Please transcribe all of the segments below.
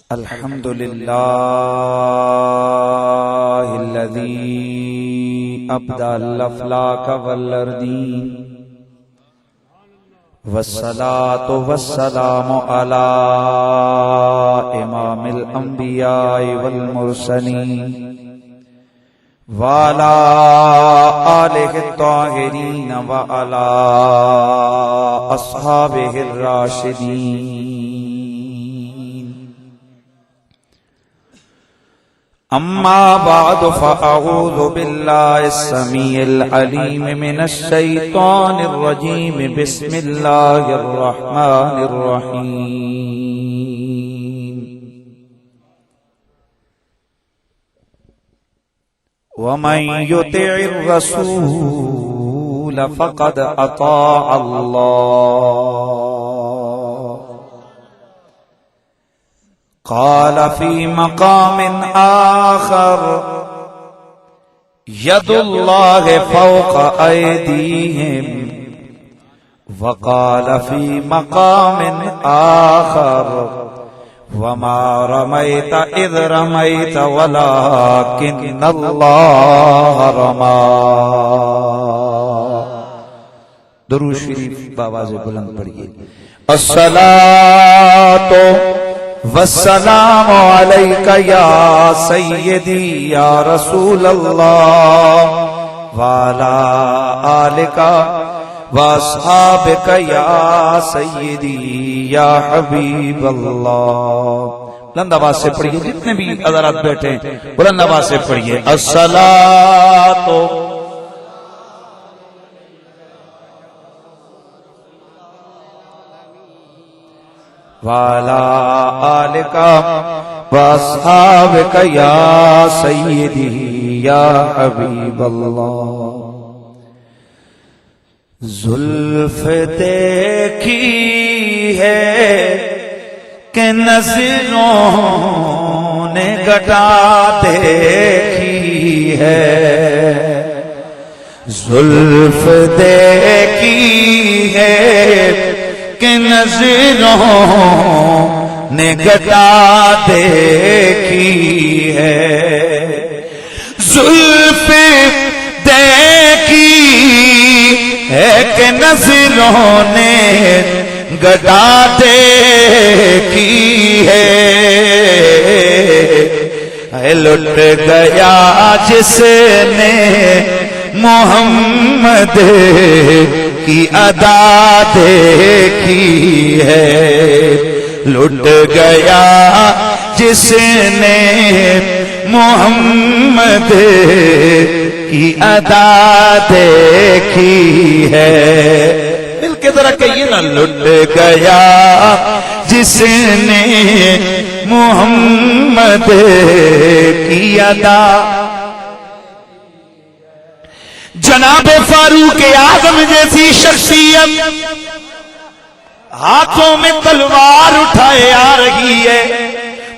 الحمد لله الذي أبدى الأفلاك والأرضين والصلاة والسلام على إمام الأنبياء والمرسلين وعلى آله الطاهرين وعلى أصحابه الراشدين. أما بعد فأعوذ بالله السميع العليم من الشيطان الرجيم. بسم الله الرحمن الرحيم. ومن يطع الرسول فقد أطاع الله. قال في مقام آخر يد الله فوق أيديهم. وقال في مقام آخر وما رميت إذ رميت ولكن الله رمى. درود شریف بآواز بلند پڑھیے. الصلاۃ والسلام علیک یا سیدی یا رسول اللہ وعلی آلک واصحابک یا سیدی یا حبیب اللہ. بلند آواز سے پڑھیے، جتنے بھی حضرات بیٹھے بلند آواز سے پڑھیے. الصلاۃ وعلى آلك واصحابك يا سيدي يا حبيب الله. زلف دیکھی ہے کہ نظروں نے گٹا دیکھی ہے. زلف دیکھی ہے کہ نظروں نے گٹا دیکھی ہے. زلف دیکھی ہے کہ نظروں نے گٹا دیکھی ہے. لٹ گیا جس نے محمد کی ادا دیکھی ہے. لٹ گیا جس نے محمد کی ادا دیکھی ہے. مل کے ذرا کہیے نا. لٹ گیا جس نے محمد کی ادا. جناب فاروق اعظم جیسی شخصیت ہاتھوں میں تلوار اٹھائے آ رہی ہے.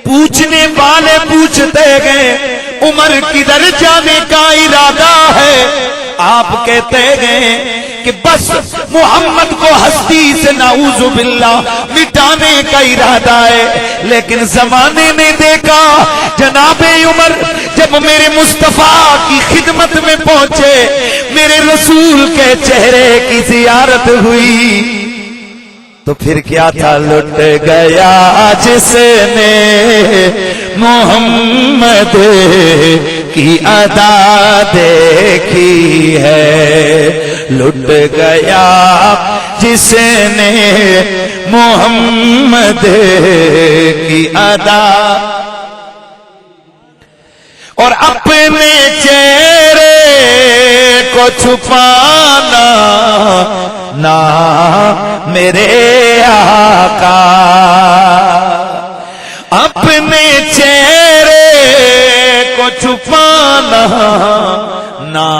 پوچھنے والے پوچھتے گئے عمر کدھر جانے کا ارادہ ہے. آپ کہتے گئے کہ بس محمد کو ہستی سے نعوذ باللہ مٹانے کا ارادہ ہے. لیکن زمانے نے دیکھا جناب عمر جب میرے مصطفیٰ کی خدمت میں پہنچے، میرے رسول کے چہرے کی زیارت ہوئی تو پھر کیا تھا. لٹ گیا جس نے محمد کی ادا دیکھی ہے. لٹ گیا جس نے محمد کی ادا. اور اپنے چہرے کو چھپانا نہ میرے آقا. اپنے چہرے کو چھپانا نہ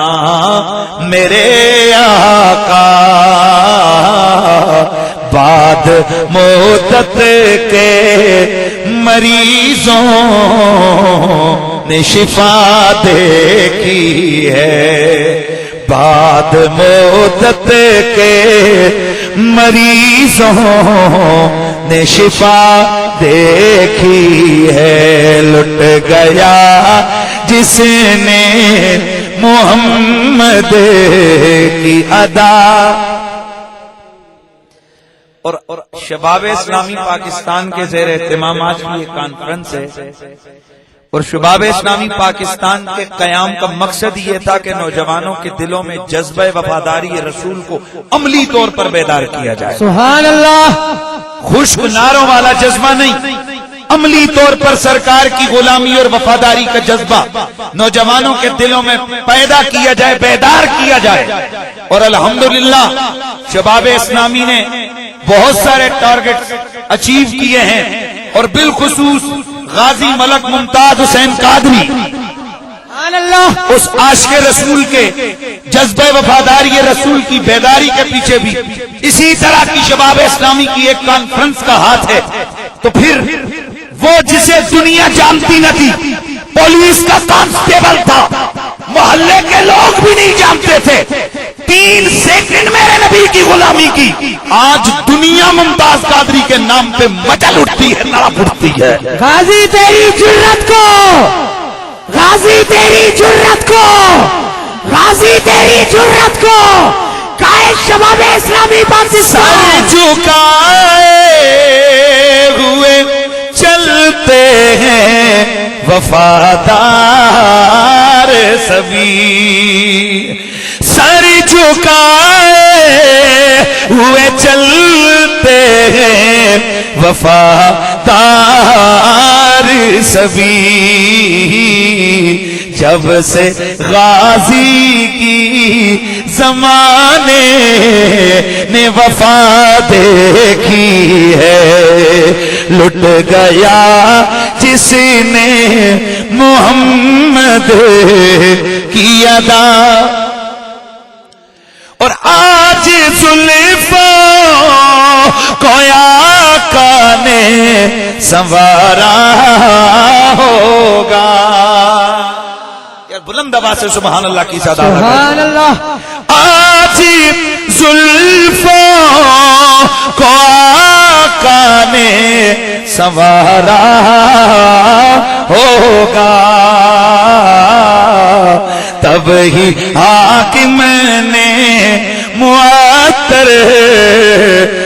میرے آقا. بعد مدت کے مریضوں نے شفا دیکھی ہے. بعد مدت کے مریضوں نے شفا دیکھی لٹ گیا جس نے محمد کی ادا. اور شباب اسلامی پاکستان کے زیر اہتمام آج کی یہ کانفرنس ہے، اور شباب اسلامی پاکستان کے قیام کا مقصد یہ تھا کہ نوجوانوں کے دلوں میں جذبہ وفاداری رسول کو عملی طور پر بیدار کیا جائے. سبحان اللہ. خشک نعروں والا جذبہ نہیں، عملی طور پر سرکار کی غلامی اور وفاداری کا جذبہ نوجوانوں کے دلوں میں پیدا کیا جائے، بیدار کیا جائے. اور الحمدللہ شباب اسلامی نے بہت سارے ٹارگٹ اچیو کیے ہیں، اور بالخصوص غازی ملک ممتاز حسین قادری سبحان اللہ. اس عاشق رسول کے جذبہ وفاداری رسول کی بیداری کے پیچھے بھی اسی طرح کی شباب اسلامی کی ایک کانفرنس کا ہاتھ ہے. تو پھر وہ جسے دنیا جانتی نہ تھی، پولیس کا کانسٹیبل تھا، محلے کے لوگ بھی نہیں جانتے تھے، 3 سیکنڈ میرے نبی کی غلامی کی، آج دنیا ممتاز قادری کے نام پہ مچل اٹھتی ہے، نڑپ اٹھتی ہے. غازی تیری جرت کو، غازی تیری جرت کو، غازی تیری جرت کو قائد شباب اسلامی پاکستان. سر جھکائے ہوئے چلتے ہیں وفادار سبھی، سر جھکائے ہوئے چلتے ہیں وفادار سبھی. جب سے غازی کی زمانے نے وفا دیکھی ہے، لٹ گیا جس نے محمد کی ادا. اور آج زلفوں کو آقا نے سنوارا ہوگا. یار بلند آواز سے سبحان اللہ کی صدا. سبحان اللہ. آج زلفوں کو آقا نے سنوارا ہوگا، تب ہی حاکم نے معطر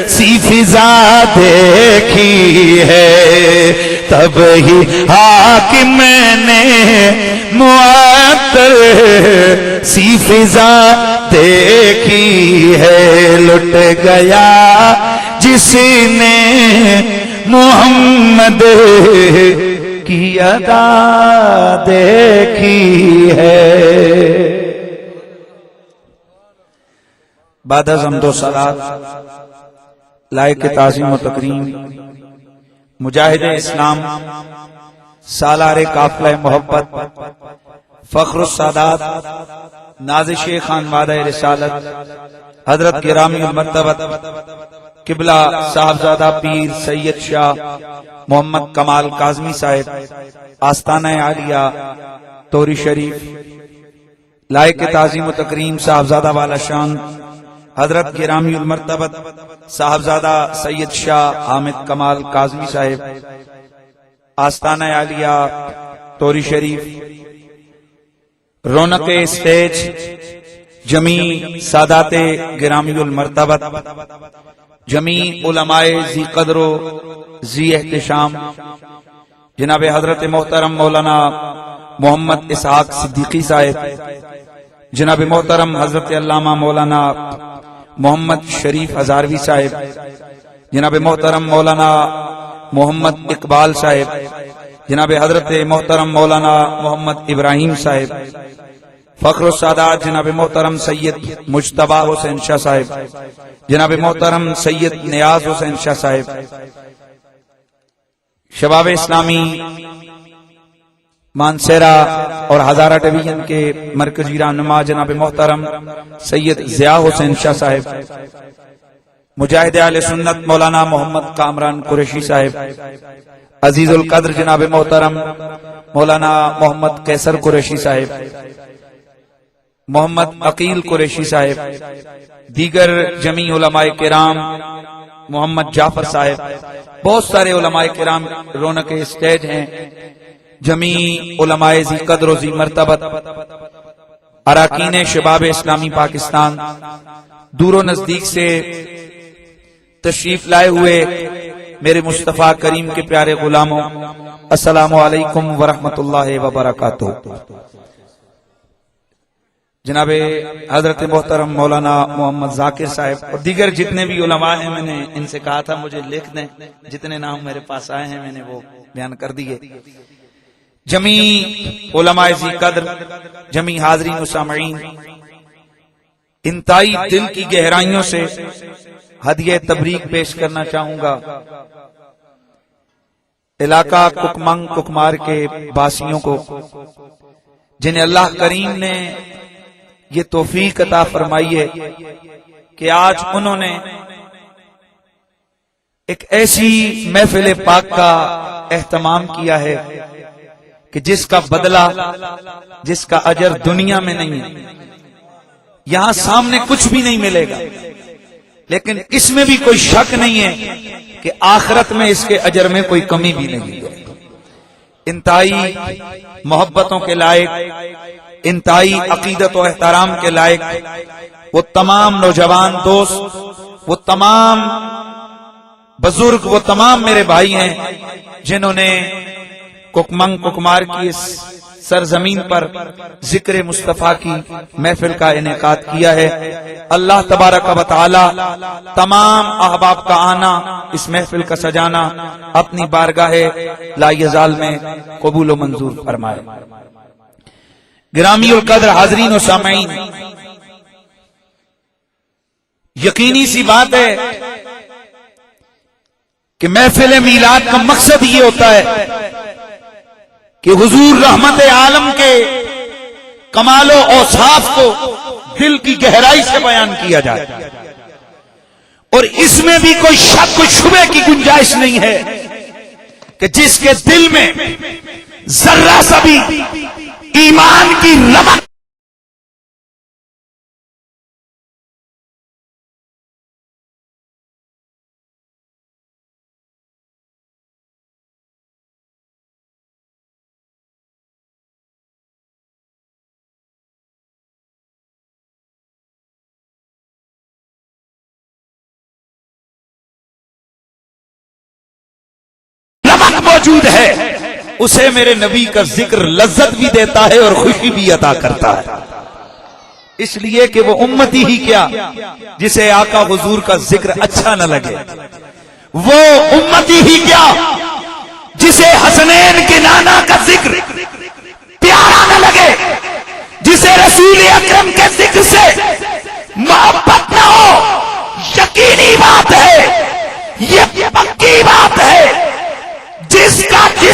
سی فضا دیکھی ہے، تب ہی حاکم نے معطر سی فضا دیکھی ہے. لٹ گیا جس نے محمد کی ادا دیکھی ہے. بعد از حمد و صلات لائق تعظیم و تکریم مجاہد اسلام، سالار قافلہ محبت، فخر السادات، نازش خانوادہ رسالت، حضرت گرامی المرتبت قبلہ صاحبزادہ پیر سید شاہ محمد کمال کاظمی صاحب، آستانہ عالیہ توری شریف، لائق تعظیم و تکریم صاحبزادہ والا شان حضرت گرامی المرتبت صاحبزادہ سید شاہ حامد کمال کاظمی صاحب، آستانہ عالیہ توری شریف، رونق اسٹیج جمیع سادات گرامی المرتبت، جمیع علماء ذی قدر و ذی احتشام، جناب حضرت محترم مولانا محمد اسحاق صدیقی صاحب، جناب محترم حضرت علامہ مولانا محمد شریف ہزاروی صاحب، جناب محترم مولانا محمد اقبال صاحب، جناب حضرت محترم مولانا محمد ابراہیم صاحب، فخر السادات جناب محترم سید مجتبی حسین شاہ صاحب، جناب محترم سید نیاز حسین شاہ صاحب، شباب اسلامی مانسیرا اور ہزارہ ڈویژن کے مرکزی رہنما جناب محترم سید ضیاء حسین شاہ صاحب، مجاہد اہل سنت مولانا محمد کامران قریشی صاحب، عزیز القدر جناب محترم مولانا محمد قیصر قریشی صاحب، محمد عقیل قریشی صاحب، دیگر جمیع علماء کرام، محمد جعفر صاحب، بہت سارے علماء کرام رونق اسٹیج ہیں جمیع علماء ذی قدر و ذی مرتبت، اراکین شباب اسلامی پاکستان، دور و نزدیک سے تشریف لائے ہوئے میرے مصطفیٰ کریم کے پیارے غلاموں، السلام علیکم ورحمۃ اللہ وبرکاتہ۔ جناب حضرت محترم مولانا محمد ذاکر صاحب اور دیگر جتنے بھی علماء ہیں، میں نے ان سے کہا تھا مجھے لکھ دیں، جتنے نام میرے پاس آئے ہیں میں نے وہ بیان کر دیے۔ جمیع علماء ذی قدر، جمیع حاضرین و سامعین، انتہائی دل کی گہرائیوں سے ہدیہ تبریک پیش کرنا چاہوں گا علاقہ ککمنگ ککمار کے باسیوں کو، جنہیں اللہ کریم نے یہ توفیق عطا فرمائی ہے کہ آج انہوں نے ایک ایسی محفل پاک کا اہتمام کیا ہے کہ جس کا بدلہ، جس کا اجر دنیا میں نہیں ہے، یہاں سامنے کچھ بھی نہیں ملے گا، لیکن اس میں بھی کوئی شک نہیں ہے کہ آخرت میں اس کے اجر میں کوئی کمی بھی نہیں ہے۔ انتہائی محبتوں کے لائق، انتہائی عقیدت و احترام کے لائق وہ تمام نوجوان دوست، وہ تمام بزرگ، وہ تمام میرے بھائی ہیں جنہوں نے ککمنگ ککمار کی اس سرزمین پر ذکر مصطفیٰ کی محفل کا انعقاد کیا ہے۔ اللہ تبارک و تعالی تمام احباب کا آنا، اس محفل کا سجانا اپنی بارگاہ لا یزال میں قبول و منظور فرمائے۔ گرامی القدر حاضرین و سامعین، یقینی سی بات ہے کہ محفل میلاد کا مقصد یہ ہوتا ہے کہ حضور رحمت عالم کے کمال و اوصاف کو دل کی گہرائی سے بیان کیا جائے، اور اس میں بھی کوئی شک و شبہ کی گنجائش نہیں ہے کہ جس کے دل میں ذرہ سا بھی ایمان کی رمق موجود ہے، اسے میرے نبی کا ذکر لذت بھی دیتا ہے اور خوشی بھی عطا کرتا ہے، اس لیے کہ وہ امتی ہی کیا جسے آقا حضور کا ذکر اچھا نہ لگے، وہ امتی ہی کیا جسے حسنین کے نانا کا ذکر پیارا نہ لگے، جسے رسول اکرم کے ذکر سے محبت نہ ہو۔ یقینی بات ہے، یہ پکی بات ہے، جس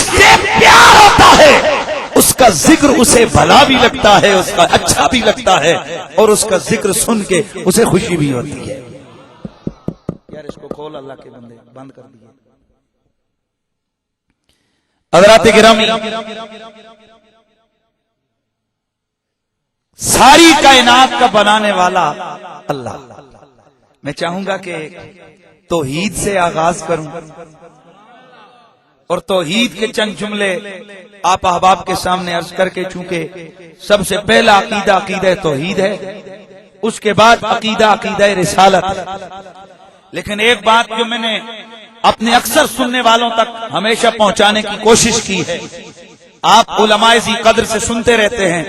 سے پیار ہوتا ہے اس کا ذکر اسے بھلا بھی لگتا ہے، اس کا اچھا بھی لگتا ہے، اور اس کا ذکر سن کے اسے خوشی بھی ہوتی ہے۔ یار اس کو کھول، اللہ کے بندے بند کر دیے۔ حضرات گرامی، ساری کائنات کا بنانے والا اللہ، میں چاہوں گا کہ توحید سے آغاز کروں اور توحید کے چند جملے آپ احباب کے سامنے عرض کر کے، چونکہ سب سے پہلا عقیدہ عقیدہ توحید ہے، اس کے بعد عقیدہ عقیدہ رسالت ہے۔ لیکن ایک بات جو میں نے اپنے اکثر سننے والوں تک ہمیشہ پہنچانے کی کوشش کی ہے، آپ علماء ذی قدر سے سنتے رہتے ہیں،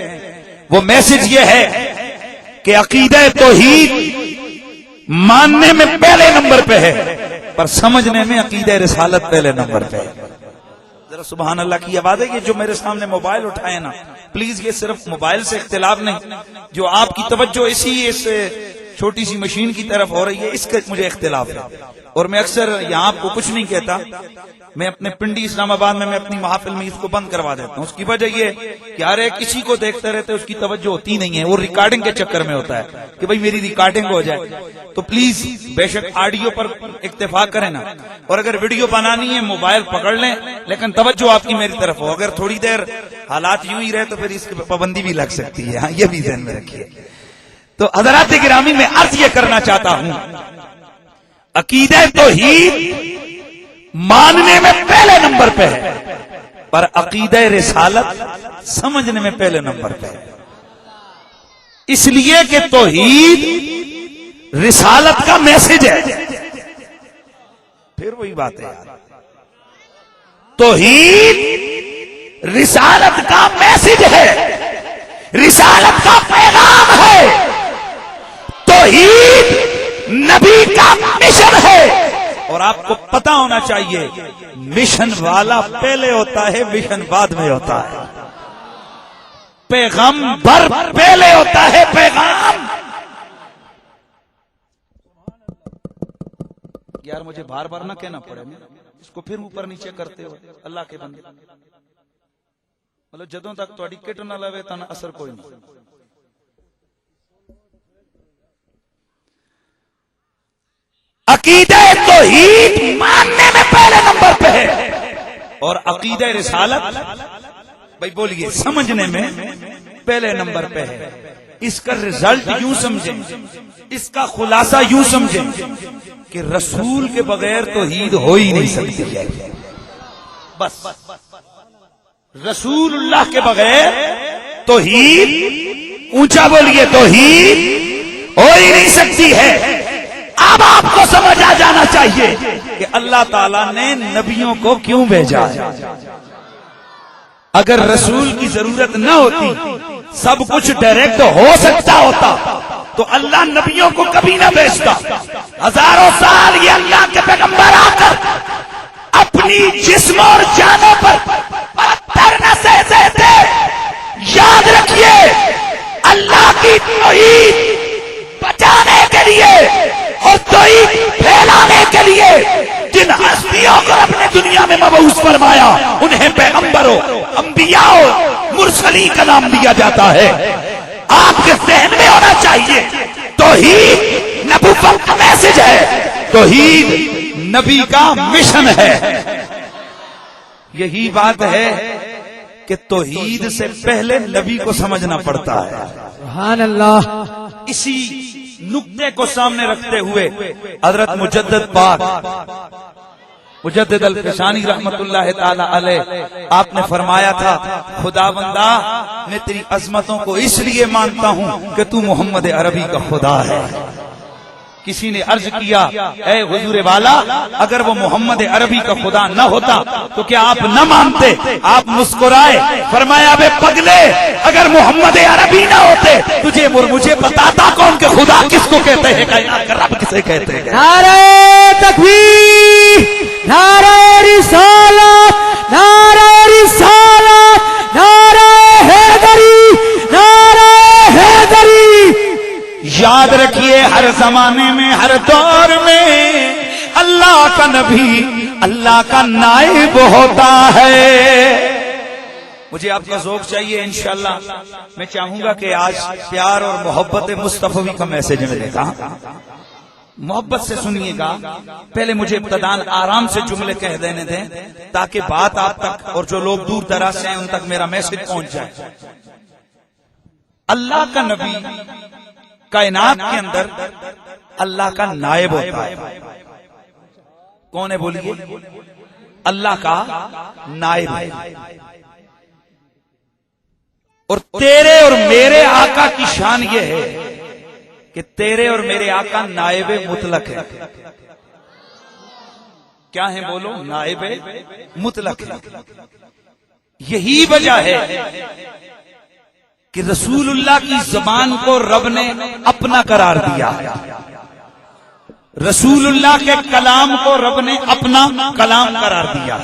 وہ میسج یہ ہے کہ عقیدہ توحید ماننے میں پہلے نمبر پہ ہے، پر سمجھنے میں عقیدہ رسالت پہلے نمبر پہ ہے۔ ذرا سبحان اللہ کی آواز ہے کہ جو میرے سامنے موبائل اٹھائے نا، پلیز یہ صرف موبائل سے اختلاف نہیں، جو آپ کی توجہ اس چھوٹی سی مشین کی طرف ہو رہی ہے، اس کا مجھے اختلاف ہے۔ اور میں اکثر یہاں آپ کو کچھ نہیں کہتا، میں اپنے پنڈی اسلام آباد میں اپنی محافل میں اس کو بند کروا دیتا ہوں۔ اس کی وجہ یہ کہ ہر ایک کسی کو دیکھتے رہتے، اس کی توجہ ہوتی نہیں ہے، وہ ریکارڈنگ کے چکر میں ہوتا ہے کہ بھئی میری ریکارڈنگ ہو جائے۔ تو پلیز بے شک آڈیو پر اکتفا کریں نا، اور اگر ویڈیو بنانی ہے موبائل پکڑ لیں، لیکن توجہ آپ کی میری طرف ہو۔ اگر تھوڑی دیر حالات یوں ہی رہے تو پھر اس کی پابندی بھی لگ سکتی ہے، ہاں یہ بھی ذہن میں رکھیے۔ تو حضرات گرامی، میں عرض یہ کرنا چاہتا ہوں، عقیدہ توحید ماننے میں پہلے نمبر پہ ہے، پر عقیدہ رسالت سمجھنے میں پہلے نمبر پہ ہے، اس لیے کہ توحید رسالت کا میسج ہے. پھر وہی بات ہے یار، توحید رسالت کا میسج ہے، رسالت کا پیغام ہے، توحید نبی کا مشن ہے. اور آپ کو پتا ہونا چاہیے مشن والا پہلے ہوتا ہے، مشن بعد میں ہوتا ہے. پیغمبر پہلے ہوتا ہے، پیغام. یار مجھے بار بار نہ کہنا پڑے، اس کو پھر اوپر نیچے کرتے ہو اللہ کے بندے. مطلب جدوں تک تہاڈی کٹ نہ لوے تاں اثر کوئی نہیں. عقیدہ توحید ماننے میں پہلے نمبر پہ ہے، اور عقیدہ رسالت بھائی بولیے سمجھنے میں پہلے نمبر پہ ہے. اس کا رزلٹ یوں سمجھیں، اس کا خلاصہ یوں سمجھیں کہ رسول کے بغیر توحید ہو ہی نہیں سکتی ہے. بس رسول اللہ کے بغیر توحید، اونچا بولیے، توحید ہو ہی نہیں سکتی ہے. اب آپ کو سمجھ آ جانا چاہیے کہ اللہ تعالیٰ نے نبیوں کو کیوں بھیجا ہے. اگر رسول کی ضرورت نہ ہوتی، سب کچھ ڈائریکٹ ہو سکتا ہوتا، تو اللہ نبیوں کو کبھی نہ بھیجتا. ہزاروں سال یہ اللہ کے پیغمبر آ کر اپنی جسم اور جانوں پر پتھر نہ سہتے تھے. یاد رکھیے، اللہ کی توحید بچانے کے لیے اور توحید پھیلانے کے لیے جن ہستیوں کو اپنے دنیا میں مبعوث فرمایا، انہیں پیغمبروں، انبیاء، مرسلین کا نام دیا جاتا ہے. آپ کے ذہن میں ہونا چاہیے توحید نبوت کا میسج ہے، توحید نبی کا مشن ہے. یہی بات ہے کہ توحید سے پہلے نبی کو سمجھنا پڑتا ہے. سبحان اللہ. اسی نقطے کو سامنے رکھتے ہوئے حضرت مجدد پاک مجدد الفسانی رحمت اللہ تعالی علیہ آپ نے فرمایا تھا، خدا بندہ میں تیری عظمتوں کو اس لیے مانتا ہوں کہ تو محمد عربی کا خدا ہے. کسی نے عرض کیا، اے حضور والا، اگر وہ محمد عربی کا خدا نہ ہوتا تو کیا آپ نہ مانتے؟ آپ مسکرائے، فرمایا بے پگلے، اگر محمد عربی نہ ہوتے تجھے مجھے بتاتا کون کہ خدا کس کو کہتے ہیں، کائنات کا رب کسے کہتے ہیں. نعرہ تکبیر، نعرہ رسالت، نعرہ رسالت، نعرہ حیدری، نعرہ حیدری. یاد رکھیے، ہر زمانے میں، ہر دور میں اللہ کا نبی اللہ کا نائب ہوتا ہے. مجھے آپ کا ذوق چاہیے. انشاءاللہ میں چاہوں گا کہ آج پیار اور محبت مصطفی کا میسج ملے گا. محبت سے سنیے گا. پہلے مجھے ابتداءً آرام سے جملے کہہ دینے دیں تاکہ بات آپ تک اور جو لوگ دور دراز سے ہیں ان تک میرا میسج پہنچ جائے. اللہ کا نبی کائنات کے اندر اللہ کا نائب ہوتا ہے. کون ہے بولیے؟ اللہ کا نائب ہے. اور تیرے اور میرے آقا کی شان یہ ہے کہ تیرے اور میرے آقا نائب مطلق ہے. کیا ہے بولو؟ نائب مطلق ہے. یہی وجہ ہے کہ رسول اللہ کی زبان کو رب نے اپنا قرار دیا، رسول اللہ کے کلام کو رب نے اپنا کلام قرار دیا،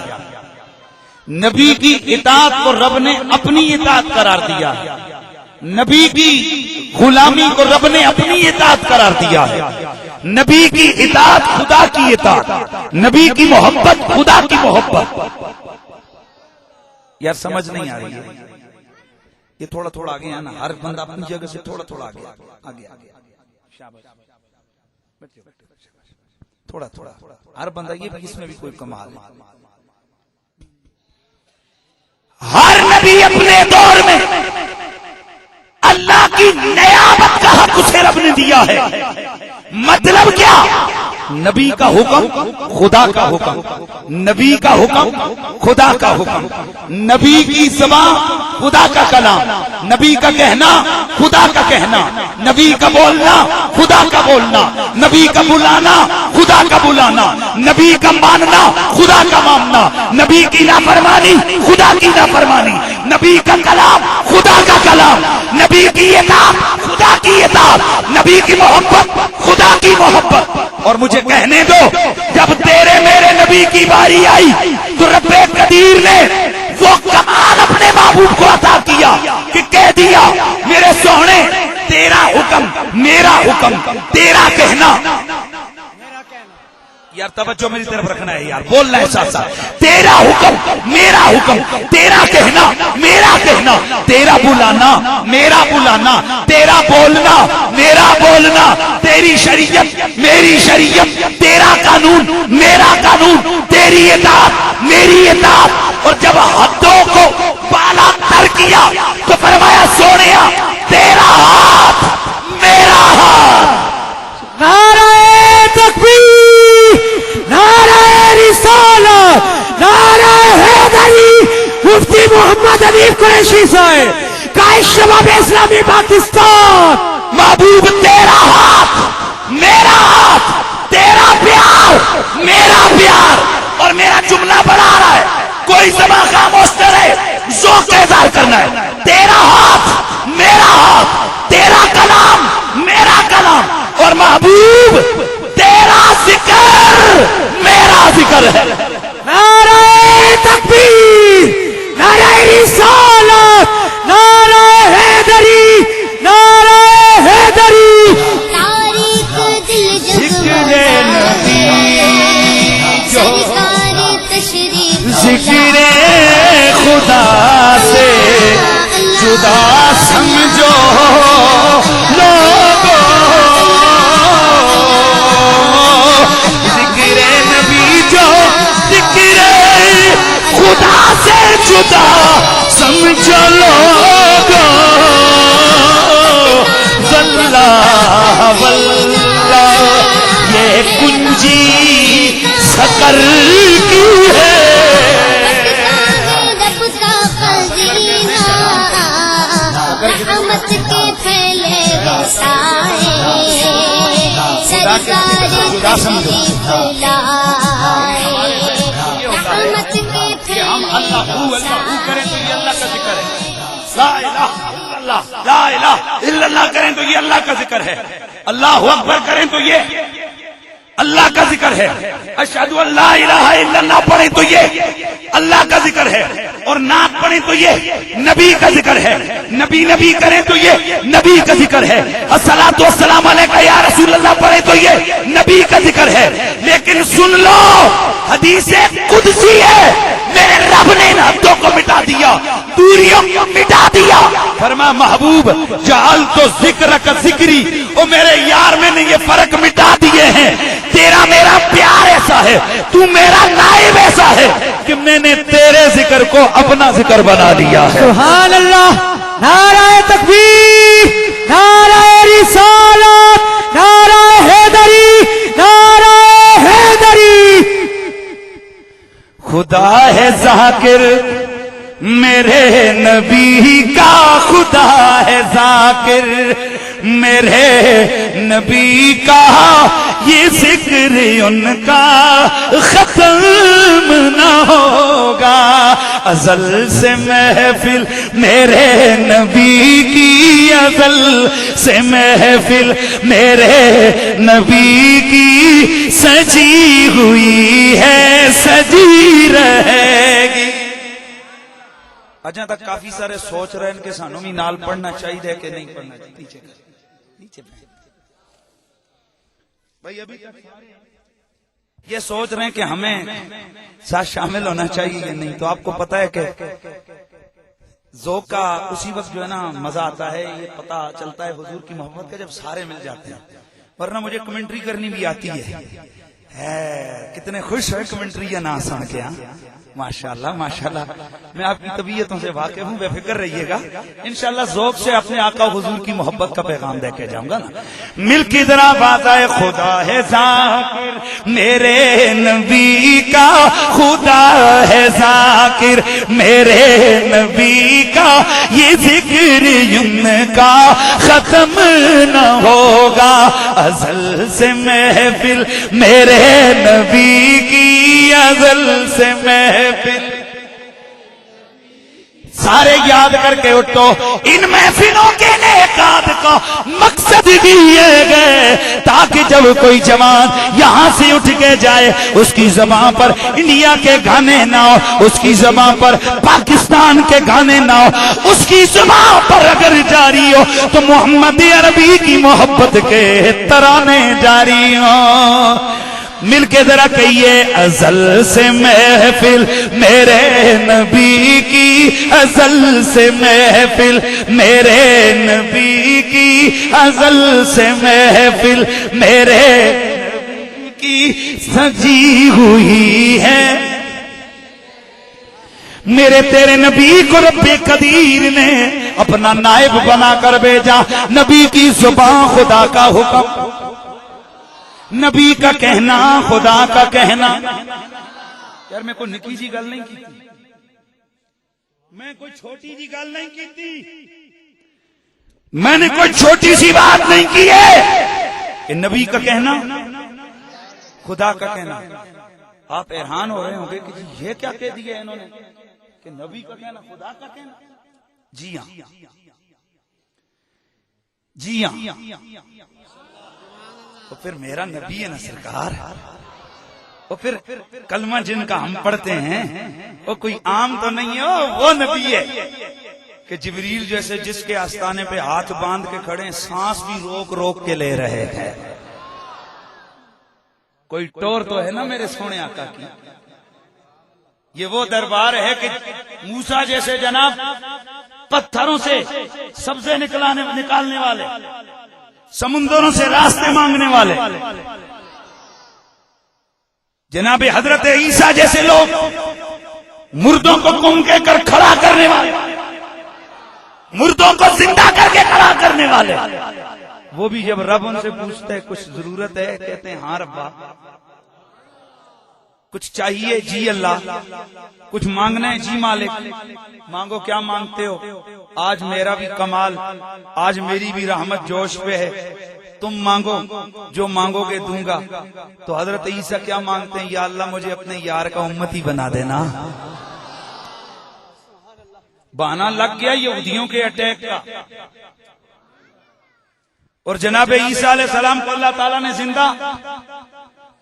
نبی کی اطاعت کو رب نے اپنی اطاعت قرار دیا، نبی کی غلامی کو رب نے اپنی اطاعت قرار دیا ہے. نبی کی اطاعت خدا کی اطاعت، نبی کی محبت خدا کی محبت. یار سمجھ نہیں آ رہی ہے؟ یہ تھوڑا تھوڑا آگے ہے نا، ہر بندہ اپنی جگہ سے تھوڑا تھوڑا آگے آگے تھوڑا تھوڑا ہر بندہ، یہ بھی اس میں بھی کوئی کمال ہے. ہر نبی اپنے دور میں اللہ کی نیابت کا حق اسے رب نے دیا ہے. مطلب کیا؟ نبی کا حکم خدا کا حکم، نبی کا حکم خدا کا حکم، نبی کی زبان خدا کا کلام، نبی کا کہنا خدا کا کہنا، نبی کا بولنا خدا کا بولنا، نبی کا بلانا خدا کا بلانا، نبی کا ماننا خدا کا ماننا، نبی کی نافرمانی خدا کی نافرمانی، نبی کا کلام خدا کا کلام، نبی کی اطاعت خدا کی اطاعت، نبی کی محبت خدا کی محبت۔ اور مجھے کہنے دو، جب تیرے میرے نبی کی باری آئی تو رب قدیر نے وہ کمال اپنے محبوب کو عطا کیا کہ کہہ دیا میرے سونے تیرا حکم میرا حکم تیرا کہنا۔ یار توجہ میری طرف رکھنا ہے یار، بولنا ہے ساتھ ساتھ، تیرا حکم میرا حکم تیرا کہنا میرا کہنا، تیرا بلانا میرا بلانا، تیرا بولنا میرا بولنا، تیری شریعت میری شریعت، تیرا قانون میرا قانون، تیری اطاعت میری اطاعت۔ اور جب حدوں کو بالا تر کیا تو فرمایا سونیا تیرا ہاتھ میرا ہاتھ۔ نعرہ تکبیر، نعرہ رسالت، نعرہ حیدری، مفتی محمد حنیف قریشی صاحب، قائد شباب اسلامی پاکستان۔ محبوب تیرا ہاتھ میرا ہاتھ، تیرا پیار میرا پیار۔ اور میرا جملہ بڑھا رہا ہے، کوئی زبان خاموش نہ رہے، ذوق کا اظہار کرنا ہے۔ تیرا ہاتھ میرا ہاتھ، تیرا کلام میرا کلام، اور محبوب تیرا ذکر میرا ذکر ہے۔ نعرہ تکبیر، نعرہ رسالت، نعرہ حیدری، نعرہ حیدری۔ تاریخ دل ذکر نبی جو سرکار تشریف ذکر خدا سے جدا سمجھو لوگو، ذکر نبی جو ذکر خدا سے جدا سمجھو لوگو، واللہ واللہ یہ کنجی سکر کی ہے۔ رب کا خزینہ، رحمت کے پھیلے ہوئے سائے، سرکار تشریف لائے، رحمت کے پھیلے ہوئے سائے۔ لا الہ الا اللہ، لا الہ الا اللہ کریں تو یہ اللہ کا ذکر ہے، اللہ اکبر کریں تو یہ اللہ کا ذکر ہے، اشہد ان لا الہ الا اللہ پڑھیں تو یہ اللہ کا ذکر ہے، اور نعت پڑھیں تو یہ نبی کا ذکر ہے، نبی نبی کریں تو یہ نبی کا ذکر ہے، الصلاۃ والسلام علیکہ یا رسول اللہ پڑھیں تو یہ نبی کا ذکر ہے۔ لیکن سن لو، حدیث قدسی ہے، میرے رب نے ان حدوں کو مٹا دیا، دوریوں کو مٹا دیا۔ فرمایا محبوب جعل تو ذکر کا ذکری، او میرے یار میں نے یہ فرق مٹا دیے ہیں، تیرا میرا پیار ایسا ہے، تو میرا نائب ایسا ہے کہ میں نے تیرے ذکر کو اپنا ذکر بنا لیا ہے۔ سبحان اللہ، نعرہ تکبیر، نعرہ رسالت، نعرہ حیدری، نعرہ حیدری۔ خدا ہے ذاکر میرے نبی کا، خدا ہے ذاکر میرے نبی کا، یہ ذکر ان کا ختم نہ ہوگا، ازل سے محفل میرے نبی کی، ازل سے محفل میرے نبی کی، سجی ہوئی ہے سجی رہے گی۔ اجاں تک کافی سارے سوچ رہے ہیں کہ سانوں بھی نال پڑھنا چاہیے کہ نہیں پڑھنا چاہیے، نیچے نیچے بھائی ابھی یہ سوچ رہے ہیں کہ ہمیں ساتھ شامل ہونا چاہیے یا نہیں، تو آپ کو پتا ہے کہ ذوق کا اسی وقت جو ہے نا مزہ آتا ہے، یہ پتا چلتا ہے حضور کی محبت کا جب سارے مل جاتے ہیں، ورنہ مجھے کمنٹری کرنی بھی آتی ہے، کتنے خوش ہوئے کمنٹری یا نہ سن کے۔ ماشاءاللہ ماشاءاللہ، میں آپ کی طبیعتوں سے واقف ہوں، بے فکر رہیے گا، انشاءاللہ ذوق سے اپنے آقا حضور کی محبت کا پیغام دے کے جاؤں گا نا۔ مل کی ذرا بازائے خدا ہے ذاکر، میرے نبی کا خدا ہے ذاکر، میرے نبی کا یہ ذکر ان کا ختم نہ ہوگا، ازل سے محفل میرے نبی کی، ازل سے محفل۔ سارے یاد کر کے اٹھو، ان محفلوں کے انعقاد کا مقصد دیے گئے تاکہ جب کوئی جوان یہاں سے اٹھ کے جائے، اس کی زبان پر انڈیا کے گانے نہ ہو، اس کی زبان پر پاکستان کے گانے نہ ہو، اس کی زبان پر اگر جاری ہو تو محمد عربی کی محبت کے ترانے جاری ہوں۔ مل کے ذرا کہیے، ازل سے محفل میرے نبی کی، ازل سے محفل میرے نبی کی، ازل سے محفل میرے نبی کی سجی ہوئی ہے۔ میرے تیرے نبی کو رب قدیر نے اپنا نائب بنا کر بھیجا، نبی کی زبان خدا کا حکم، نبی کا کہنا خدا کا کہنا۔ یار میں کوئی نکی جی گل نہیں کی، میں کوئی چھوٹی جی گل نہیں کی تھی، میں نے کوئی چھوٹی سی بات نہیں کی ہے کہ نبی کا کہنا خدا کا کہنا۔ آپ حیران ہو رہے ہوں گے کہ جی یہ کیا کہہ دیا انہوں نے کہ نبی کا کہنا خدا کا کہنا؟ جی ہاں جی ہاں، تو پھر میرا نبی ہے نا سرکار، اور پھر کلمہ جن کا ہم پڑھتے ہیں وہ کوئی عام تو نہیں ہے، وہ نبی ہے کہ جبریل جیسے جس کے آستانے پہ ہاتھ باندھ کے کھڑے ہیں، سانس بھی روک روک کے لے رہے ہیں۔ کوئی ٹور تو ہے نا میرے سونے آقا کی۔ یہ وہ دربار ہے کہ موسیٰ جیسے جناب پتھروں سے سبزے نکالنے والے، سمندروں سے راستے مانگنے والے، جناب حضرت عیسیٰ جیسے لوگ مردوں کو گونگے کر کھڑا کرنے والے، مردوں کو زندہ کر کے کھڑا کرنے والے، وہ بھی جب رب ان سے پوچھتے ہیں کچھ ضرورت ہے، کہتے ہیں ہاں ربا، کچھ چاہیے جی اللہ، کچھ مانگنا ہے جی مالک، مانگو کیا مانگتے ہو؟ آج میرا بھی کمال، آج میری بھی رحمت جوش پہ ہے، تم مانگو جو مانگو گے دوں گا۔ تو حضرت عیسیٰ کیا مانگتے ہیں؟ یا اللہ مجھے اپنے یار کا امتی بنا دینا۔ بہانہ لگ گیا یہودیوں کے اٹیک کا، اور جناب عیسیٰ علیہ السلام کو اللہ تعالیٰ نے زندہ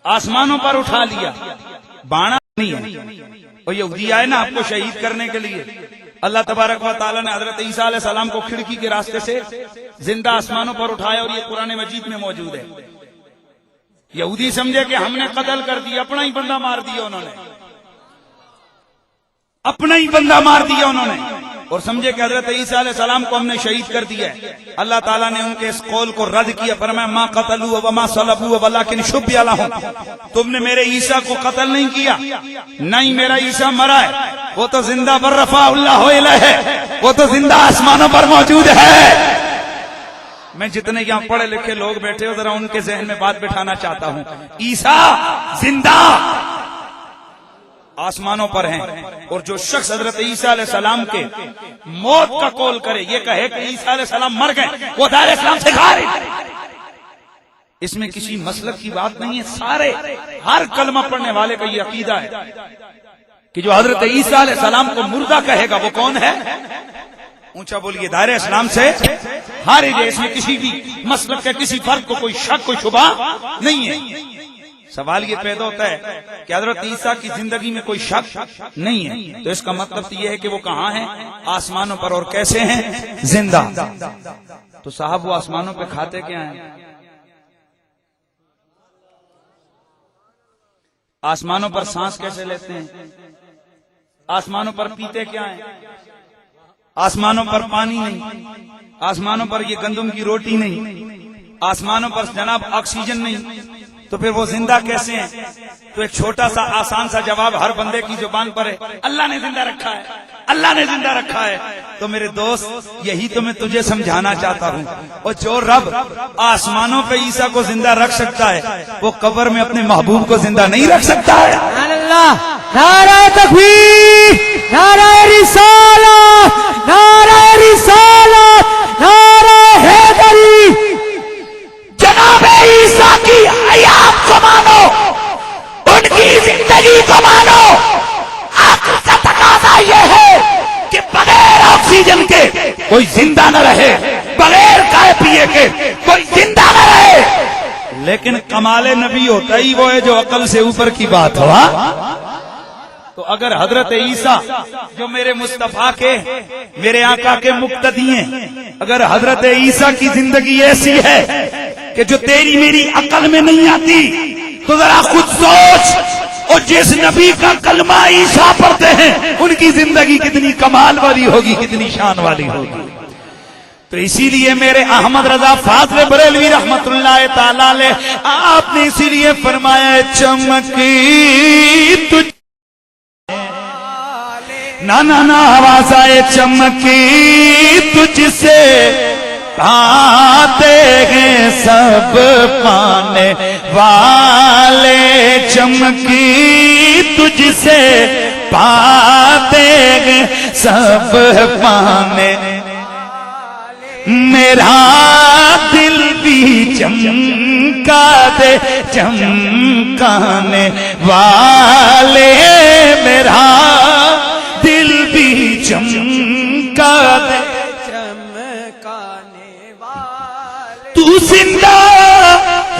آسمانوں پر اٹھا لیا، بانا نہیں ہے، اور یہودی آئے نا آپ کو شہید کرنے کے لیے، اللہ تبارک و تعالیٰ نے حضرت عیسیٰ علیہ السلام کو کھڑکی کے راستے سے زندہ آسمانوں پر اٹھایا، اور یہ قرآن مجید میں موجود ہے۔ یہودی سمجھے کہ ہم نے قتل کر دیا، اپنا ہی بندہ مار دیا انہوں نے، اپنا ہی بندہ مار دیا انہوں نے، اور سمجھے کہ حضرت عیسیٰ علیہ السلام کو ہم نے شہید کر دیا ہے۔ اللہ تعالیٰ نے ان کے اس قول کو رد کیا، فرمایا ما قتلوا وما صلبوا ولکن شبہ لهم، تم نے میرے عیسیٰ کو قتل نہیں کیا، نہیں میرا عیسیٰ مرا ہے، وہ تو زندہ برفع اللہ الیہ، وہ تو زندہ آسمانوں پر موجود ہے۔ میں جتنے یہاں پڑھے لکھے لوگ بیٹھے ہو ذرا ان کے ذہن میں بات بٹھانا چاہتا ہوں، عیسیٰ زندہ آسمانوں پر ہیں، اور جو شخص حضرت عیسیٰ علیہ السلام کے موت کا قول کرے، یہ کہے کہ عیسیٰ علیہ السلام مر گئے، وہ دار اسلام سے خارج۔ اس میں کسی مسلک کی بات نہیں ہے، سارے ہر کلمہ پڑھنے والے کا یہ عقیدہ ہے کہ جو حضرت عیسیٰ علیہ السلام کو مردہ کہے گا وہ کون ہے؟ اونچا بولیے، دائرہ اسلام سے خارج ہے۔ اس میں کسی بھی مسلک کے کسی فرق کو کوئی شک کوئی شبہ نہیں ہے۔ سوال یہ پیدا ہوتا ہے کہ حضرت عیسیٰ کی زندگی میں کوئی شک نہیں ہے، تو اس کا مطلب یہ ہے کہ وہ کہاں ہیں؟ آسمانوں پر، اور کیسے ہیں؟ زندہ۔ تو صاحب وہ آسمانوں پہ کھاتے کیا ہیں؟ آسمانوں پر سانس کیسے لیتے ہیں؟ آسمانوں پر پیتے کیا ہیں؟ آسمانوں پر پانی نہیں، آسمانوں پر یہ گندم کی روٹی نہیں، آسمانوں پر جناب آکسیجن نہیں، تو پھر وہ زندہ کیسے ہیں؟ تو ایک چھوٹا سا آسان سا جواب ہر بندے کی زبان پر ہے، اللہ نے زندہ رکھا ہے، اللہ نے زندہ رکھا ہے۔ تو میرے دوست یہی تو میں تجھے سمجھانا چاہتا ہوں، اور جو رب آسمانوں پہ عیسیٰ کو زندہ رکھ سکتا ہے وہ قبر میں اپنے محبوب کو زندہ نہیں رکھ سکتا ہے۔ سبحان اللہ، نعرہ تکبیر، نعرہ رسالت، نعرہ رسالت، نعرہ حیدری۔ جناب عیسیٰ کی حیات کو مانو، ان کی زندگی کو مانو۔ عقل کا تقاضا یہ ہے کہ بغیر آکسیجن کے کوئی زندہ نہ رہے، بغیر کھائے پیے کے کوئی زندہ نہ رہے۔ لیکن کمال نبی ہوتا ہی وہ ہے جو عقل سے اوپر کی بات ہوا۔ تو اگر حضرت عیسیٰ جو میرے مصطفیٰ کے، میرے آقا کے مقتدی ہیں، اگر حضرت عیسیٰ کی زندگی ایسی ہے کہ جو تیری میری عقل میں نہیں آتی، تو ذرا خود سوچ، اور جس نبی کا کلمہ عیسیٰ پڑھتے ہیں ان کی زندگی کتنی کمال والی ہوگی، کتنی شان والی ہوگی۔ تو اسی لیے میرے احمد رضا فاضل بریلوی رحمت اللہ تعالی علیہ، آپ نے اسی لیے فرمایا چمکی تجھ نا آواز آئے چمکی تجھ سے پاتے ہیں سب پانے والے، چمکی تجھ سے پاتے ہیں سب پانے، میرا دل بھی چمکا دے چمکانے والے، میرا دل بھی چمکا دے چمکانے والے۔ تو زندہ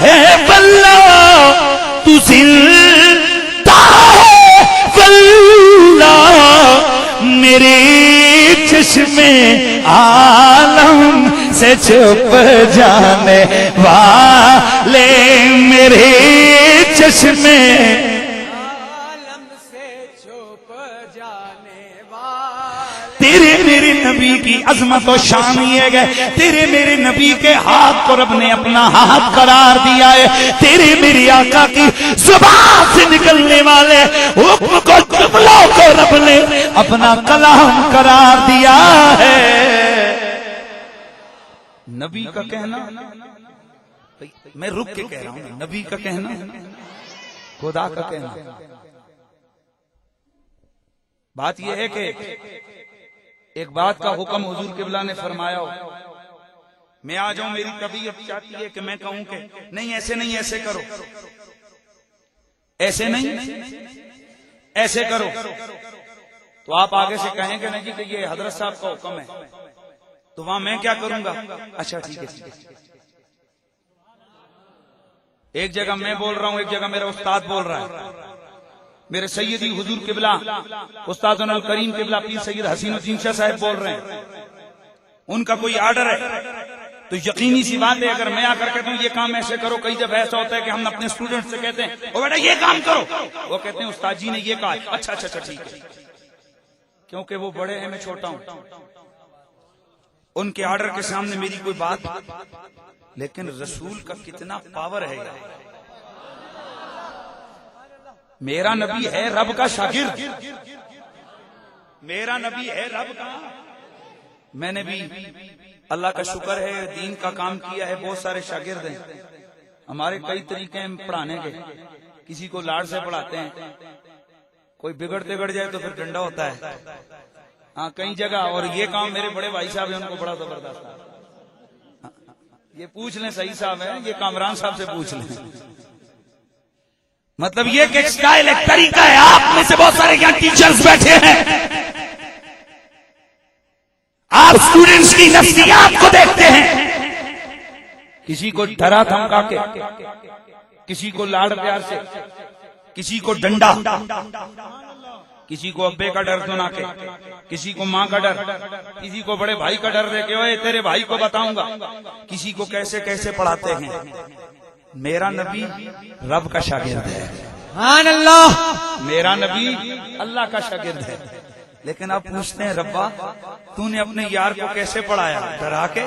ہے واللہ، تو زندہ ہے واللہ، میرے چشمے عالم سے چھپ جانے والے، میرے چشمے عالم سے چھپ جانے والے۔ تیرے میرے نبی کی عظمت و شان یہ ہے، تیرے میرے نبی کے ہاتھ کو رب نے اپنا ہاتھ قرار دیا ہے، تیرے میرے آقا کی زبان سے نکلنے والے حکم کو، جملوں کو رب نے اپنا کلام قرار دیا ہے۔ نبی کا کہنا، میں رک کے کہہ رہا ہوں، نبی کا کہنا، خدا کا کہنا۔ بات یہ ہے کہ ایک بات کا حکم حضور قبلہ نے فرمایا ہو، میں آ جاؤں، میری طبیعت چاہتی ہے کہ میں کہوں کہ نہیں ایسے نہیں، ایسے کرو، ایسے نہیں ایسے کرو، تو آپ آگے سے کہیں گے نہیں جی کہ یہ حضرت صاحب کا حکم ہے، تو وہاں میں کیا کروں گا؟ اچھا ٹھیک ہے، ایک جگہ میں بول رہا ہوں، ایک جگہ میرا استاد بول رہا ہے، میرے سیدی حضور قبلہ استاد الکریم قبلہ پیر سید حسین الدین شاہ صاحب بول رہے ہیں، ان کا کوئی آرڈر ہے، تو یقینی سی بات ہے اگر میں آ کر کہتا ہوں یہ کام ایسے کرو، کئی جب ایسا ہوتا ہے کہ ہم اپنے اسٹوڈنٹ سے کہتے ہیں وہ بیٹا یہ کام کرو، وہ کہتے ہیں استاد جی نے یہ کہا، اچھا اچھا اچھا ٹھیک ہے، کیونکہ وہ بڑے ہیں میں چھوٹا ہوں، ان کے آرڈر کے سامنے میری کوئی بات، لیکن رسول کا کتنا پاور ہے، میرا نبی ہے رب کا شاگرد، میرا نبی ہے رب کا، میں نے بھی اللہ کا شکر ہے دین کا کام کیا ہے، بہت سارے شاگرد ہیں ہمارے، کئی طریقے ہیں پڑھانے کے، کسی کو لاڑ سے پڑھاتے ہیں، کوئی بگڑ جائے تو پھر ڈنڈا ہوتا ہے، ہاں کئی جگہ، اور یہ کام میرے بڑے بھائی صاحب ہیں ان کو بڑا زبردست ہے، یہ پوچھ لیں صحیح صاحب ہے، یہ کامران صاحب سے پوچھ لیں، مطلب یہ کہ اسٹائل ایک طریقہ ہے، آپ میں سے بہت سارے یہاں ٹیچرز بیٹھے ہیں، آپ اسٹوڈنٹس کی نفسیات کو دیکھتے ہیں، کسی کو ڈرا دھمکا کے، کسی کو لاڑ پیار سے، کسی کو ڈنڈا، کسی کو ابے کا ڈر سنا کے، کسی کو ماں کا ڈر، کسی کو بڑے بھائی کا ڈر دے کے اوئے تیرے بھائی کو بتاؤں گا، کسی کو کیسے کیسے پڑھاتے ہیں۔ میرا نبی رب کا شاگرد ہے، سبحان اللہ، میرا نبی اللہ کا شاگرد ہے، لیکن آپ پوچھتے ہیں ربا تو نے اپنے یار کو کیسے پڑھایا؟ ڈرا کے؟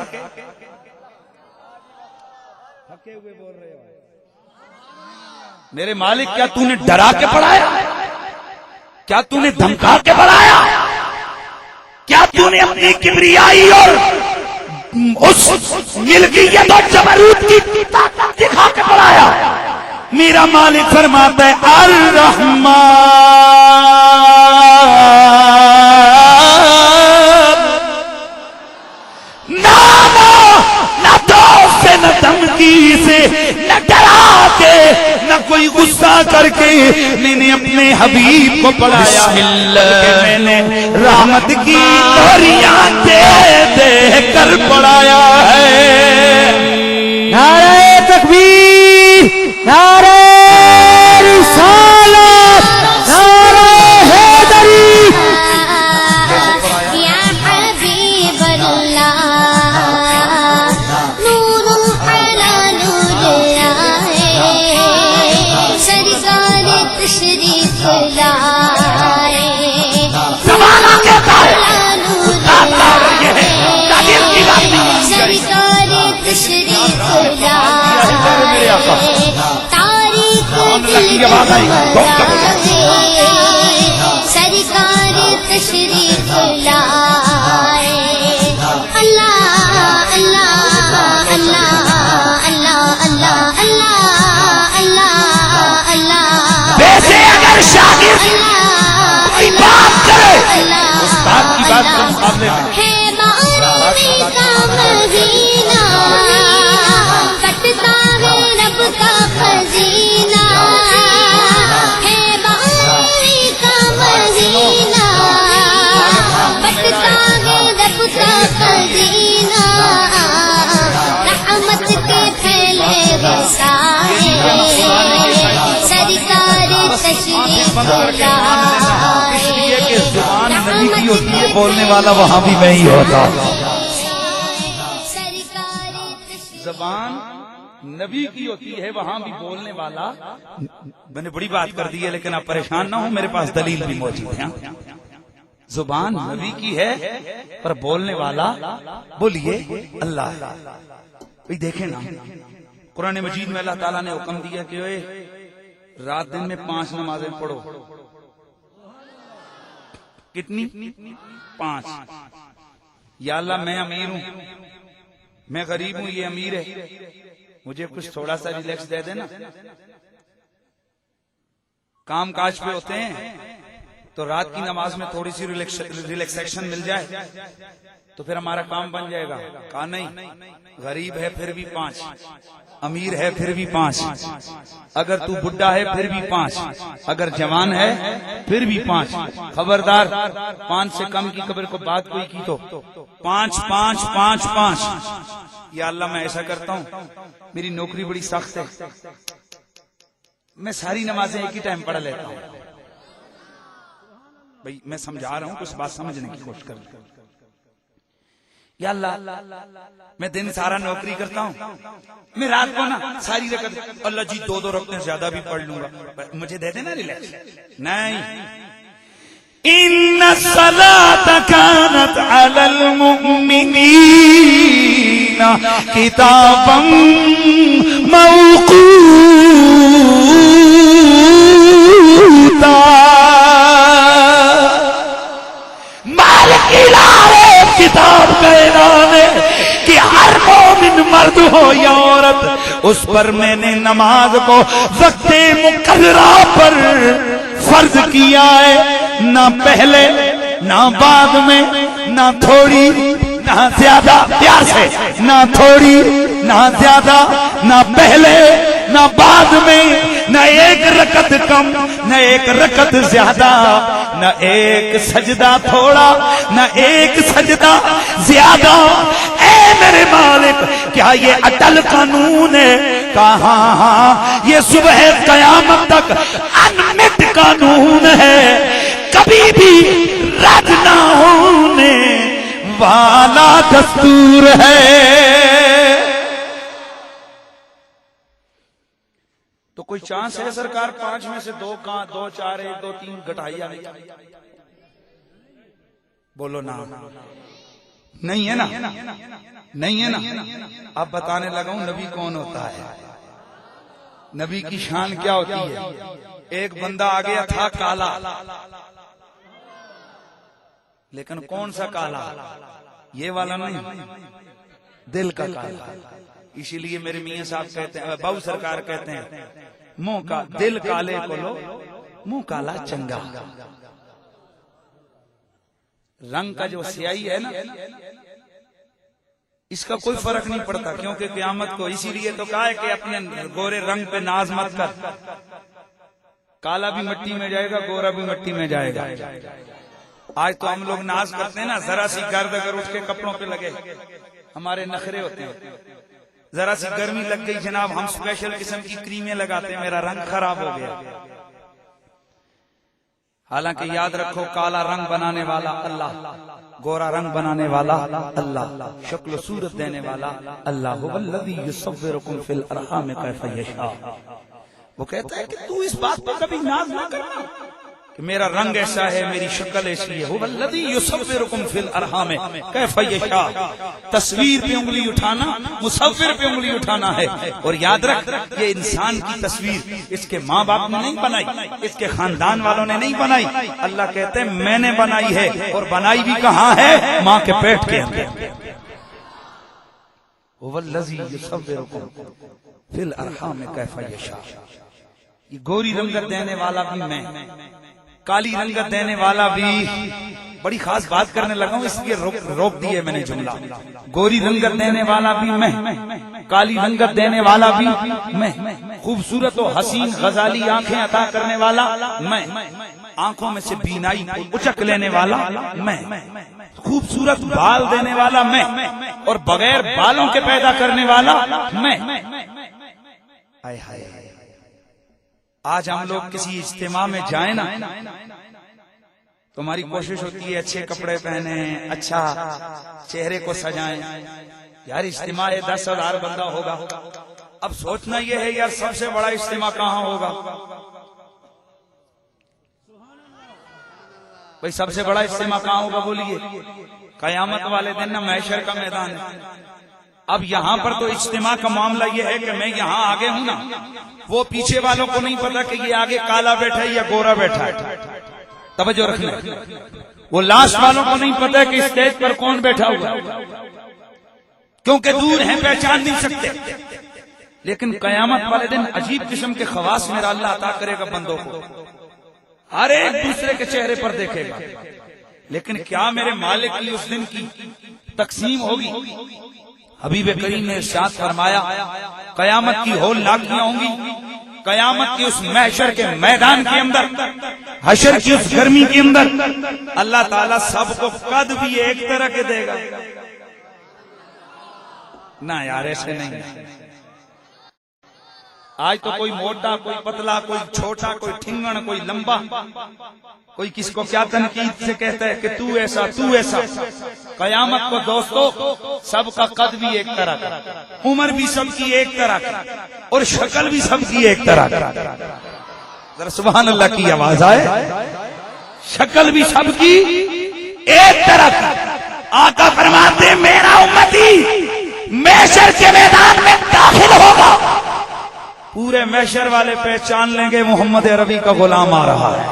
میرے مالک کیا تو نے ڈرا کے پڑھایا؟ کیا تو نے دھمکا کے پڑھایا؟ کیا تو نے اپنی کبریائی اور اس ملکیت اور جبروت کی طاقت دکھا کے پڑھایا؟ میرا مالک فرماتا ہے الرحمن نہ دوست سے نہ دھمکی سے نہ ڈرا کے نہ کوئی غصہ کر کے میں نے اپنے حبیب کو پڑھایا، میں نے رحمت کی دوریاں دے دے کر پڑھایا ہے۔ نعرہ تکبیر، نعرہ رسالت، نعرہ حیدری۔ یا حبیب اللہ نور علی نور آئے، سرکار تشریف لائے، زمانہ کہتا ہے سرکار تشریف لائے، تاریخ دل دکھائے، سرکار تشریف لائے۔ اللہ اللہ اللہ اللہ اللہ اللہ اللہ اللہ ویسے اگر شاگرد کوئی بات کرے استاد کی بات کے مقابلے میں ہے بارہویں کا مہینہ، کٹتا ہے رب کا خزینہ، ہے بارہویں کا مہینہ، کٹتا ہے رب کا خزینہ، رحمت کے پھیلے وسائے، سرکار تشریف یہ کہ زبان نبی کی ہوتی ہے، بولنے والا وہاں بھی میں ہی ہوتا۔ زبان نبی کی ہوتی ہے، وہاں بھی بولنے والا۔ میں نے بڑی بات کر دی ہے لیکن آپ پریشان نہ ہوں، میرے پاس دلیل بھی موجود ہے۔ زبان نبی کی ہے پر بولنے والا بولیے اللہ ہے۔ بھئی دیکھیں نا، قرآن مجید میں اللہ تعالیٰ نے حکم دیا کہ اوے رات دن میں 5 نمازیں پڑھو۔ کتنی؟ 5۔ یا اللہ میں امیر ہوں، میں غریب ہوں، یہ امیر ہے، مجھے کچھ تھوڑا سا ریلیکس دے دینا۔ کام کاج پہ ہوتے ہیں تو رات کی نماز میں تھوڑی سی ریلیکسیشن مل جائے تو پھر ہمارا کام بن جائے گا۔ کہا نہیں، غریب ہے پھر بھی 5، امیر ہے پھر بھی 5، اگر تو بڈھا ہے پھر بھی 5، اگر جوان ہے پھر بھی 5۔ خبردار 5 سے کم کی قبر کو بات کوئی کی تو 5 5 5 5۔ یا اللہ میں ایسا کرتا ہوں، میری نوکری بڑی سخت ہے، میں ساری نمازیں ایک ہی ٹائم پڑھ لیتا ہوں۔ بھئی میں سمجھا رہا ہوں، کچھ بات سمجھنے کی کوشش کر۔ یا اللہ میں دن سارا نوکری کرتا ہوں، میں رات کو نا ساری رکعت، اللہ جی 2 رکعتیں زیادہ بھی پڑھ لوں گا، مجھے دے دینا ریلیکس۔ نہیں، ان الصلاة كانت على المؤمنين كتابا موقوتا۔ مالک الہی کتاب کا اعلان ہے کہ ہر مومن مرد ہو یا عورت، اس پر میں نے نماز کو وقت مقررہ پر فرض کیا ہے، نہ پہلے نہ بعد میں، نہ تھوڑی نہ زیادہ، پیار سے، نہ تھوڑی نہ زیادہ، نہ پہلے نہ بعد میں، نہ ایک رکعت کم نہ ایک رکعت زیادہ، نہ ایک سجدہ تھوڑا نہ ایک سجدہ زیادہ۔ اے میرے مالک، کیا یہ اٹل قانون ہے؟ کہا ہاں، یہ صبح قیامت تک انمٹ قانون ہے، کبھی بھی رد نہ ہونے والا دستور ہے۔ تو کوئی چانس ہے سرکار 5 میں سے 2 کہاں، 2 4 1 2 3 گٹائیا نہیں؟ بولو نا، نہیں ہے نا، نہیں ہے نا۔ اب بتانے لگا ہوں نبی کون ہوتا ہے۔ نبی کی شان کیا ہوتی ہے؟ ایک بندہ آ گیا تھا کالا، لیکن کون سا کالا؟ یہ والا نہیں، دل کا کالا۔ اسی لیے میرے میاں صاحب کہتے ہیں، باؤ سرکار کہتے ہیں، منہ کا دل کالے کو لو، منہ کالا چنگا۔ رنگ کا جو سیاہی ہے نا، اس کا کوئی فرق نہیں پڑتا، کیونکہ قیامت کو اسی لیے تو کہا ہے کہ اپنے گورے رنگ پہ ناز مت کر، کالا بھی مٹی میں جائے گا، گورا بھی مٹی میں جائے گا۔ آج تو ہم لوگ ناز کرتے ہیں نا، ذرا سی گرد اگر اٹھ کے کپڑوں پہ لگے ہمارے نخرے ہوتے ہیں، ذرا سی گرمی لگ گئی جناب ہم اسپیشل قسم کی کریمیں لگاتے ہیں، میرا رنگ خراب ہو گیا۔ حالانکہ یاد رکھو، کالا رنگ بنانے والا اللہ، گورا رنگ بنانے والا اللہ، شکل و صورت دینے والا اللہ، هو الذی یصورکم فی الارحام کیف یشاء۔ وہ کہتا ہے کہ تو اس بات پر کبھی ناز نہ کرنا کہ میرا رنگ ایسا ہے، میری شکل ایسی ہے۔ هو الذی یصورکم فی الارحام کیف یشاء۔ تصویر پہ انگلی اٹھانا، مصور پہ انگلی اٹھانا ہے۔ اور یاد رکھ، یہ انسان کی تصویر اس کے ماں باپ نے نہیں بنائی، اس کے خاندان والوں نے نہیں بنائی، اللہ کہتے ہیں میں نے بنائی ہے، اور بنائی بھی کہاں ہے؟ ماں کے پیٹ کے اندر۔ هو الذی یصورکم فی الارحام کیف یشاء۔ یہ گوری رنگت دینے والا بھی میں، کالی رنگت دینے والا بھی۔ بڑی خاص بات کرنے لگا ہوں، اس لیے روک دیے میں نے جملہ۔ گوری رنگت دینے والا بھی میں، کالی رنگت دینے والا بھی میں، خوبصورت و حسین غزالی آنکھیں عطا کرنے والا میں، آنکھوں میں سے بینائی اچک لینے والا میں، خوبصورت بال دینے والا میں، اور بغیر بالوں کے پیدا کرنے والا میں۔ آج ہم لوگ کسی اجتماع میں جائیں نا، تو ہماری کوشش ہوتی ہے اچھے کپڑے پہنیں، اچھا چہرے کو سجائیں۔ یار اجتماع 10,000 بندہ ہوگا، اب سوچنا یہ ہے یار سب سے بڑا اجتماع کہاں ہوگا؟ بھئی سب سے بڑا اجتماع کہاں ہوگا بولیے؟ قیامت والے دن نا محشر کا میدان ہے۔ اب یہاں پر تو اجتماع کا معاملہ یہ ہے کہ میں یہاں آگے ہوں نا، وہ پیچھے والوں کو نہیں پتا کہ یہ آگے کالا بیٹھا ہے یا گورا بیٹھا ہے، توجہ رکھنا۔ وہ لاسٹ والوں کو نہیں پتا کہ اسٹیج پر کون بیٹھا ہوا، کیونکہ دور ہیں پہچان نہیں سکتے۔ لیکن قیامت والے دن عجیب قسم کے خواص میرا اللہ عطا کرے گا بندوں کو، ہر ایک دوسرے کے چہرے پر دیکھے گا۔ لیکن کیا میرے مالک کی اس دن کی تقسیم ہوگی؟ حبیب کریم نے ارشاد فرمایا، قیامت کی ہول ناکیاں ہوں گی، قیامت کی اس محشر کے میدان کے اندر، حشر کی اس گرمی کے اندر اللہ تعالیٰ سب کو قد بھی ایک طرح کے دے گا۔ نہ یار ایسے نہیں، آج تو کوئی موٹا، کوئی پتلا، کوئی چھوٹا، کوئی ٹھنگن، کوئی لمبا، کوئی کس کو کیا تنقید سے کہتا ہے کہ تو ایسا تو ایسا۔ قیامت کو دوستو سب کا قد بھی ایک طرح کا، عمر بھی سب کی ایک طرح کا، اور شکل بھی سب کی ایک طرح کا۔ ذرا سبحان اللہ کی آواز آئے۔ شکل بھی سب کی ایک طرح کا۔ آقا فرماتے ہیں میرا امتی محشر کے میدان میں داخل ہوگا، پورے محشر والے پہچان لیں گے محمد عربی کا غلام آ رہا ہے۔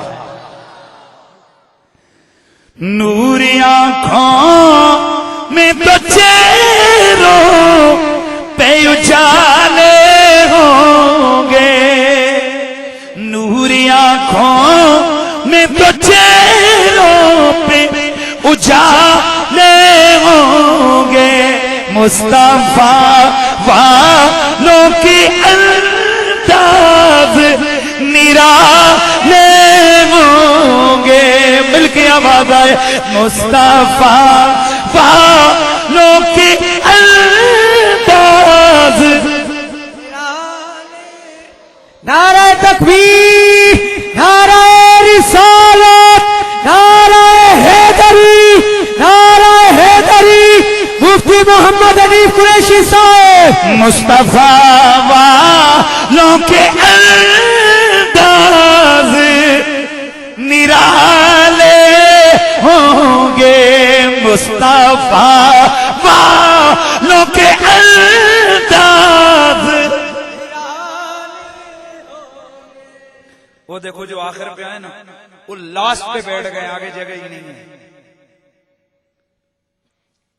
نوری آنکھوں میں تو چہروں پہ اجالے ہوں گے، نوری آنکھوں میں تو چہروں پہ اجالے ہوں گے، مصطفیٰ والوں کی انداز نرالے ہوں گے۔ مل کے آواز آئے، مصطفیٰ والوں کی انداز۔ نعرہ تکبیر، نعرہ رسالت، نعرہ حیدری، نعرہ حیدری، مفتی محمد حنیف قریشی صاحب۔ مصطفیٰ والوں کے انداز نرالے ہوں گے، مصطفیٰ والوں کے انداز دیکھو جو آخر پہ آئے نا وہ لاسٹ پہ بیٹھ گئے, آگے جگہ ہی نہیں ہے.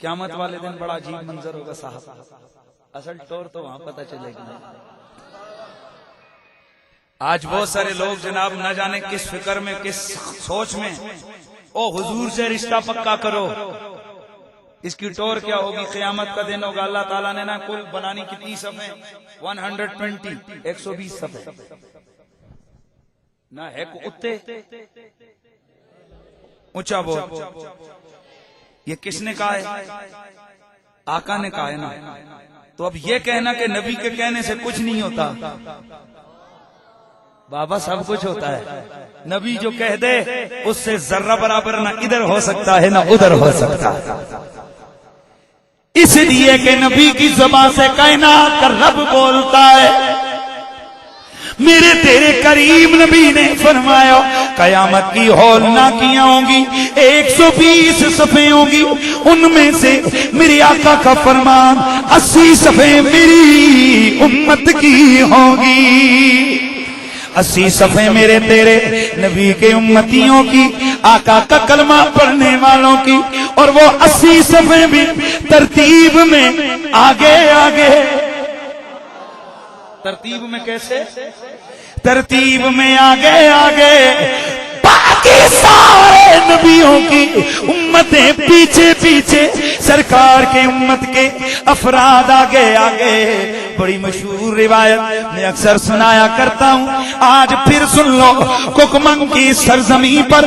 قیامت والے دن بڑا عجیب منظر ہوگا صاحب, اصل طور تو وہاں پتہ چلے گا. آج بہت سارے لوگ جناب نہ جانے کس فکر میں, کس سوچ میں, او حضور سے رشتہ پکا کرو. اس کی ٹور کیا ہوگی؟ قیامت کا دن ہوگا. اللہ تعالیٰ نے نا کل بنانی کتنی صفحے, 120 120 صفحے نہ ہے اتے اونچا بول. یہ کس نے کہا ہے؟ آقا نے کہا ہے نا. تو اب یہ کہنا کہ نبی کے کہنے سے کچھ نہیں ہوتا, بابا سب کچھ ہوتا ہے. نبی جو کہہ دے اس سے ذرہ برابر نہ ادھر ہو سکتا ہے نہ ادھر ہو سکتا ہے. اس لیے کہ نبی کی زبان سے کائنات کا رب بولتا ہے. میرے تیرے کریم نبی نے فرمایا قیامت کی ہولناکیاں ہوں گی, 120 صفحے ہوں گی, ان میں سے میرے آقا کا فرمان 80 صفحے میری امت کی ہوں گی. 80 صفحے میرے تیرے نبی کے امتیوں کی, آقا کا کلمہ پڑھنے والوں کی, اور وہ 80 صفحے بھی ترتیب میں آگے آگے. ترتیب میں کیسے؟ ترتیب میں آگے آگے. باقی سارے نبیوں کی امتیں پیچھے پیچھے, سرکار کے امت کے افراد آگے آگے. بڑی مشہور روایت میں اکثر سنایا کرتا ہوں, آج پھر سن لو. ککمنگ کی سرزمین پر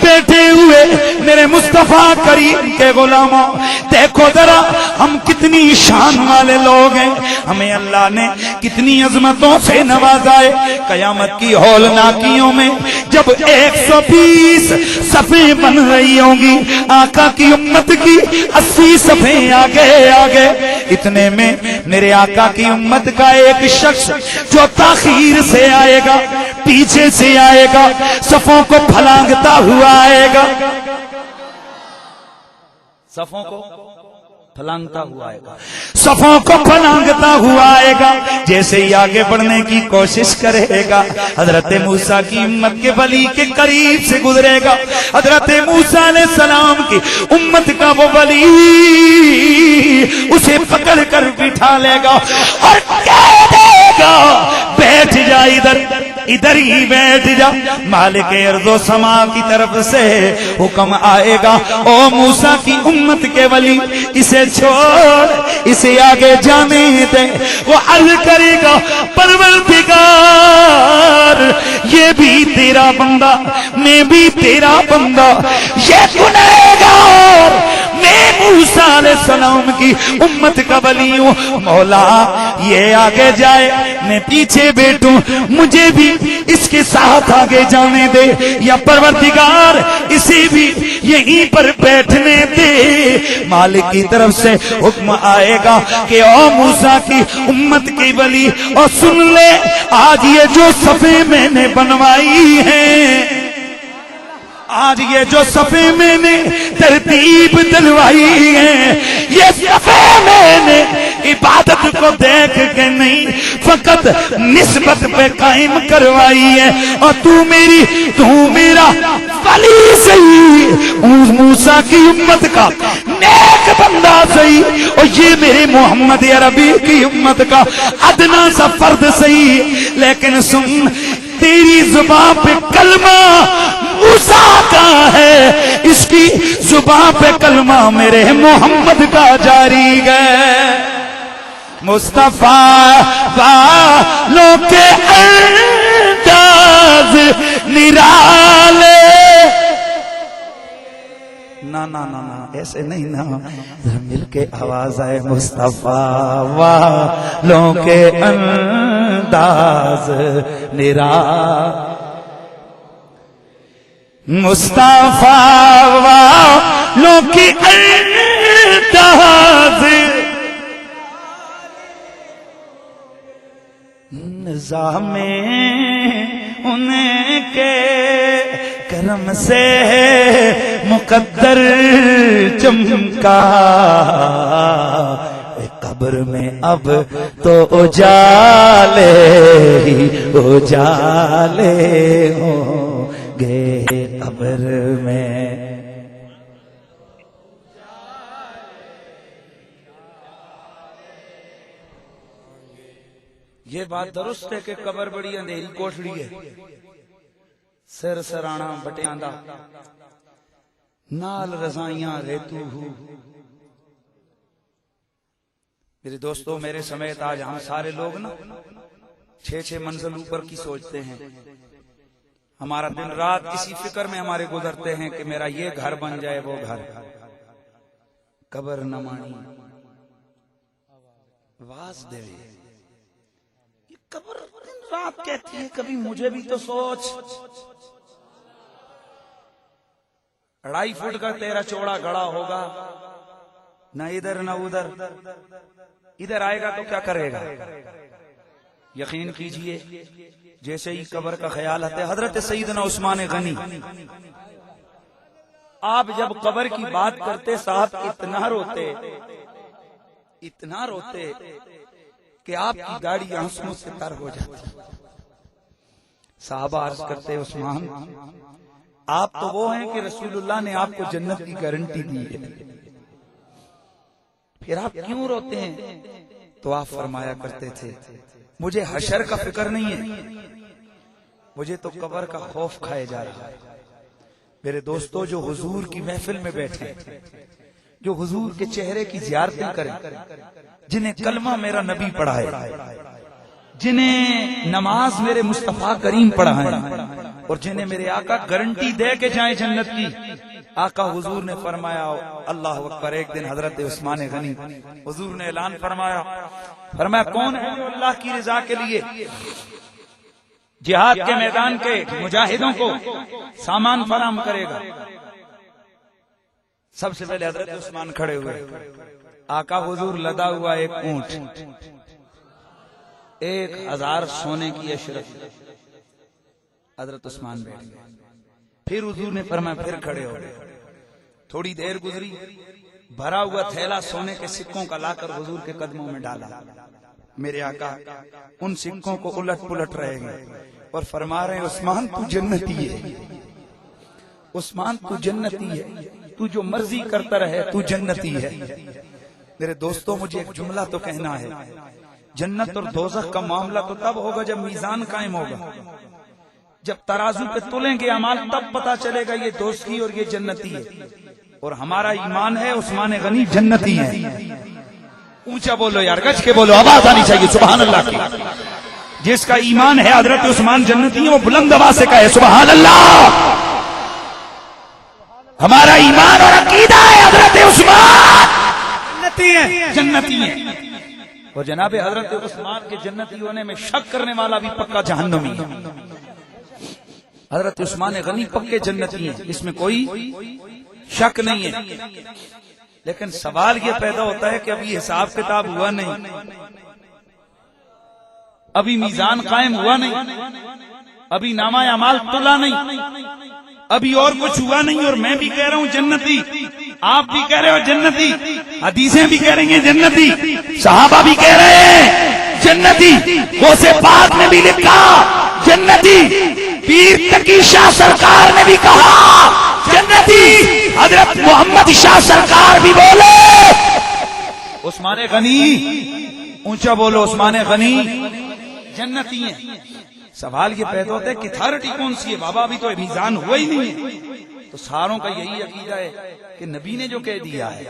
بیٹھے ہوئے میرے مصطفیٰ کریم کے غلاموں, دیکھو ذرا ہم کتنی شان والے لوگ ہیں, ہمیں اللہ نے کتنی عظمتوں سے نوازا ہے. قیامت کی ہولناکیوں میں جب 120 صفحے بن رہی ہوں گی, آقا کی امت کی 80 صفحے آگے آگے. اتنے میں میرے آقا کی امت کا ایک شخص جو تاخیر سے آئے گا, پیچھے سے آئے گا, صفوں کو پھلانگتا ہوا آئے گا. صفوں کو پھلانگتا ہوا آئے گا, صفوں کو پھلانگتا ہوا آئے گا. جیسے ہی آگے بڑھنے کی کوشش کرے گا, حضرت موسیٰ کی امت کے ولی کے قریب سے گزرے گا. حضرت موسیٰ علیہ السلام کی امت کا وہ ولی اسے پکڑ کر بٹھا لے گا اور کہہ دے گا بیٹھ جا ادھر, ادھر ہی بیٹھ جا. مالک ارض و سما کی طرف سے حکم آئے گا, او موسیٰ کی امت کے ولی اسے چھوڑ, اسے آگے جانے دے. وہ عرض کرے گا پروردگار یہ بھی تیرا بندہ, میں بھی تیرا بندہ, یہ گنہگار میں موسیٰ علیہ السلام کی امت کا ولی ہوں. مولا یہ آگے جائے میں پیچھے بیٹھوں, مجھے بھی اس کے ساتھ آگے جانے دے, یا پروردگار اسے بھی یہیں پر بیٹھنے دے. مالک کی طرف سے حکم آئے گا کہ او موسیٰ کی امت کی ولی, اور سن لے آج یہ جو صفحے میں نے بنوائی ہیں, آج یہ جو صفحے میں نے ترتیب دلوائی ہے, یہ صفحے میں نے عبادت کو دیکھ کے نہیں فقط نسبت پہ قائم کروائی ہے. اور تو میرا ولی صحیح, موسیٰ کی امت کا نیک بندہ صحیح, اور یہ میرے محمد عربی کی امت کا ادنا سا فرد صحیح. لیکن سن, تیری زبان پہ کلمہ موسیٰ کا ہے, اس کی زبان پہ کلمہ میرے محمد کا جاری ہے. مصطفیٰ والوں کے انداز نرالے, نا نا نا نا ایسے نہیں نا, مل کے آواز آئے مصطفیٰ والوں کے انداز نرالے. مصطفیٰ والوں کی انداز نظام انہیں کے کرم سے مقدر چمکا, قبر میں اب تو اجالے ہی اجالے ہوں گے قبر میں. یہ بات درست ہے کہ قبر بڑی اندھیری کوٹڑی ہے. سر سرانا بٹیاں نال رضائیاں ریتو ہو. میرے دوستو، میرے سمیت آج ہم سارے لوگ نا 6 منزل اوپر کی سوچتے ہیں. ہمارا دن رات کسی فکر میں ہمارے گزرتے ہیں کہ میرا یہ گھر بن جائے، وہ گھر. قبر نمانی واز دے. یہ قبر دن رات کہتی ہے کبھی مجھے بھی تو سوچ. 2.5 فٹ کا تیرا چوڑا گڑا ہوگا، نہ ادھر نہ ادھر. ادھر آئے گا تو کیا کرے گا؟ یقین کیجئے جیسے ہی قبر کا خیال آتا ہے. حضرت سیدنا عثمان غنی، آپ جب قبر کی بات کرتے صاحب اتنا روتے کہ آپ کی گاڑی آنسوں سے تر ہو جاتی. صحابہ عرض کرتے عثمان آپ تو وہ ہیں کہ رسول اللہ نے آپ کو جنت کی گارنٹی دی ہے، پھر آپ کیوں روتے ہیں؟ تو آپ فرمایا کرتے تھے مجھے حشر کا فکر نہیں ہے، مجھے تو قبر کا خوف کھائے جا رہا ہے. میرے دوستو، جو حضور کی محفل میں بیٹھے، جو حضور کے چہرے کی زیارتیں کریں، جنہیں کلمہ میرا نبی پڑھائے، جنہیں نماز میرے مصطفیٰ کریم پڑھائے، اور جنہیں میرے آقا گارنٹی دے کے جائیں جنت کی. آقا حضور نے فرمایا اللہ اکبر. ایک دن حضرت عثمان غنی حضور نے اعلان فرمایا کون ہے جو اللہ کی رضا کے لیے جہاد کے میدان کے مجاہدوں کو سامان فراہم کرے گا؟ سب سے پہلے حضرت عثمان کھڑے ہوئے. آقا حضور لدا ہوا ایک اونٹ، 1000 سونے کی اشرف. حضرت عثمان بیٹھ گئے. پھر حضور نے فرمایا پھر کھڑے ہو گئے. تھوڑی دیر گزری، بھرا ہوا تھیلا سونے کے سکوں کا لا کر حضور کے قدموں میں ڈالا. میرے آقا ان سکوں کو الٹ پلٹ رہے ہیں اور فرما رہے ہیں عثمان تو جنتی ہے، عثمان تو جنتی ہے، تو جو مرضی کرتا رہے تو جنتی ہے. میرے دوستوں، مجھے ایک جملہ تو کہنا ہے. جنت اور دوزخ کا معاملہ تو تب ہوگا جب میزان قائم ہوگا، جب ترازو پہ تولیں گے اعمال، تب پتا چلے گا یہ دوستی اور یہ جنتی ہے. اور ہمارا ایمان ہے عثمان غنی جنتی ہے. اونچا بولو یار، گج کے بولو، آواز آنی چاہیے سبحان اللہ کی. جس کا ایمان ہے حضرت عثمان جنتی ہے، وہ بلند آواز سے کہے سبحان اللہ. ہمارا ایمان اور عقیدہ ہے حضرت عثمان جنتی ہے. اور جناب حضرت عثمان کے جنتی ہونے میں شک کرنے والا بھی پکا جہنمی ہے. حضرت عثمان غنی پکے جنتی ہیں، اس میں کوئی شک نہیں ہے. لیکن سوال یہ پیدا ہوتا ہے کہ ابھی حساب کتاب ہوا نہیں، ابھی میزان قائم ہوا نہیں، ابھی نامہ اعمال تلا نہیں، ابھی اور کچھ ہوا نہیں، اور میں بھی کہہ رہا ہوں جنتی، آپ بھی کہہ رہے ہو جنتی، حدیثیں بھی کہہ رہی ہیں جنتی، صحابہ بھی کہہ رہے ہیں جنتی، غوث پاک نے بھی لکھا جنتی، پیر تقی شاہ سرکار نے بھی کہا جنتی، حضرت محمد شاہ سرکار بھی بولے عثمان غنی. اونچا بولو عثمان غنی جنتی ہیں. سوال یہ پیدا ہوتا ہے کہ اتھارٹی کون سی ہے؟ بابا ابھی تو میزان ہوا ہی نہیں ہے. تو ساروں کا یہی عقیدہ ہے کہ نبی نے جو کہہ دیا ہے،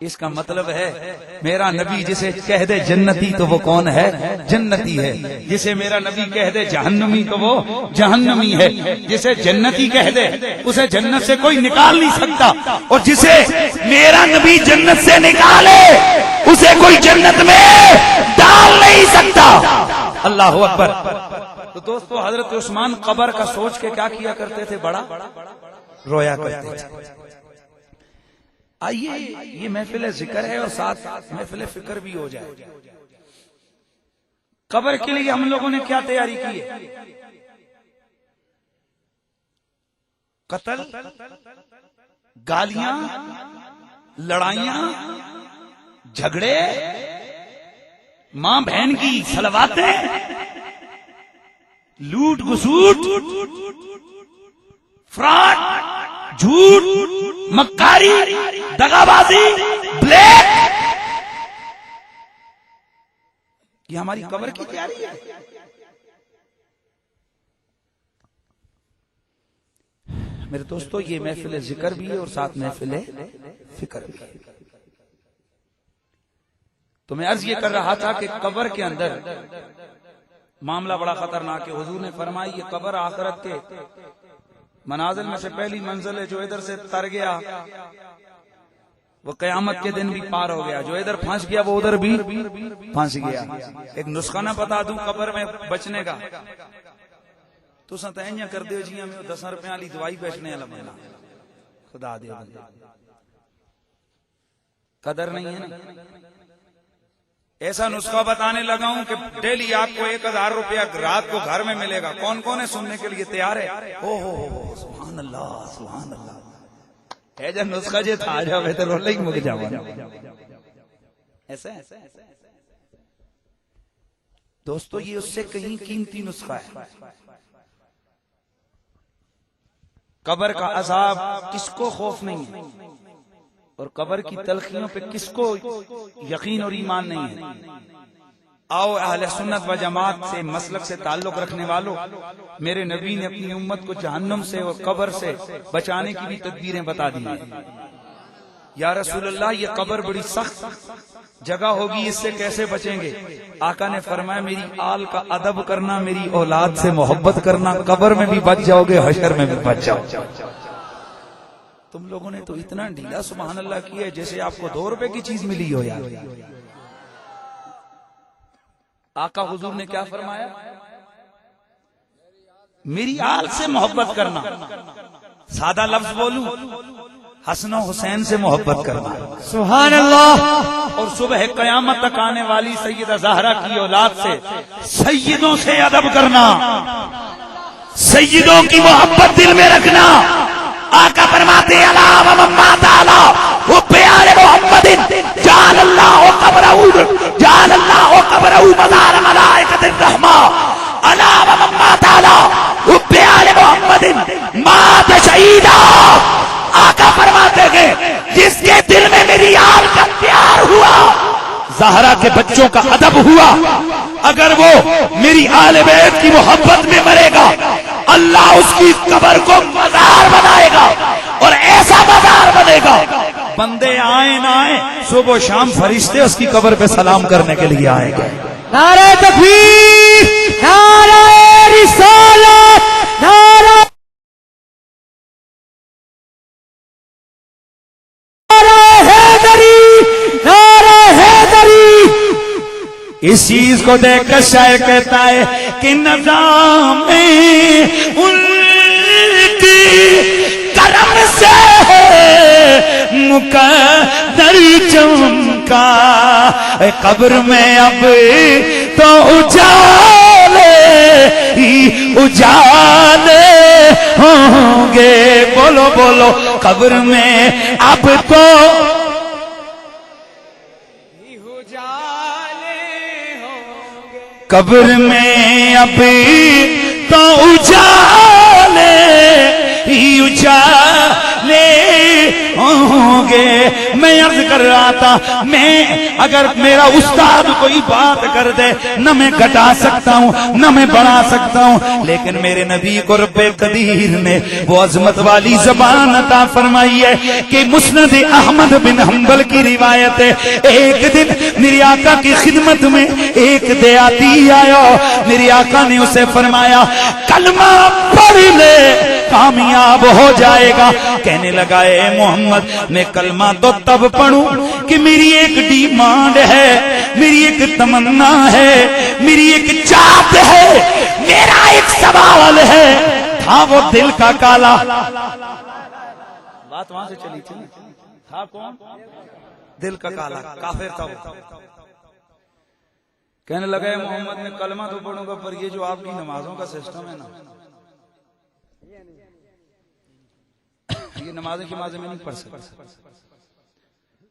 اس کا مطلب ہے میرا نبی جسے کہہ دے جنتی تو وہ کون ہے؟ جنتی ہے. جسے میرا نبی کہہ دے جہنمی تو وہ جہنمی ہے. جسے جنتی کہہ دے اسے جنت سے کوئی نکال نہیں سکتا، اور جسے میرا نبی جنت سے نکالے اسے کوئی جنت میں ڈال نہیں سکتا. اللہ اکبر. تو دوستو، حضرت عثمان قبر کا سوچ کے کیا کیا کرتے تھے؟ بڑا رویا کرتے تھے. آئیے یہ محفل ذکر ہے اور ساتھ محفل فکر بھی ہو جائے. قبر کے لیے ہم لوگوں نے کیا تیاری کی ہے؟ قتل، گالیاں، لڑائیاں، جھگڑے، ماں بہن کی سلواتیں، لوٹ گسوٹ، فراڈ، جھوٹ، مکاری، دغابازی، بلیک، یہ ہماری قبر کی تیاری ہے۔ میرے دوستو، یہ محفل ذکر بھی ہے اور ساتھ محفل فکر بھی ہے۔ تو میں عرض یہ کر رہا تھا کہ قبر کے اندر معاملہ بڑا خطرناک ہے۔ حضور نے فرمائی یہ قبر آخرت کے منازل میں سے پہلی منزل ہے، جو ادھر سے تر گیا وہ قیامت کے دن بھی پار ہو گیا، جو ادھر پھنس گیا وہ ادھر بھی پھنس گیا۔ ایک نسخہ نہ بتا دوں قبر میں بچنے کا، تو ستائیاں کر دیو جی ہمیں 10 روپے والی دوائی بیچنے والا بننا، خدا دے قدر نہیں ہے نا۔ ایسا نسخہ بتانے لگا ہوں کہ ڈیلی آپ کو 1000 روپیہ رات کو گھر میں ملے گا۔ کون کون ہے سننے کے لیے تیار ہے؟ او ہو سبحان اللہ سبحان اللہ، ہے جب نسخہ جے تھا جا بہتر رولے ہی مک جاوا۔ ایسا دوستو، یہ اس سے کہیں قیمتی نسخہ ہے۔ قبر کا عذاب کس کو خوف نہیں ہے، اور قبر کی تلخیوں پہ کس کو یقین اور ایمان نہیں ہے؟ آؤ اہل سنت و جماعت سے مسلک سے تعلق رکھنے والوں، میرے نبی نے اپنی امت کو جہنم سے اور قبر سے بچانے کی بھی تدبیریں بتا دی ہیں۔ یا رسول اللہ، یہ قبر بڑی سخت جگہ ہوگی، اس سے کیسے بچیں گے؟ آقا نے فرمایا میری آل کا ادب کرنا، میری اولاد سے محبت کرنا، قبر میں بھی بچ جاؤ گے، حشر میں بھی بچ جاؤ۔ تم لوگوں نے تو اتنا ڈھیلا سبحان اللہ کیا ہے جیسے آپ کو 2 روپے کی چیز ملی ہو یار۔ آقا حضور نے کیا فرمایا؟ میری آل سے محبت کرنا، سادہ لفظ بولوں، حسن و حسین سے محبت کرنا، سبحان اللہ۔ اور صبح قیامت تک آنے والی سیدہ زہرا کی اولاد سے، سیدوں سے ادب کرنا، سیدوں کی محبت دل میں رکھنا۔ آقا فرماتے الا ومما تعالی وہ پیارے محمد جعل اللہ قبرہ جعل اللہ قبرہ مزار ملائکۃ الرحمہ الا ومما تعالی وہ پیارے محمد مات شہیدا۔ آقا فرماتے ہیں جس کے دل میں میری آل کا پیار ہوا، زہرا کے بچوں کا ادب ہوا، اگر وہ میری آل بیت کی محبت میں مرے گا، اللہ اس کی قبر کو مزار بنائے گا، اور ایسا مزار بنے گا بندے آئے نہ آئے صبح و شام فرشتے اس کی قبر پہ سلام کرنے کے لیے آئیں گے۔ نعرہ تکبیر، نعرہ رسالت، نعرہ حیدری، نعرہ حیدری۔ اس چیز کو دیکھ کر شاعر کہتا ہے کہ نظام ان کی کرم سے مقدر چمکا، قبر میں اب تو اجالے ہی اجالے ہوں گے، بولو بولو، قبر میں اب تو قبر میں اب تو اجالے ہی اجالے ہوں گے۔ میں عرض کر رہا تھا، میں اگر میرا استاد کوئی بات کر دے نہ میں گھٹا سکتا ہوں نہ میں بڑھا سکتا ہوں، لیکن میرے نبی کو رب قدیر نے وہ عظمت والی زبان عطا فرمائی ہے کہ مسند احمد بن حنبل کی روایت ہے، ایک دن میری آقا کی خدمت میں ایک دیہاتی آیا، میری آقا نے اسے فرمایا کلمہ پڑھ لے کامیاب ہو جائے گا۔ کہنے لگا اے محمد میں کلمہ تو تب پڑھوں کہ میری ایک ڈیمانڈ ہے، میری ایک تمنا ہے، میری ایک چاہت ہے، میرا ایک سوال ہے۔ تھا وہ دل کا کالا، بات وہاں سے چلی تھی، تھا کون؟ دل کا کالا، کافر تھا وہ۔ کہنے لگا اے محمد میں کلمہ تو پڑھوں گا، پر یہ جو آپ کی نمازوں کا سسٹم ہے نا، یہ نمازیں کی نمازیں میں نہیں پڑھ سکتا،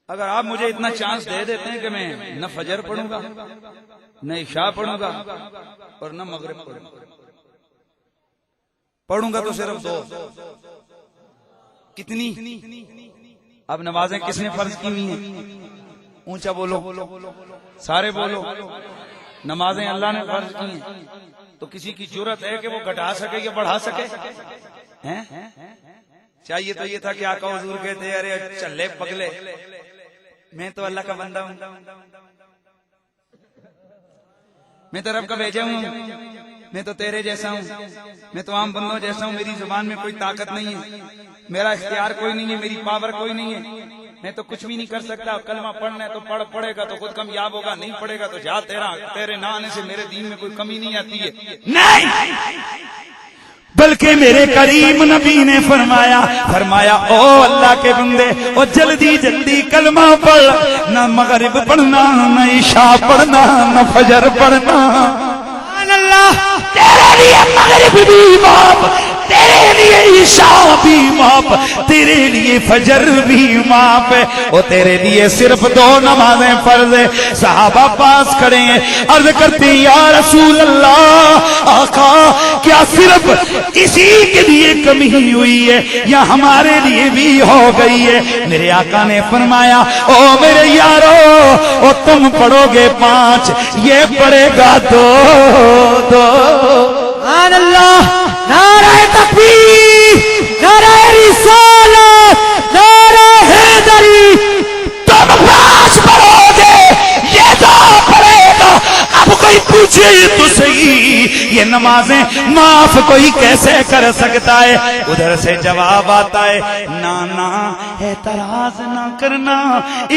اگر آپ مجھے اتنا چانس دے دیتے ہیں کہ میں نہ فجر پڑھوں گا نہ عشاء پڑھوں گا اور نہ مغرب پڑھوں گا تو صرف 2 کتنی؟ اب نمازیں کس نے فرض کی ہوئی ہیں؟ اونچا بولو، سارے بولو. نمازیں اللہ نے فرض کی ہیں تو کسی کی جرت ہے کہ وہ گھٹا سکے یا بڑھا سکے؟ چاہیے تو یہ تھا کہ آقا حضور کہتے ارے چلے پگلے، میں تو اللہ کا بندہ ہوں، میں تو رب کا بھیجا ہوں، میں تو تیرے جیسا ہوں، میں تو عام بندوں جیسا ہوں، میری زبان میں کوئی طاقت نہیں ہے، میرا اختیار کوئی نہیں ہے، میری پاور کوئی نہیں ہے، میں تو کچھ بھی نہیں کر سکتا. کلمہ پڑھنا ہے تو پڑھے گا تو خود کامیاب ہوگا، نہیں پڑھے گا تو جا تیرے نہ آنے سے میرے دین میں کوئی کمی نہیں آتی ہے. نہیں، بلکہ میرے کریم نبی نے فرمایا او اللہ کے بندے، او جلدی جلدی کلمہ پڑھ، نہ مغرب پڑھنا، نہ عشاء پڑھنا، نہ فجر پڑھنا. سبحان اللہ. تیرے لیے مغرب بھی معاف، تیرے لیے عشاء بھی معاف، تیرے لیے فجر بھی معاف ہے، اور تیرے لیے صرف 2 نمازیں فرض ہے. صحابہ پاس کھڑے ہیں، عرض کرتے ہیں یا رسول اللہ، آقا کیا صرف اسی کے لیے کمی ہوئی ہے یا ہمارے لیے بھی ہو گئی ہے؟ میرے آقا نے فرمایا او میرے یارو، او تم پڑھو گے 5، یہ پڑھے گا 2. سبحان اللہ. نعرہ تکبیر، نعرہ رسالت، نعرہ حیدری. تم 5 پڑھو گے، یہ 2 پڑھے گا. اب کوئی پوچھے تو صحیح، یہ نمازیں معاف کوئی کیسے کر سکتا ہے؟ ادھر سے جواب آتا ہے نانا اعتراض نہ کرنا،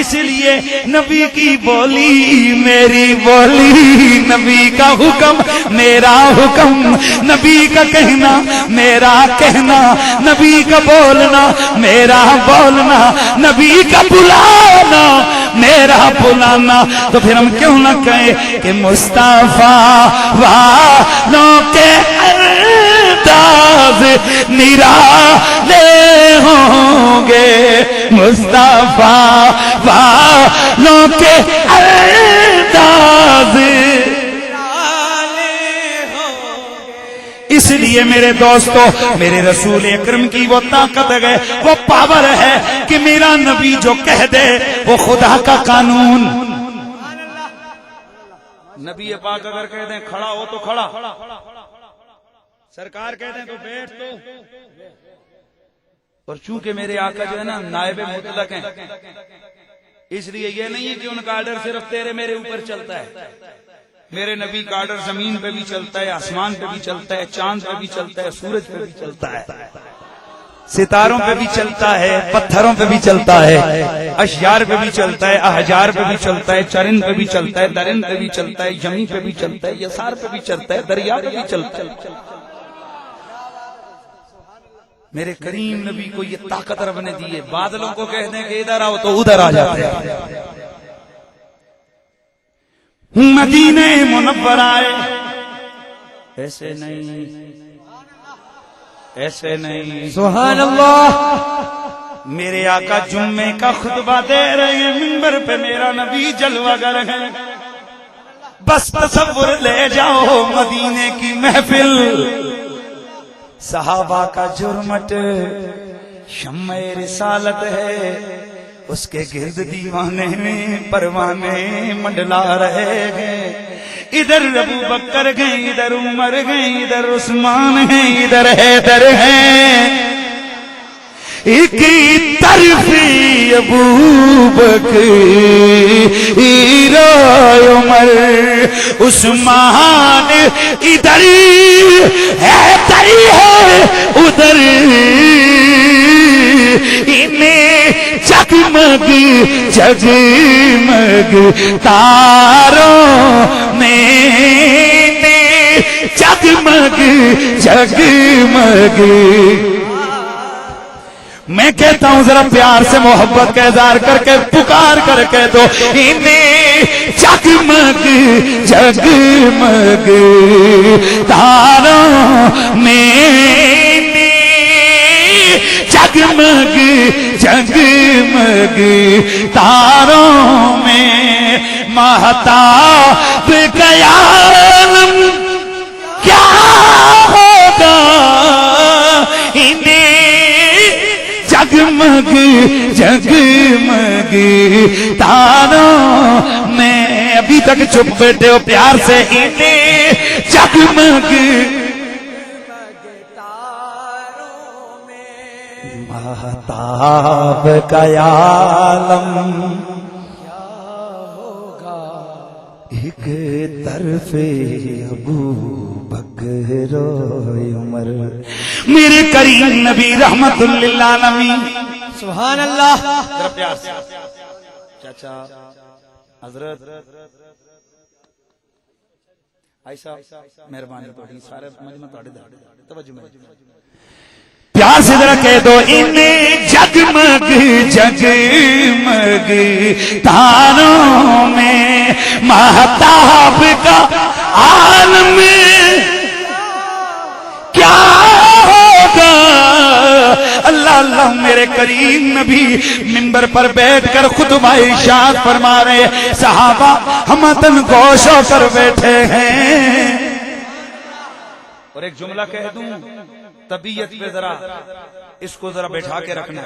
اس لیے نبی کی بولی میری بولی، نبی کا حکم میرا حکم، نبی کا کہنا میرا کہنا، نبی کا بولنا میرا بولنا، نبی کا بلانا میرا بلانا. تو پھر ہم کیوں نہ کہیں کہ مصطفیٰ والوں کے انداز نرالے ہوں گے، مصطفیٰ والوں کے انداز. اس لیے میرے دوستو، میرے رسول اکرم کی وہ طاقت ہے، وہ پاور ہے کہ میرا نبی جو کہہ دے وہ خدا کا قانون. نبی پاک اگر کہہ دیں کھڑا ہو تو کھڑا، سرکار کہہ دیں تو بیٹھ تو. اور چونکہ میرے آقا جو ہے نا نائب مطلق ہیں، اس لیے یہ نہیں ہے کہ ان کا آرڈر صرف تیرے میرے اوپر چلتا ہے. میرے نبی کا آرڈر زمین پہ بھی چلتا ہے، آسمان پہ بھی چلتا ہے، چاند پہ بھی چلتا ہے، سورج پہ بھی چلتا ہے، ستاروں پہ بھی چلتا ہے، پتھروں پہ بھی چلتا ہے، اشجار پہ بھی چلتا ہے، احجار پہ بھی چلتا ہے، چرند پہ بھی چلتا ہے، درند پہ بھی چلتا ہے، زمین پہ بھی چلتا ہے، یسار پہ بھی چلتا ہے، دریا پہ بھی چلتا ہے. میرے کریم نبی کو یہ طاقت رب نے دی ہے. بادلوں کو کہہ دیں کہ ادھر آؤ تو ادھر آ جاتے ہیں. مدینہ منور آئے، ایسے نہیں. سبحان اللہ. میرے آقا جمعے کا خطبہ دے رہے ہیں، منبر پہ میرا نبی جلوہ گر ہے. بس تصور لے جاؤ مدینے کی محفل، صحابہ کا جرمٹ شمع رسالت ہے، اس کے گرد دیوانے پروانے منڈلا رہے ہیں. ادھر ابو بکر گئے، ادھر عمر گئے، ادھر عثمان ہیں، ادھر حیدر ہیں. ایک طرف ابو بکر عمر عثمان، ادھر حیدر ہے، ادھر انہیں جگمگ جگمگ تاروں میں جگمگ جگمگ. میں کہتا ہوں ذرا پیار سے محبت کا اظہار کر کے پکار کر کے دو، انہیں جگمگ جگمگ تاروں میں جگمگ جگمگ تاروں میں مہتاب کا عالم کیا ہوگا انہیں جگمگ جگمگ تاروں میں ابھی تک چپ بیٹھے ہو پیار سے انہیں جگمگ مہتاب کا عالم ایک طرف ابو بکر و عمر میرے کریم نبی رحمت للعالمین سبحان اللہ. ذرا پیار سے چاچا حضرت عائشہ مہربانی تھوڑی سارے مجمع تھوڑے توجہ میری پیار سے ذرا کہہ دو انہیں جگمگ جگمگ تاروں میں مہتاب کا عالم کیا ہوگا. اللہ اللہ میرے کریم نبی منبر پر بیٹھ کر خطبہ ارشاد فرما رہے صحابہ ہمتن گوش ہو کر بیٹھے ہیں. اور ایک جملہ کہہ دوں طبیعت پہ ذرا اس کو ذرا بیٹھا کے رکھنا.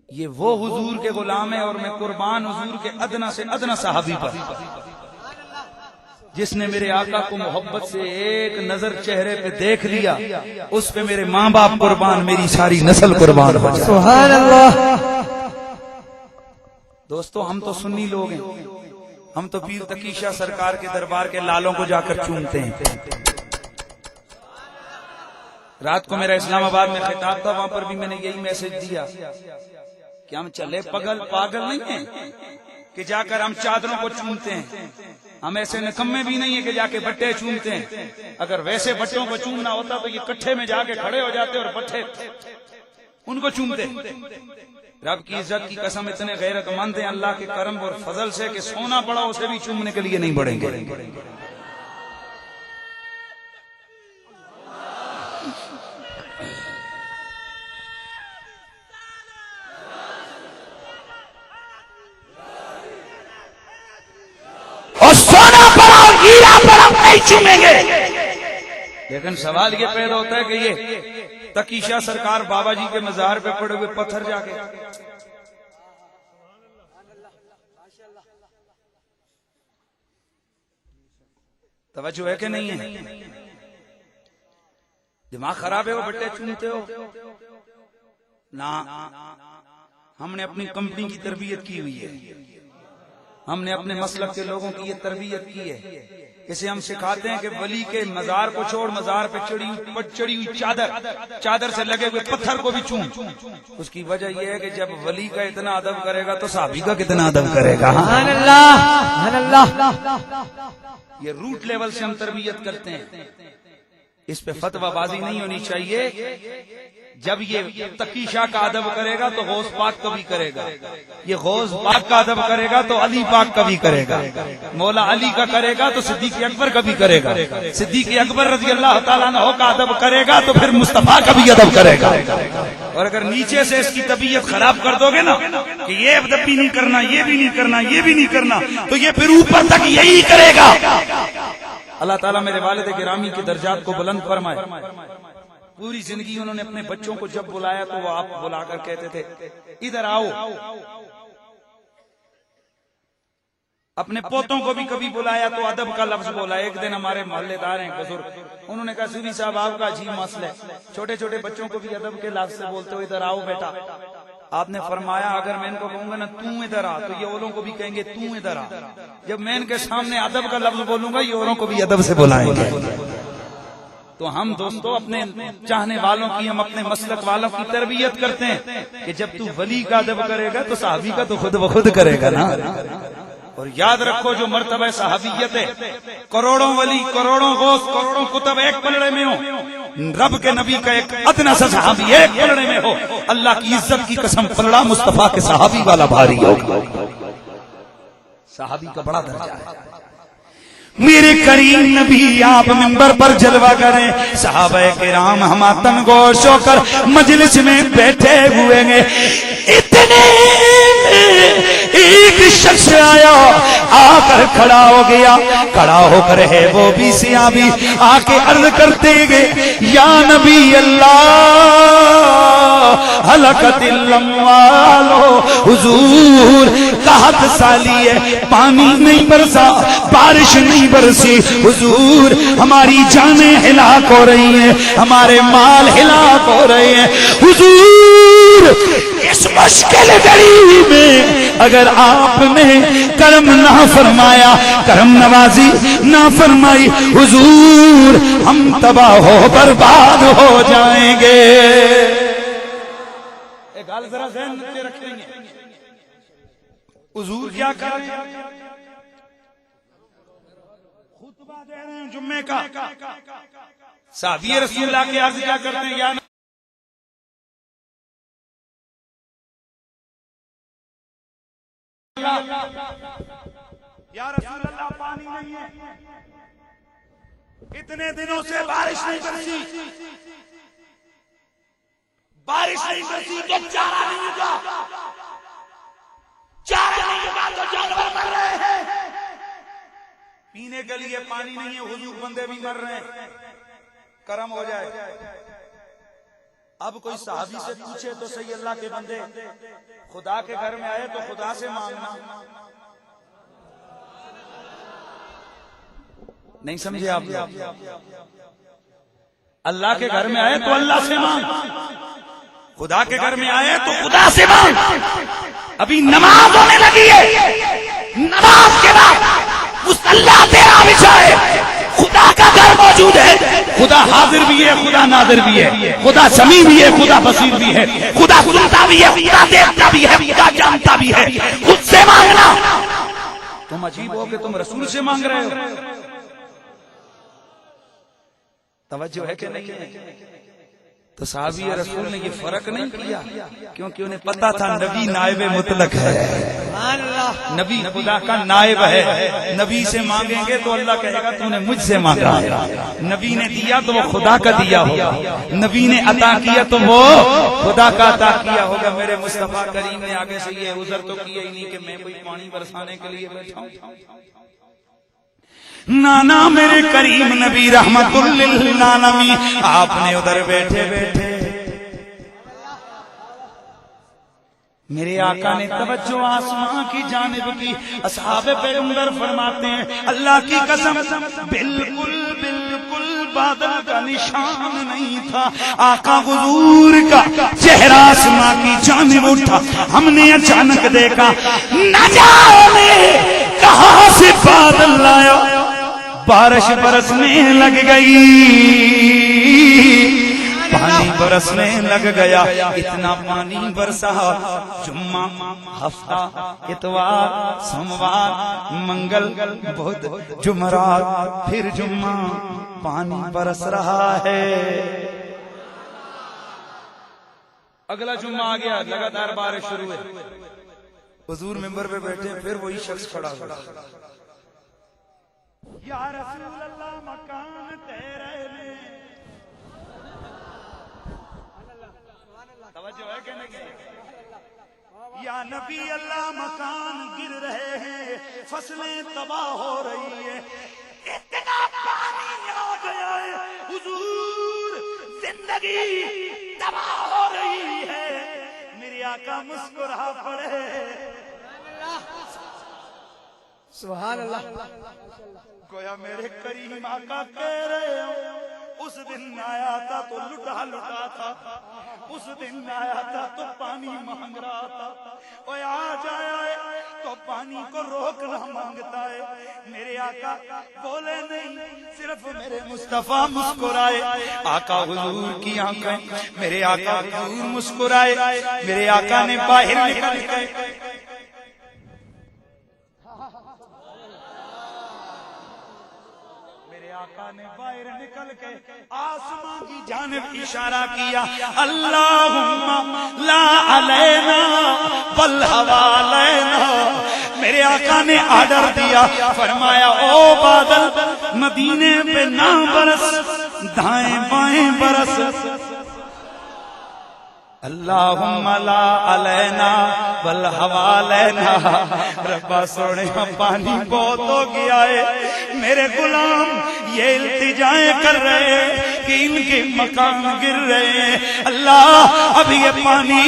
یہ وہ حضور کے غلام ہے اور میں قربان حضور کے ادنا سے ادنا صحابی پر جس نے میرے آقا کو محبت سے ایک نظر چہرے پہ دیکھ لیا اس پہ میرے ماں باپ قربان میری ساری نسل قربان ہو جائے. سبحان اللہ. دوستو ہم تو سنی لوگ ہیں, ہم تو پیر تقی شاہ سرکار کے دربار کے لالوں کو جا کر چومتے ہیں. رات کو میرا اسلام آباد میں خطاب تھا, وہاں پر بھی میں نے یہی میسج دیا کہ ہم چلے پاگل نہیں ہیں کہ جا کر ہم چادروں کو چومتے ہیں. ہم ایسے نکمے بھی نہیں ہیں کہ جا کے بٹے چومتے ہیں. اگر ویسے بٹوں کو چومنا ہوتا تو یہ کٹھے میں جا کے کھڑے ہو جاتے اور بٹے ان کو چومتے. رب کی عزت کی قسم اتنے غیرت مند ہیں اللہ کے کرم اور فضل سے کہ سونا پڑا اسے بھی چومنے کے لیے نہیں بڑھیں گے. اور سونا پڑا ہیرا پڑا نہیں چومیں گے. لیکن سوال یہ پیدا ہوتا ہے کہ یہ تقی شاہ سرکار بابا جی کے مزار پہ پڑے ہوئے پتھر جا کے توجہ ہے کہ نہیں ہے؟ دماغ خراب ہے وہ بٹے چومتے ہو نا. ہم نے اپنی کمپنی کی تربیت کی ہوئی ہے, ہم نے اپنے مسلک کے لوگوں کی یہ تربیت کی ہے. اسے ہم سکھاتے ہیں کہ ولی کے مزار کو چھوڑ, مزار پہ چڑی ہوئی چادر سے لگے ہوئے پتھر کو بھی چوم. اس کی وجہ یہ ہے کہ جب ولی کا اتنا ادب کرے گا تو صحابی کا کتنا ادب کرے گا. سبحان اللہ. سبحان اللہ. یہ روٹ لیول سے ہم تربیت کرتے ہیں. اس پہ فتوی بازی نہیں ہونی چاہیے. جب یہ تقی شاہ کا ادب کرے گا تو غوث پاک کا بھی کرے گا, یہ غوث پاک کا ادب کرے گا تو علی پاک کا بھی کرے گا, مولا علی کا کرے گا تو صدیق اکبر کا بھی کرے گا, صدیق اکبر رضی اللہ تعالیٰ عنہ کا ادب کرے گا تو پھر مصطفیٰ کا بھی ادب کرے گا. اور اگر نیچے سے اس کی طبیعت خراب کر دو گے نا کہ یہ ادب بھی نہیں کرنا, یہ بھی نہیں کرنا, یہ بھی نہیں کرنا, تو یہ پھر اوپر تک یہی کرے گا. اللہ تعالیٰ میرے والد گرامی کے درجات کو بلند فرمائے. پوری زندگی انہوں نے اپنے بچوں کو جب بلایا تو وہ آپ بلا کر کہتے تھے ادھر آؤ. اپنے پوتوں کو بھی کبھی بلایا تو ادب کا لفظ بولا. ایک دن ہمارے محلے دار ہیں بزرگ, انہوں نے کہا سوری صاحب آپ کا عجیب مسئلہ ہے, چھوٹے چھوٹے بچوں کو بھی ادب کے لفظ سے بولتے ہو ادھر آؤ بیٹا. آپ نے فرمایا اگر میں ان کو کہوں گا نا تو ادھر آ تو یہ اوروں کو بھی کہیں گے تو ادھر آ. جب میں ان کے سامنے ادب کا لفظ بولوں گا یہ اوروں کو بھی ادب سے بلائیں گے. تو ہم دوستو اپنے چاہنے والوں کی, ہم اپنے مسلک والوں کی تربیت کرتے ہیں کہ جب تو ولی کا ادب کرے گا تو صحابی کا تو خود بخود کرے گا نا. اور یاد رکھو جو مرتبہ صحابیت ہے, کروڑوں ولی, کروڑوں غوث, کروڑوں کتب ایک پلڑے میں ہو, رب کے نبی کا ایک ادنا سا صحابی ایک پلڑے میں ہو, اللہ کی عزت کی قسم پلڑا مصطفیٰ کے صحابی والا بھاری ہوگا. صحابی کا بڑا درجہ ہے. میرے کریم نبی آپ منبر پر جلوہ کریں، صحابہ کرام ہماتن گوش ہو کر مجلس میں بیٹھے ہوئے ہیں، اتنے ایک شخص آیا، آ کر کھڑا ہو گیا، کھڑا ہو کر ہے وہ بھی صحابی آ کے عرض کرتے گئے یا نبی اللہ ہلکت الاموالو، حضور قحط سالی ہے، پانی نہیں برسا، بارش نہیں برسی، حضور ہماری جانیں ہلاک ہو رہی ہیں، ہمارے مال ہلاک ہو رہے ہیں، حضور اس مشکل گھڑی میں اگر آپ نے کرم نہ فرمایا، کرم نوازی نہ فرمائی، حضور ہم تباہ ہو برباد ہو جائیں گے۔ ایک حال ذرا ذہن میں رکھیں گے، حضور کیا کر رہے ہیں؟ خطبہ دے رہے ہیں جمعے کا، صحابی رسول اللہ کے عرض کیا کرتے ہیں یا رسول اللہ پانی نہیں ہے، اتنے دنوں سے بارش نہیں برسی، بارش نہیں برسی تو چارہ نہیں ہوگا، چارہ نہیں ہوگا تو جانور مر رہے ہیں، پینے کے لیے پانی نہیں ہے، حضور بندے بھی مر رہے ہیں، کرم ہو جائے۔ اب کوئی صحابی سے پوچھے تو صحیح اللہ کے بندے خدا کے گھر میں آئے تو خدا سے مانگنا، نہیں سمجھے آپ؟ اللہ کے گھر میں آئے تو اللہ سے مانگ، خدا کے گھر میں آئے تو خدا سے مانگ۔ ابھی نماز ہونے لگی ہے، نماز کے بعد مصلی تیرا بچھائے، خدا کا گھر موجود ہے، خدا حاضر بھی ہے، خدا ناظر بھی ہے، خدا سمیع بھی ہے، خدا بصیر بھی ہے، خدا سنتا بھی ہے، خدا دیکھتا بھی ہے، خدا جانتا بھی ہے، خود سے مانگنا۔ تم عجیب ہو کہ تم رسول سے مانگ رہے ہو، توجہ ہے کہ نہیں ہے؟ تو صحابی رسول نے یہ فرق نہیں کیا کیونکہ انہیں پتا تھا نبی نائب مطلق ہے، نبی خدا کا نائب ہے، نبی سے مانگیں گے تو اللہ کہے گا تو نے مجھ سے مانگا، نبی نے دیا تو وہ خدا کا دیا ہوگا، نبی نے عطا کیا تو وہ خدا کا عطا کیا ہوگا۔ میرے مصطفیٰ کریم نے آگے سے یہ عذر تو کیا ہی نہیں کہ میں کوئی پانی برسانے کے لیے بیٹھا ہوں، نانا میرے کریم نبی رحمت للعالمین آپ نے ادھر بیٹھے بیٹھے میرے آقا نے توجہ آسمان کی جانب کی، اصحاب پیغمبر فرماتے ہیں اللہ کی قسم بالکل بالکل بادل کا نشان نہیں تھا، آقا حضور کا چہرہ آسمان کی جانب اٹھا، ہم نے اچانک دیکھا نہ جانے کہاں سے بادل لایا، بارش برسنے لگ گئی، پانی برسنے لگ گیا، اتنا پانی برسا جمعہ ہفتہ اتوار سوموار منگل بدھ جمعرات پھر جمعہ پانی برس رہا ہے۔ اگلا جمعہ آ گیا، لگاتار بارش شروع ہے، حضور منبر پہ بیٹھے، پھر وہی شخص کھڑا ہوا، یا رسول اللہ مکان تیرے میں، توجہ ہے کہ نہیں؟ یا نبی اللہ مکان گر رہے ہیں، فصلیں تباہ ہو رہی ہیں، اتنا پانی آ گیا ہے، حضور زندگی تباہ ہو رہی ہے، میرے آقا مسکرا پڑے، سبحان اللہ، گویا میرے کریم آقا کہہ رہے ہو اس دن آیا تھا تو لٹا لٹا تھا، اس دن آیا تھا تو پانی مانگ رہا تھا، اور آج آیا ہے تو پانی کو روکنا مانگتا ہے۔ میرے آقا بولے نہیں، صرف میرے مصطفیٰ مسکرائے، آقا حضور کی آنکھیں، میرے آقا حضور مسکرائے، میرے آقا نے باہر نکل گئے، آقا نے باہر نکل کے آسمان کی جانب اشارہ کیا، اللہم لا علینا بل حوالینا، میرے آقا اللہ نے آرڈر دیا، فرمایا او بادل مدینے پہ نہ برس، دائیں بائیں برس، اللہم لا علینا بل حوالینا، ربا سونے پانی بہت ہو گیا ہے، میرے غلام یہ التجائیں کر رہے کہ ان کے مقام گر رہے ہیں، اللہ اب یہ پانی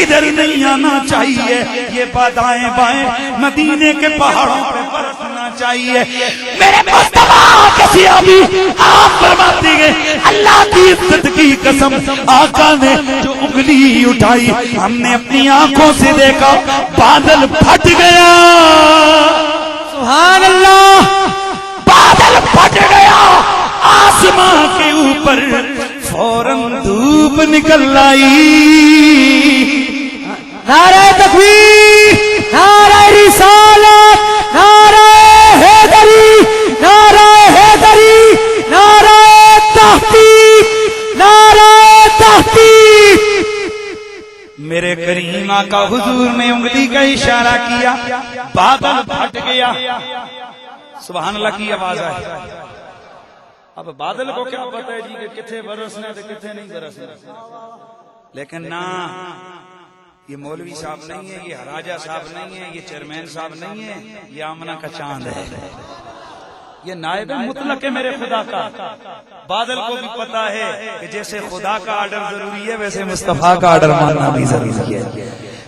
ادھر نہیں آنا چاہیے، یہ بادائیں بائیں مدینے کے پہاڑوں پہ برسنا چاہیے۔ میرے مصطفیٰ کسی ابھی آپ فرماتے ہیں اللہ کی عزت کی قسم، آقا نے جو انگلی اٹھائی ہم نے اپنی آنکھوں سے دیکھا، بادل پھٹ گیا، سبحان اللہ، بادل پھٹ گیا، آسمان کے اوپر فوراً دھوپ نکل آئی۔ نعرہ تکبیر، نعرہ رسالت، نعرہ حیدری، نعرہ حیدری، نعرہ تحقیق، نعرہ تحقیق۔ میرے کریم آقا حضور نے انگلی کا اشارہ کیا، بادل پھٹ گیا، سبحان اللہ کی آواز آئی۔ اب بادل کو کیا پتہ ہے جی کہ کتنے برسنے تھے کتنے نہیں برسنے، لیکن نہ یہ مولوی صاحب نہیں ہے، یہ راجہ صاحب نہیں ہے، یہ چیئرمین صاحب نہیں ہے، یہ آمنہ کا چاند ہے، یہ نائب مطلق ہے میرے خدا کا۔ بادل کو بھی پتا ہے کہ جیسے خدا کا آرڈر ضروری ہے ویسے مصطفیٰ کا آرڈر ماننا بھی ضروری ہے،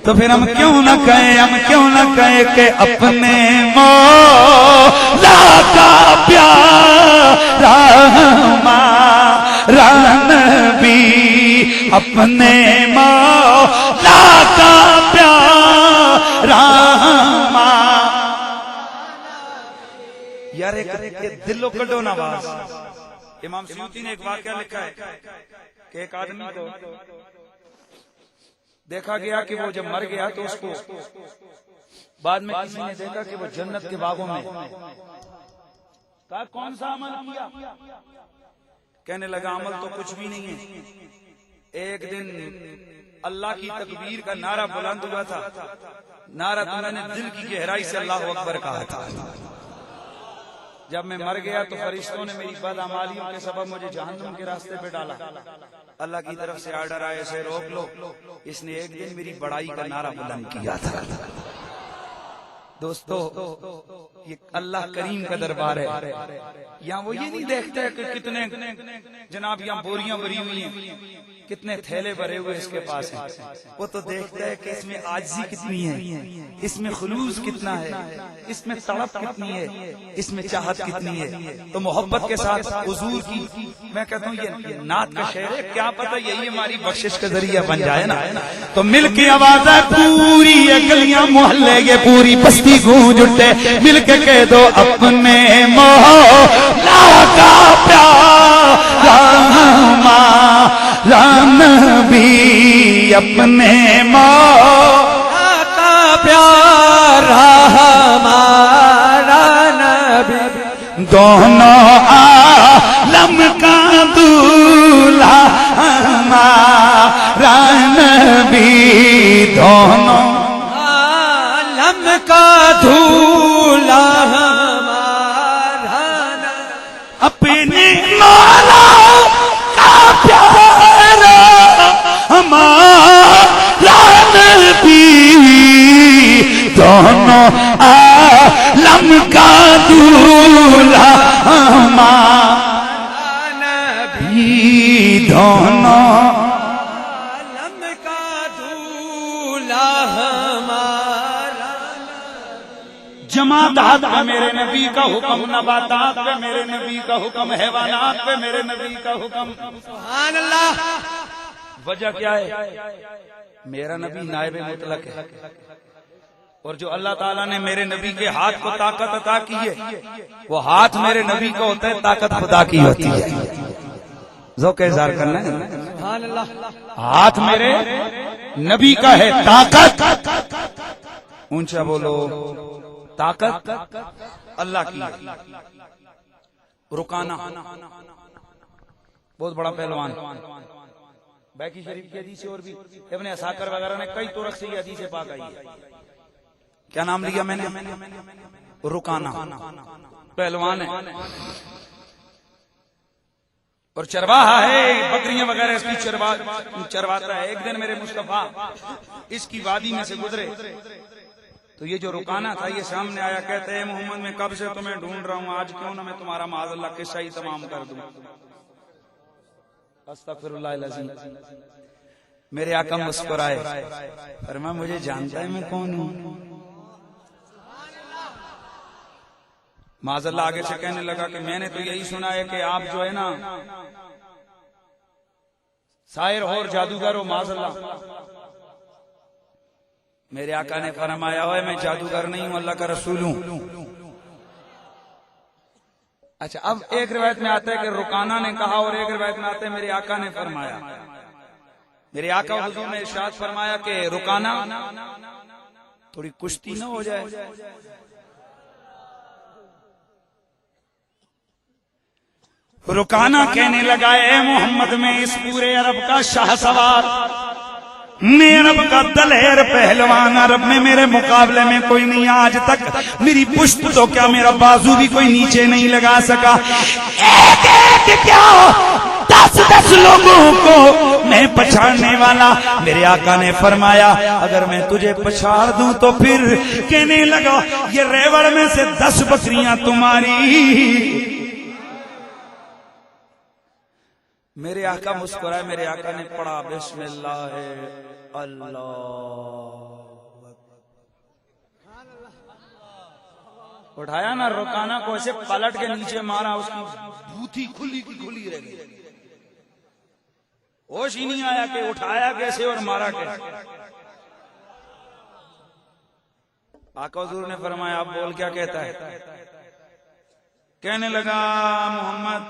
تو پھر ہم کیوں نہ کہیں کہ اپنے مولا کا پیارا ہمارا نبی، اپنے مولا کا پیارا ہمارا۔ یار ایک دل و کڈو نواز، امام سیوطی نے ایک واقعہ لکھا ہے کہ ایک آدمی کو دیکھا گیا کہ وہ جب مر گیا تو اس کو بعد میں کسی نے دیکھا کہ وہ جنت کے باغوں میں، کہا کون سا عمل کیا؟ کہنے لگا عمل تو کچھ بھی نہیں ہے، ایک دن اللہ کی تکبیر کا نعرہ بلند ہوا تھا، نعرہ تو میں نے دل کی گہرائی سے اللہ اکبر کہا تھا، جب میں مر گیا تو فرشتوں نے میری بدعمالیوں کے سبب مجھے جہنم کے راستے پہ ڈالا، اللہ کی طرف سے آرڈر آئے اسے روک لو، اس نے ایک دن میری بڑائی کا نعرہ بلند کیا تھا۔ دوستو یہ اللہ کریم کا دربار ہے، یہاں وہ یہ نہیں دیکھتے کہ کتنے جناب یہاں بوریاں بھری ہوئی ہیں، کتنے تھیلے بھرے ہوئے اس کے پاس ہیں، وہ تو دیکھتا ہے کہ اس میں عاجزی کتنی ہے، اس میں خلوص کتنا ہے، اس میں تڑپ کتنی ہے، اس میں چاہت کتنی ہے۔ تو محبت کے ساتھ حضور کی میں کہتا ہوں یہ نعت کا شعر ہے، کیا پتہ یہی ہماری بخشش کا ذریعہ بن جائے نا۔ تو مل کے آواز ہے پوری گلیاں محلے یہ پوری بستی گونج اٹھے، مل کے کہہ دو اپنے مولا کا پیارا ہمارا نبی، اپنے مولا کا پیارا ہمارا نبی، دونوں عالم کا دولہا ہمارا نبی، دونوں عالم کا دھولا ہمارا نبی، اپنے مولا کا پیارا ہمارا نبی، دونوں عالم کا دولہا ہمارا نبی، دونوں عالم کا دھولا ہمارا جمادات پہ میرے نبی کا حکم، نباتات پہ میرے نبی کا حکم، حیوانات پہ میرے نبی کا حکم۔ سبحان اللہ۔ وجہ کیا ہے؟ میرا نبی نائب مطلق ہے، اور جو اللہ تعالیٰ نے میرے نبی کے ہاتھ کو طاقت عطا کی ہے وہ ہاتھ میرے نبی کا ہوتا ہے، طاقت خدا کی ہوتی ہے۔ ذوق اظہار کرنا ہے، سبحان اللہ۔ ہاتھ میرے نبی کا ہے، طاقت اونچا بولو، طاقت اللہ کی ہے۔ رکانا بہت بڑا پہلوان، بیکی شریف کی حدیث اور بھی ابن عساکر وغیرہ نے کئی طرق سے یہ حدیث پاک آئی ہے۔ کیا نام لیا میں نے؟ رکانہ پہلوان ہے اور چرواہا ہے، بکریاں وغیرہ اس کی چرواتا ہے۔ ایک دن میرے مصطفیٰ اس کی وادی میں سے گزرے تو یہ جو رکانہ تھا یہ سامنے آیا، کہتے ہیں محمد میں کب سے تمہیں ڈھونڈ رہا ہوں، آج کیوں نہ میں تمہارا معاذ اللہ قصہ ہی تمام کر دوں۔ استغفر اللہ العظیم۔ میرے آقا مسکرائے، فرمایا مجھے جانتا ہے میں کون ہوں؟ معاذ اللہ آگے سے کہنے لگا کہ میں نے تو یہی سنا ہے کہ آپ جو ہے نا ساحر اور جادوگر ہو، معاذ اللہ۔ میرے آقا نے فرمایا ہوئے میں جادوگر نہیں ہوں، اللہ کا رسول ہوں۔ اچھا، اب ایک روایت میں آتا ہے کہ رکانہ نے کہا اور ایک روایت میں آتا ہے میرے آقا نے فرمایا۔ میرے آقا حضور نے ارشاد فرمایا کہ رکانہ تھوڑی کشتی نہ ہو جائے۔ رکانہ کہنے لگا اے محمد میں اس پورے عرب کا شاہ سوار، میں عرب کا دلیر پہلوان، عرب میں میرے مقابلے میں کوئی نہیں، آج تک میری پشت تو کیا میرا بازو بھی کوئی نیچے نہیں لگا سکا، ایک ایک کیا 10 لوگوں کو میں پچھاڑنے والا۔ میرے آقا نے فرمایا اگر میں تجھے پچھاڑ دوں تو پھر کہنے لگا یہ ریوڑ میں سے 10 بکریاں تمہاری۔ میرے آقا مسکرائے، میرے آقا نے پڑھا بسم اللہ اللہ، اٹھایا نا رکانہ کو ایسے پلٹ کے نیچے مارا، اس کی بھوتی کھلی کی کھلی رہ گئی، ہوش ہی نہیں آیا کہ اٹھایا کیسے اور مارا کیسے۔ آقا حضور نے فرمایا اب بول کیا کہتا ہے؟ کہنے لگا محمد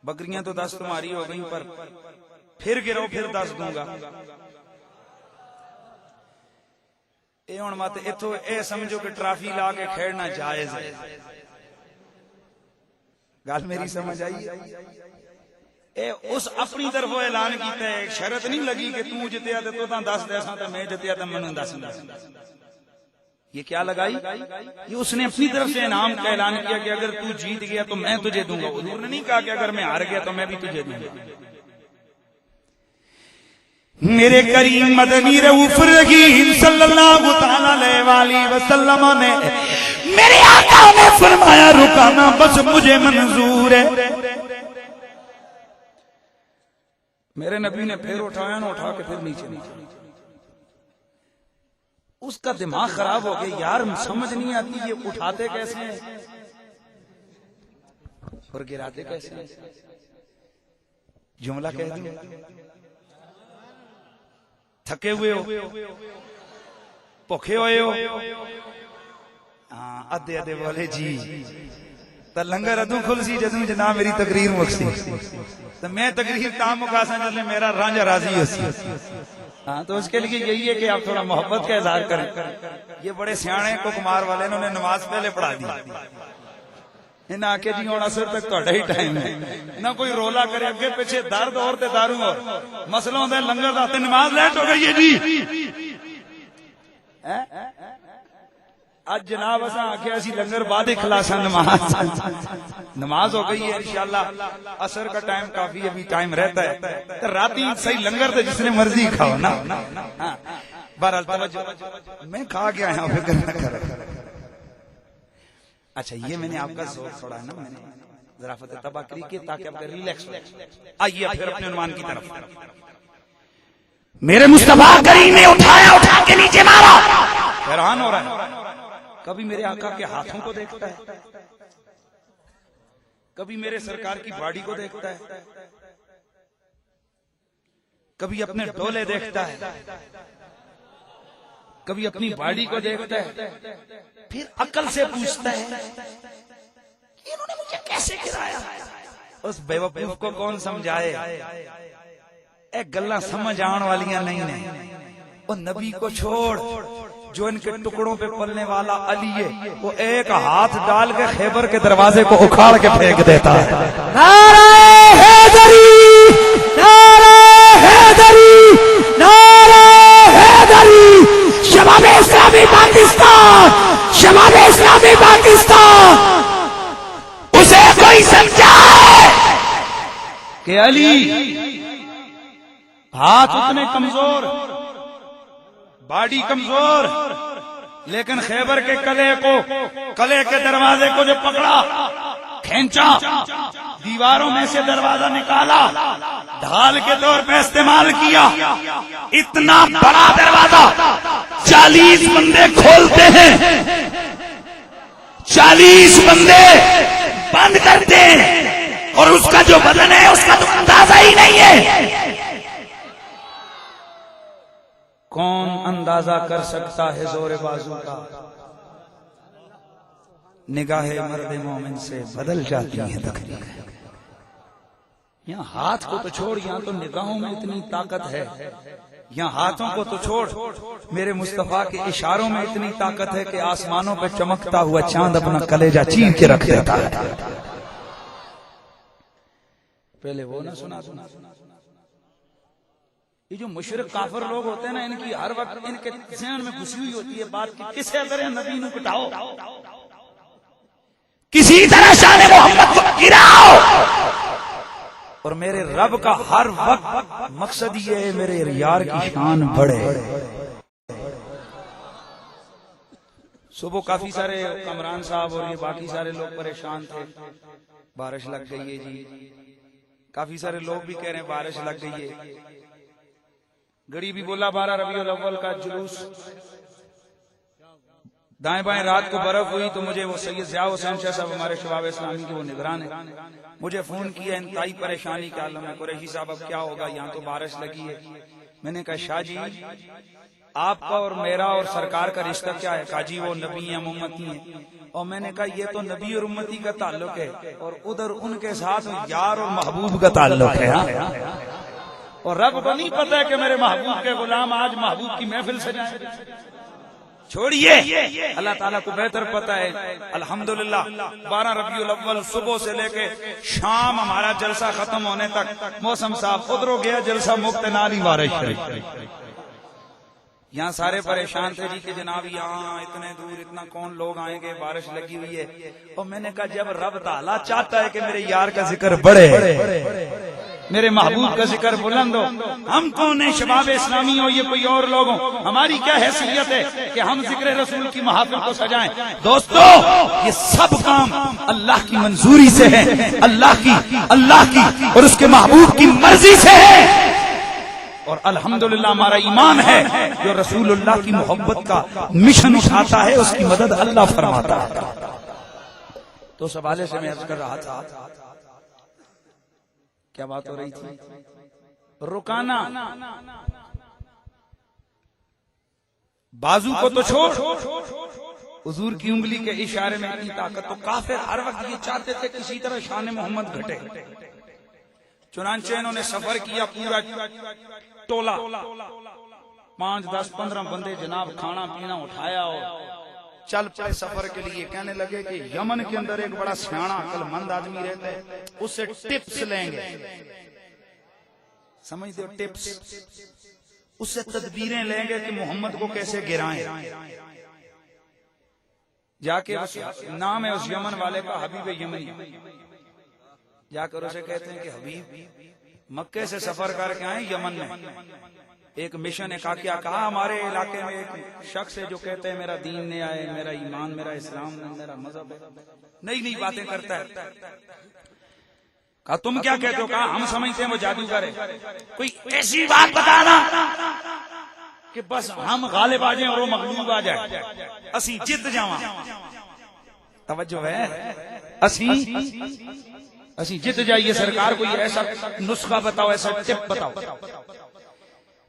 بکریاں تو 10 تمہاری ہو گئیں، پر پھر گرو پھر 10 دوں گا۔ اے ہن مت ایتھوں اے سمجھو کہ ٹرافی لا کے کھیڑنا جائز ہے، گل میری سمجھ آئی؟ اے اس اپنی طرف اعلان کیتا ہے، ایک شرط نہیں لگی کہ تو جتیا تے تو 10 دے ساں تے میں جتیا تے مینوں 10 دے۔ یہ کیا لگائی؟ یہ اس نے اپنی طرف سے انعام کا اعلان کیا کہ اگر تو جیت گیا تو میں تجھے دوں گا۔ حضور نے نہیں کہا کہ اگر میں ہار گیا تو میں بھی تجھے دوں گا۔ میرے کریم مدنی رؤوف الرحیم صلی اللہ علیہ وآلہ وسلم نے میرے آقا نے فرمایا رکانا بس مجھے منظور ہے۔ میرے نبی نے پھر اٹھایا نہ اٹھا کے پھر نیچے اس کا دماغ خراب ہو گیا، یار سمجھ نہیں آتی یہ اٹھاتے کیسے ہیں اور گراتے کیسے ہیں۔ جملہ کہہ دوں، تھکے ہوئے ہو، بھوکے ہوئے ہو، ادھے ادھے بولے جی تو لنگر ادو کھل سی جدوں جناب میری تقریر مکسی تو میں تقریر تام مکاسا جلے میرا رانجھا راضی ہو سی۔ ہاں تو اس کے لیے یہی ہے کہ آپ تھوڑا محبت کا اظہار کریں۔ یہ بڑے سیانے کو کمار والے انہوں نے نماز پہلے پڑھا دی، انہیں آکے جی ہونا سر تک تو ہی ٹائم ہے، نہ کوئی رولا کرے اگے پیچھے درد اور تے داروں اور مسئلوں دے لنگر داتے نماز لیٹ ہو گئی ہے جی۔ آج جناب اساں آکے ایسی لنگر بعد اخلاصا نماز ہو گئی ہے انشاءاللہ۔ عصر کا ٹائم کافی ابھی ٹائم رہتا ہے تو راتی صحیح لنگر تے جس نے مرضی کھاؤ نا۔ بہرحال توجہ، میں کھا گیا ہوں فکر نہ کرو۔ اچھا یہ میں نے آپ کا زور چھوڑا ہے نا، میں نے ظرافت تباہ کری کے تاکہ آپ کا ریلیکس ہو۔ آئیے پھر اپنے عنوان کی طرف۔ میرے مصطفیٰ کریم نے اٹھایا، اٹھا کے نیچے مارا۔ حیران ہو رہا ہے، کبھی میرے آقا کے ہاتھوں کو دیکھتا ہے، کبھی میرے سرکار کی باڈی کو دیکھتا ہے، کبھی اپنے ڈولے دیکھتا ہے، کبھی اپنی باڈی کو دیکھتا ہے، پھر عقل سے پوچھتا ہے انہوں نے مجھے کیسے گرایا۔ اس بے وقوف کو کون سمجھائے، ایک گلاں سمجھ آن والیاں نہیں نے۔ وہ نبی کو چھوڑ، جو ان کے ٹکڑوں پہ پلنے والا علی ہے، وہ ایک ہاتھ ڈال کے خیبر کے دروازے کو اکھاڑ کے پھینک دیتا ہے۔ نعرہ حیدری، نعرہ حیدری، نعرہ حیدری، شباب اسلامی پاکستان کہ علی ہاتھ اتنے کمزور، باڈی کمزور، لیکن خیبر کے قلعے کے دروازے کو جو پکڑا، کھینچا، دیواروں میں سے دروازہ نکالا، ڈھال کے طور پہ استعمال کیا، اتنا بڑا دروازہ 40 بندے کھولتے ہیں، 40 بندے بند کرتے ہیں، اور اس کا جو بدن ہے اس کا تو اندازہ ہی نہیں ہے۔ کون اندازہ کر سکتا ہے زور بازو کا؟ نگاہ مرد مومن سے بدل جاتی ہے تقریر۔ یہاں ہاتھ کو تو چھوڑ، یہاں تو نگاہوں میں اتنی طاقت ہے، یہاں ہاتھوں کو تو چھوڑ، میرے مصطفیٰ کے اشاروں میں اتنی طاقت ہے کہ آسمانوں پہ چمکتا ہوا چاند اپنا کلیجہ چیر کے رکھ دیتا ہے۔ پہلے وہ نہ سنا، یہ جو مشرک کافر لوگ ہوتے ہیں نا، ان کی ہر وقت ان کے ذہن میں گھسی ہوئی ہوتی ہے بات کہ کسے اگر نبی نو کٹاؤ، کسی طرح شان محمد کو گراؤ، اور میرے رب کا ہر وقت مقصد یہ ہے میرے یار کی شان بڑھے۔ صبح کافی سارے کمران صاحب اور یہ باقی سارے لوگ پریشان تھے، بارش لگ گئی ہے جی، کافی سارے لوگ بھی کہہ رہے ہیں بارش لگ گئی ہے۔ گڑی بھی بولا 12 ربیع الاول کا جلوس، دائیں بائیں رات کو برف ہوئی تو مجھے وہ سید ضیاء حسین شاہ صاحب ہمارے شباب اسلامی کے وہ نگران ہیں، مجھے فون کیا انتہائی پریشانی کا عالم ہے، قریشی صاحب اب کیا ہوگا، یہاں تو بارش لگی ہے۔ میں نے کہا شاہ جی آپ کا اور میرا اور سرکار کا رشتہ کیا ہے؟ کہا جی وہ نبی ہیں امتی ہیں، اور میں نے کہا یہ تو نبی اور امتی کا تعلق ہے، اور ادھر ان کے ساتھ یار اور محبوب کا تعلق ہے، اور رب کو نہیں پتا ہے کہ میرے محبوب کے غلام آج محبوب کی محفل سجائیں۔ چھوڑیے، اللہ تعالیٰ کو بہتر پتا ہے۔ الحمدللہ 12 ربیع الاول صبح سے لے کے شام ہمارا جلسہ ختم ہونے تک موسم صاف، ادھر ہو گیا جلسہ مقتنالی بارش شریف۔ یہاں سارے پریشان تھے جی کہ جناب یہاں اتنے دور اتنا کون لوگ آئیں گے، بارش لگی ہوئی ہے، اور میں نے کہا جب رب تعالیٰ چاہتا ہے کہ میرے یار کا ذکر بڑھے، میرے محبوب کا ذکر بلند ہو، ہم کون ہیں؟ شباب اسلامی ہو یہ کوئی اور لوگ ہوں، ہماری کیا حیثیت ہے کہ ہم ذکر رسول کی محافل کو سجائیں؟ دوستو یہ سب کام اللہ کی منظوری سے ہے، اللہ کی اور اس کے محبوب کی مرضی سے ہے، اور الحمدللہ ہمارا ایمان ہے جو رسول اللہ کی محبت کا مشن اٹھاتا ہے اس کی مدد اللہ فرماتا ہے۔ تو اس حوالے سے میں عرض کر رہا تھا، کیا بات ہو رہی تھی؟ رکانا، بازو کو تو چھوڑ، حضور کی انگلی کے اشارے میں اتنی طاقت، تو کافر ہر وقت یہ چاہتے تھے کسی طرح شان محمد گھٹے، چنانچہ انہوں نے سفر کیا، پورا ٹولا 5 10 15 بندے جناب کھانا پینا اٹھایا اور چل پڑے سفر کے لیے۔ کہنے لگے کہ یمن کے اندر ایک بڑا سیاڑا عقل مند آدمی رہتا ہے، اس سے ٹپس لیں گے، سمجھتے ہو ٹپس، اس سے تدبیریں لیں گے کہ محمد کو کیسے گرائیں۔ جا کے نام ہے اس یمن والے کا حبیب یمنی، جا کر اسے کہتے ہیں کہ حبیب مکے سے سفر کر کے آئے یمن میں، ایک مشن ہے۔ کیا کہا؟ ہمارے علاقے میں ایک شخص ہے جو کہتے ہیں میرا دین نہیں آئے، میرا ایمان، میرا اسلام، میرا مذہب، نئی نئی باتیں کرتا ہے۔ کہا تم کیا کہتے ہو؟ کہا ہم سمجھتے ہیں وہ جادوگر ہے، کوئی ایسی بات بتانا کہ بس ہم غالب آ جائیں اور وہ مغلوب آ جائے، اسی جت جاواں۔ توجہ ہے، اسی جت جائیے، سرکار کوئی ایسا نسخہ بتاؤ، ایسا ٹپ بتاؤ۔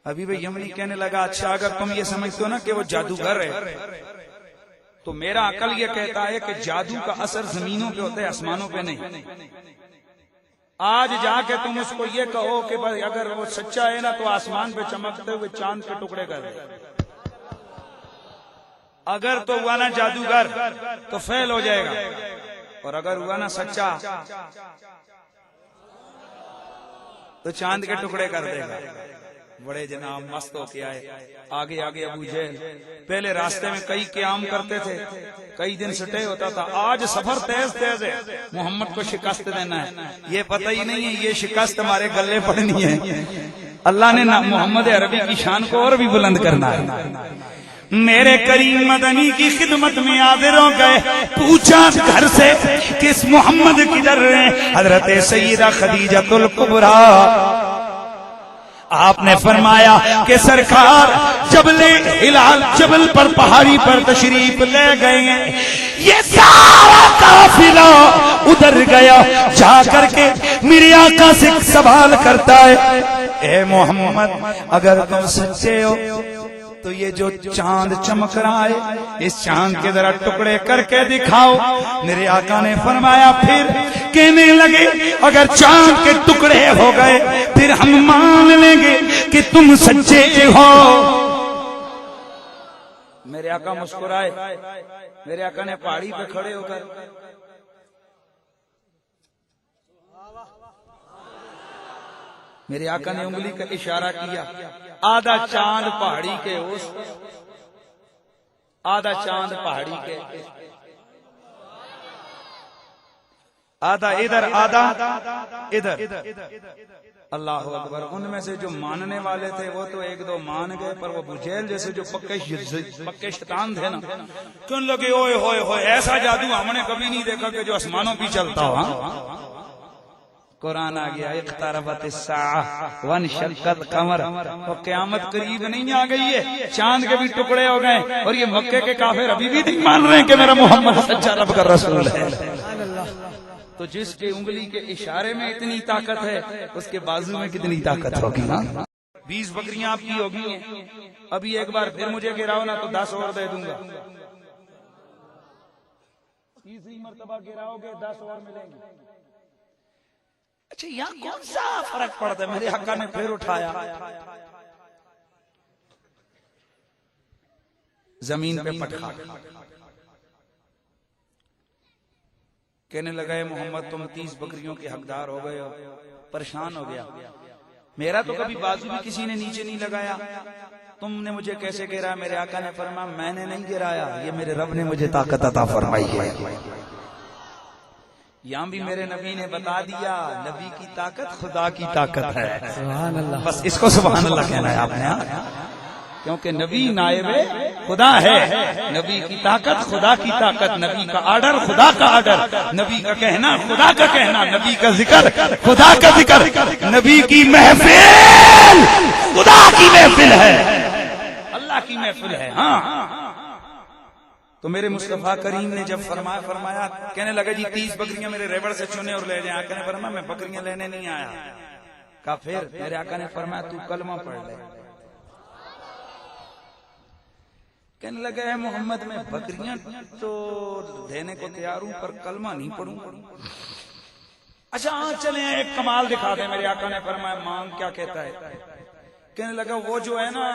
حبیب یمنی کہنے لگا اچھا اگر تم یہ سمجھتے ہو نا کہ وہ جادوگر ہے تو میرا عقل یہ کہتا ہے کہ جادو کا اثر زمینوں پہ ہوتا ہے، آسمانوں پہ نہیں۔ آج جا کے تم اس کو یہ کہو کہ بھائی اگر وہ سچا ہے نا تو آسمان پہ چمکتے ہوئے چاند کے ٹکڑے کر دے، اگر تو ہوا نا جادوگر تو فیل ہو جائے گا، اور اگر ہوا نا سچا تو چاند کے ٹکڑے کر دے گا۔ بڑے جناب مست ہو کے آئے. آگے آگے ابو جہل. پہلے راستے میں کئی قیام کرتے تھے, کئی دن سٹے ہوتا تھا. آج سفر تیز تیز ہے, محمد کو شکست دینا ہے. یہ پتہ ہی نہیں ہے یہ شکست ہمارے گلے پڑنی ہے. اللہ نے محمد عربی کی شان کو اور بھی بلند کرنا ہے. میرے کریم مدنی کی خدمت میں حاضر ہو گئے. پوچھا گھر سے کس محمد کدھر ہیں؟ حضرت سیدہ خدیجہ الکبریٰ. آپ نے فرمایا کہ سرکار جبل ہلال جبل پر پہاڑی پر تشریف لے گئے ہیں. یہ سارا قافلہ ادھر گیا. جا کر کے میرے آقا سے سوال کرتا ہے, اے محمد اگر تم سچے ہو تو یہ جو چاند چمک رہا ہے اس چاند کے ذرا ٹکڑے کر کے دکھاؤ. میرے آقا نے فرمایا, پھر کہنے لگے اگر چاند کے ٹکڑے ہو گئے پھر ہم مان لیں گے کہ تم سچے ہو. میرے آقا مسکرائے. میرے آقا نے پہاڑی پہ کھڑے ہو کر میرے آقا نے انگلی کا اشارہ کیا. آدھا چاند پہاڑی کے اس, آدھا چاند پہاڑی کے, آدھا ادھر آدھا ادھر. اللہ اکبر. ان میں سے جو ماننے والے تھے وہ تو ایک دو مان گئے, پر وہ ابو جہل جیسے جو پکے شیطان تھے نا, کیوں لگے اوئے ہوئے ہوئے ایسا جادو ہم نے کبھی نہیں دیکھا کہ جو آسمانوں پہ چلتا ہو. قرآن آ گیا, اقتربت الساعہ وانشق القمر. تو قیامت قریب نہیں آ گئی ہے, چاند کے بھی ٹکڑے ہو گئے, اور یہ مکے کے کافر ابھی بھی نہیں مان رہے ہیں کہ میرا محمد سچا رب کا رسول ہے. تو جس کے انگلی کے اشارے میں اتنی طاقت ہے اس کے بازو میں کتنی طاقت ہوگی. 20 بکریاں آپ کی ہوگی ہیں. ابھی ایک بار پھر مجھے گراؤ نا تو 10 اور دے دوں گا. تیسری مرتبہ گراؤ گے 10 اور ملیں گے. اچھا یہاں کون سا فرق پڑتا ہے؟ میرے آقا نے پھر اٹھایا, زمین پہ پٹکا, کہنے لگا محمد تم 30 بکریوں کے حقدار ہو گئے ہو. پریشان ہو گیا. میرا تو کبھی بازو بھی کسی نے نیچے نہیں لگایا, تم نے مجھے کیسے گرایا؟ میرے آقا نے فرمایا میں نے نہیں گرایا, یہ میرے رب نے مجھے طاقت عطا فرمائی ہے. یہاں بھی میرے نبی نے بتا دیا, نبی کی طاقت خدا کی طاقت ہے. سبحان اللہ. بس اس کو سبحان اللہ کہنا ہے آپ نے, کیونکہ نبی نائب خدا ہے. نبی کی طاقت خدا کی طاقت, نبی کا آرڈر خدا کا آرڈر, نبی کا کہنا خدا کا کہنا, نبی کا ذکر خدا کا ذکر, نبی کی محفل خدا کی محفل ہے, اللہ کی محفل ہے. ہاں تو میرے مصطفیٰ کریم نے جب فرمایا کہنے لگا جی 30 بکریاں میرے ریوڑ سے چنے اور لے جائیں. آقا نے فرمایا میں بکریاں لینے نہیں آیا. کہا پھر؟ میرے آقا نے فرمایا تو کلمہ پڑھ لے. کہنے لگا ہے محمد میں بکریاں تو دینے کو تیار ہوں پر کلمہ نہیں پڑھوں. اچھا چلیں ایک کمال دکھا دیں. میرے آقا نے فرمایا مانگ کیا کہتا ہے؟ کہنے لگا وہ جو ہے نا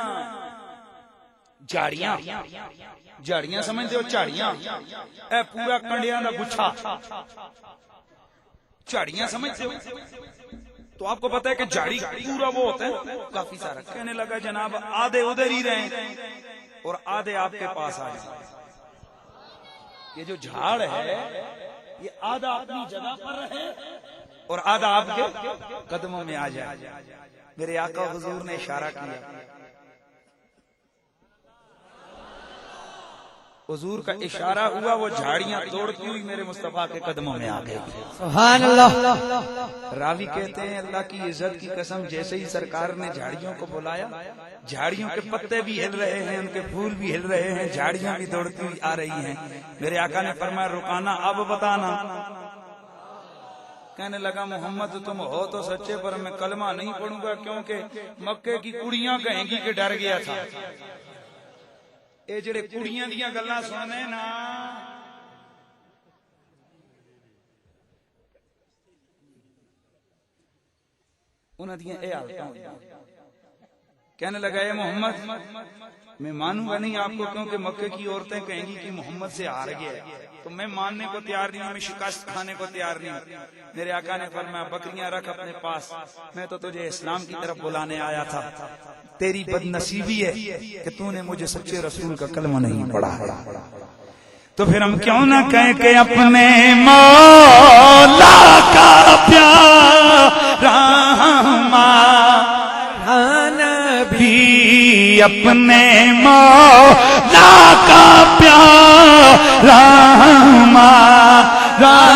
جھاڑیاں, جھاڑیاں سمجھتے ہو جھاڑیاں, اے پورا کنڈیاں دا گچھا, جھاڑیاں سمجھتے ہو؟ تو آپ کو پتا ہے کہ جھاڑی پورا وہ ہوتا ہے کافی سارا. کہنے لگا جناب آدھے ادھر ہی رہیں اور آدھے آپ کے پاس آ جائیں. یہ جو جھاڑ ہے یہ آدھا اپنی جگہ پر رہے اور آدھا آپ کے قدموں میں آ جائے. میرے آقا حضور نے اشارہ کیا, حضور کا اشارہ ہوا, وہ جھاڑیاں توڑتی ہوئی میرے مصطفیٰ کے قدموں میں آ گئی. سبحان اللہ. راوی کہتے ہیں اللہ کی عزت کی قسم جیسے ہی سرکار نے جھاڑیوں کو بلایا, جھاڑیوں کے پتے بھی ہل رہے ہیں, ان کے پھول بھی ہل رہے ہیں, جھاڑیاں بھی دوڑتی ہوئی آ رہی ہیں. میرے آقا نے فرمایا رکانا, اب بتانا. کہنے لگا محمد تم ہو تو سچے پر میں کلمہ نہیں پڑھوں گا کیونکہ مکے کی کڑیاں کہیں گی کہ ڈر گیا تھا. اے جڑے کڑیاں دیاں گلاں سننے نا, انہاں دیاں اے حالتاں. کہنے لگا اے محمد میں مانوں گا نہیں آپ کو، کیونکہ مکے کی عورتیں کہیں گی کہ محمد سے ہار گیا ہے، تو میں ماننے کو تیار نہیں ہوں، میں شکست کھانے کو تیار نہیں ہوں۔ میرے آقا نے فرمایا بکریاں رکھ اپنے پاس، میں تو تجھے اسلام کی طرف بلانے آیا تھا، تیری بد نصیبی ہے کہ تو نے مجھے سچے رسول کا کلمہ نہیں پڑھا۔ تو پھر ہم کیوں نہ کہیں کہ اپنے مولا کا پیارا نبی، اپنے مولا کا پیارا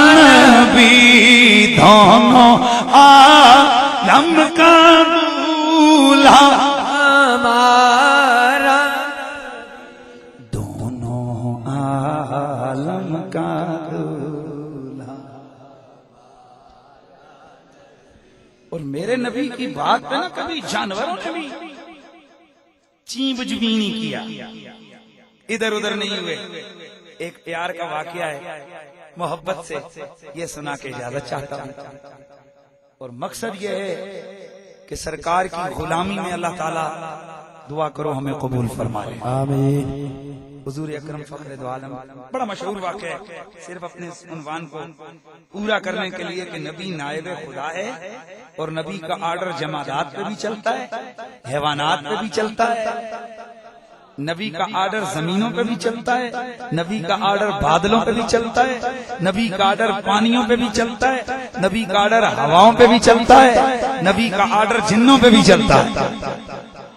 نبی، دونوں عالم کا دولہا ہمارا، دونوں عالم کا دولہا۔ اور میرے نبی کی بات پہ نا کبھی جانوروں نے بھی چین بجبی نہیں کیا، ادھر ادھر نہیں ہوئے۔ ایک پیار کا واقعہ ہے، محبت سے یہ سنا کے اجازت چاہتا ہوں، اور مقصد یہ ہے کہ سرکار کی غلامی میں اللہ تعالیٰ دعا کرو ہمیں قبول فرمائے، آمین۔ حضور اکرم فخر دو عالم، بڑا مشہور واقعہ ہے، صرف اپنے عنوان کو پورا کرنے کے لیے کہ نبی نائب خدا ہے، اور نبی کا آرڈر جمادات پہ بھی چلتا ہے، حیوانات پہ بھی چلتا ہے، نبی کا آرڈر زمینوں پہ بھی چلتا ہے، نبی کا آرڈر بادلوں پہ بھی چلتا ہے، نبی کا آرڈر پانیوں پہ بھی چلتا ہے، نبی کا آرڈر ہواؤں پہ بھی چلتا ہے، نبی کا آرڈر جنوں پہ بھی چلتا ہے۔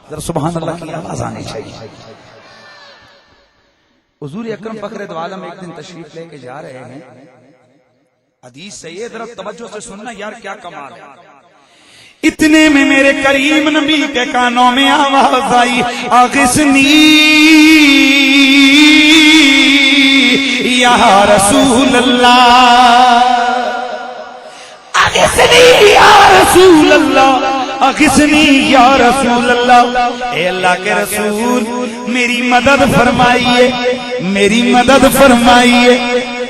ذرا سبحان اللہ کی آواز آنی چاہیے۔ حضور اکرم فخر دو عالم ایک دن تشریف لے کے جا رہے ہیں، حدیث سے یہ ذرا توجہ سے سننا یار، کیا کمال ہے۔ اتنے میں میرے کریم نبی کے کانوں میں آواز آئی، اغثنی یا رسول اللہ، اغثنی یا رسول اللہ، اغثنی یا رسول اللہ، اے اللہ کے رسول میری مدد فرمائیے، میری مدد فرمائیے۔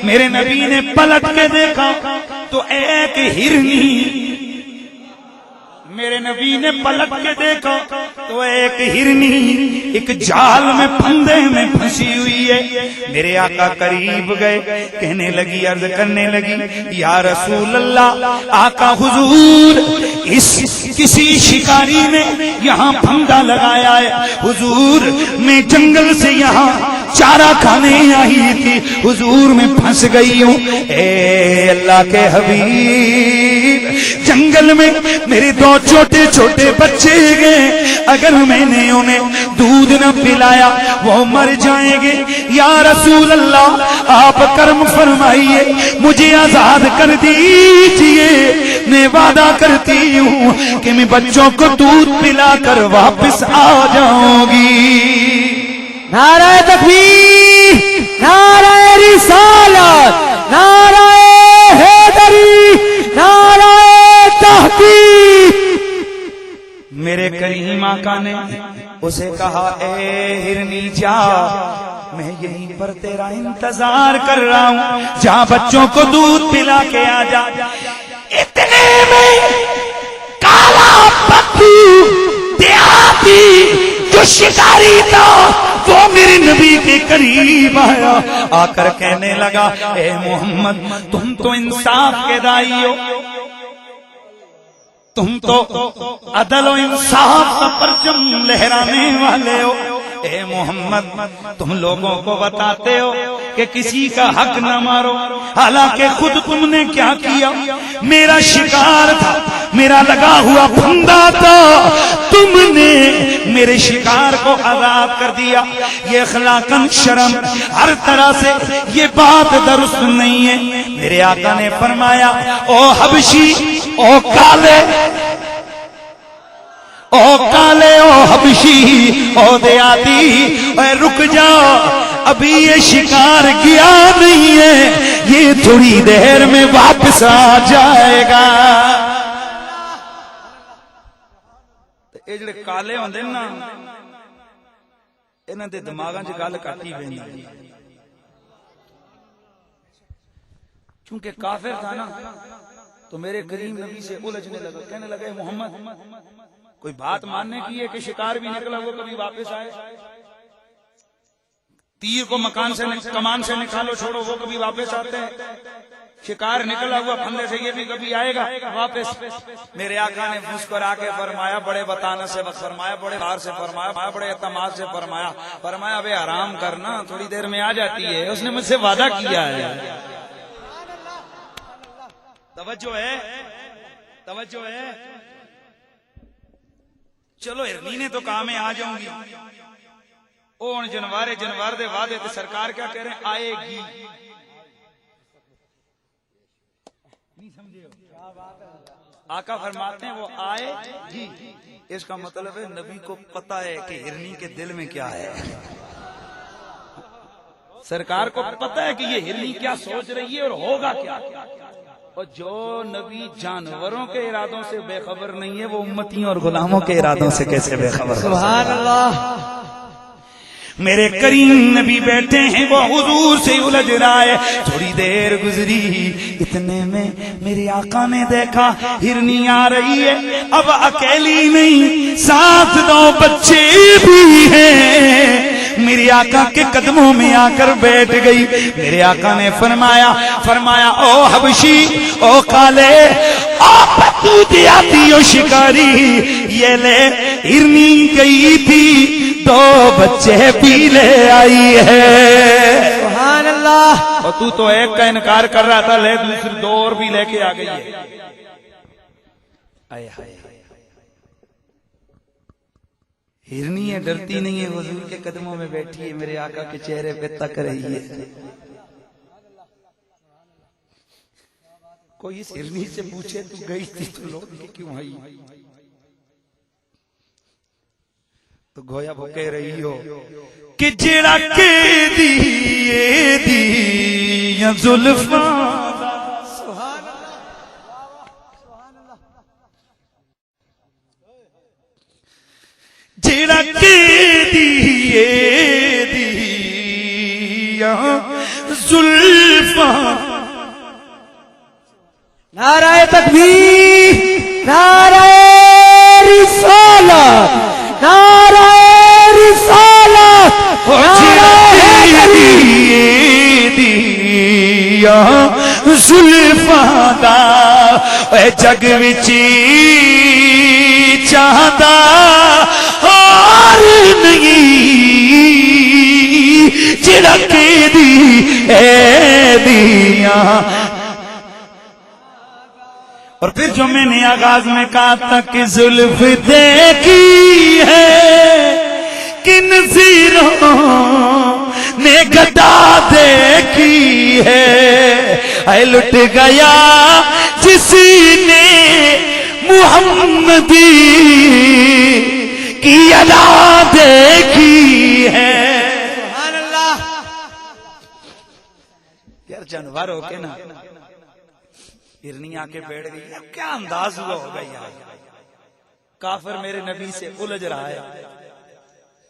میرے نبی نے پلٹ کے دیکھا تو ایک ہرنی، میرے نبی نے پلٹ کے دیکھا تو ایک ہرنی ایک جال میں پھندے میں پھنسی ہوئی ہے۔ میرے آقا قریب گئے، کہنے لگی، عرض کرنے لگی، یا رسول اللہ، آقا حضور اس کسی شکاری نے یہاں پھندا لگایا ہے، حضور میں جنگل سے یہاں چارہ کھانے آئی تھی، حضور میں پھنس گئی ہوں۔ اے اللہ کے حبیب، جنگل میں میرے دو چھوٹے چھوٹے بچے گئے، اگر میں نے انہیں دودھ نہ پلایا وہ مر جائیں گے، یا رسول اللہ آپ کرم فرمائیے، مجھے آزاد کر دیجئے، میں وعدہ کرتی ہوں کہ میں بچوں کو دودھ پلا کر واپس آ جاؤں گی۔ نعرہ تکبیر، نعرہ رسالت، نعرہ حیدری، نعرہ تحقیق۔ میرے کریم آقا نے اسے کہا، اے ہرنی جا، میں یہیں پر تیرا انتظار کر رہا ہوں، جا بچوں کو دودھ پلا کے آ جا۔ اتنے میں کالا پکھو دیہاتی جو شکاری تھا وہ میرے نبی کے قریب آیا، آ کر کہنے لگا، اے محمد تم تو انصاف کے دائی ہو، تم تو عدل و انصاف کا پرچم لہرانے والے ہو، اے محمد تم لوگوں کو بتاتے ہو کہ کسی کا حق نہ مارو، حالانکہ خود تم نے کیا کیا، میرا شکار تھا، میرا لگا ہوا پھندا تھا، تم نے میرے شکار کو آزاد کر دیا۔ یہ اخلاقاً شرم ہر طرح سے یہ بات درست نہیں ہے۔ میرے آقا نے فرمایا، او حبشی، او کالے، او کالے، او حبشی، او دیاتی، اے رک جاؤ، ابھی یہ شکار گیا نہیں ہے، یہ تھوڑی دیر میں واپس آ جائے گا۔ اے جڑے کالے ہوندے نا، انہاں دے دماغاں 'چ گل کٹی ویندی، چونکہ کافر تھا نا تو میرے کریم نبی سے الجھنے لگا، کہنے لگا، محمد کوئی بات ماننے کی ہے کہ شکار بھی نکلا وہ کبھی واپس آئے؟ تیر کو کمان سے نکالو چھوڑو وہ کبھی واپس آتے ہیں، شکار نکلا ہوا پھندے سے یہ بھی کبھی آئے گا واپس۔ میرے آقا نے مسکرا کے فرمایا، بڑے بتانا سے فرمایا، بڑے بار سے فرمایا، بڑے اعتماد سے فرمایا ابے آرام کرنا تھوڑی دیر میں آ جاتی ہے، اس نے مجھ سے وعدہ کیا ہے۔ توجہ ہے چلو ہرنی نے تو کہا میں آ جاؤں گی، اون جنوار دے وعدے تے سرکار کیا کہہ رہے ہیں؟ آئے گی۔ آقا فرماتے ہیں وہ آئے گی، اس کا مطلب ہے نبی کو پتا ہے کہ ہرنی کے دل میں کیا ہے، سرکار کو پتا ہے کہ یہ ہرنی کیا سوچ رہی ہے اور ہوگا کیا۔ اور جو نبی جانوروں کے ارادوں سے بے خبر نہیں ہے وہ امتیوں اور غلاموں کے ارادوں سے کیسے بے خبر؟ سبحان اللہ۔ میرے کریم نبی بیٹھے ہیں، وہ حضور سے الجھ رہا ہے۔ تھوڑی دیر گزری، اتنے میں میرے آقا نے دیکھا ہرنی آ رہی ہے، اب اکیلی نہیں ساتھ 2 بچے بھی ہیں۔ میرے آقا کے قدموں میں آ کر بیٹھ گئی۔ میرے آقا نے فرمایا او حبشی، او کالے، او پتوتی آتی ہو شکاری، یہ لے ہرنی گئی تھی 2 بچے بھی لے آئی ہے۔ سبحان اللہ۔ اور تو ایک کا انکار کر رہا تھا، لے دوسری 2 اور بھی لے کے آ گئی ہے۔ آئے ہائے، ہرنی ہے، ڈرتی نہیں ہے، حضور کے قدموں میں بیٹھی ہے، میرے آقا کے چہرے پہ تک رہی ہے۔ کوئی اس ہرنی سے پوچھے تو گئی تھی تو لوٹ کے کیوں آئی؟ تو گویا وہ کہہ رہی ہو کہ جڑا کے دی زلفاں جڑا کے دی زلفاں۔ نعرہ تکبیر، نعرہ رسالت، نعرہ رسالت، زلفاں دا اے جگ وچ چاہتا ہار نہیں، جڑا کے دی اے دیاں۔ اور پھر جو میں نے آغاز میں کہا تھا کہ زلف دیکھی ہے کن زیروں نے گدا دیکھی ہے، اے لٹ گیا جس نے محمدی کی ادا دیکھی ہے۔ سبحان اللہ۔ یار جانور ہو کے نا ہرنی آ کے بیٹھ گئی، کیا انداز ہوا ہوگا یار، کافر میرے نبی سے الجھ رہا ہے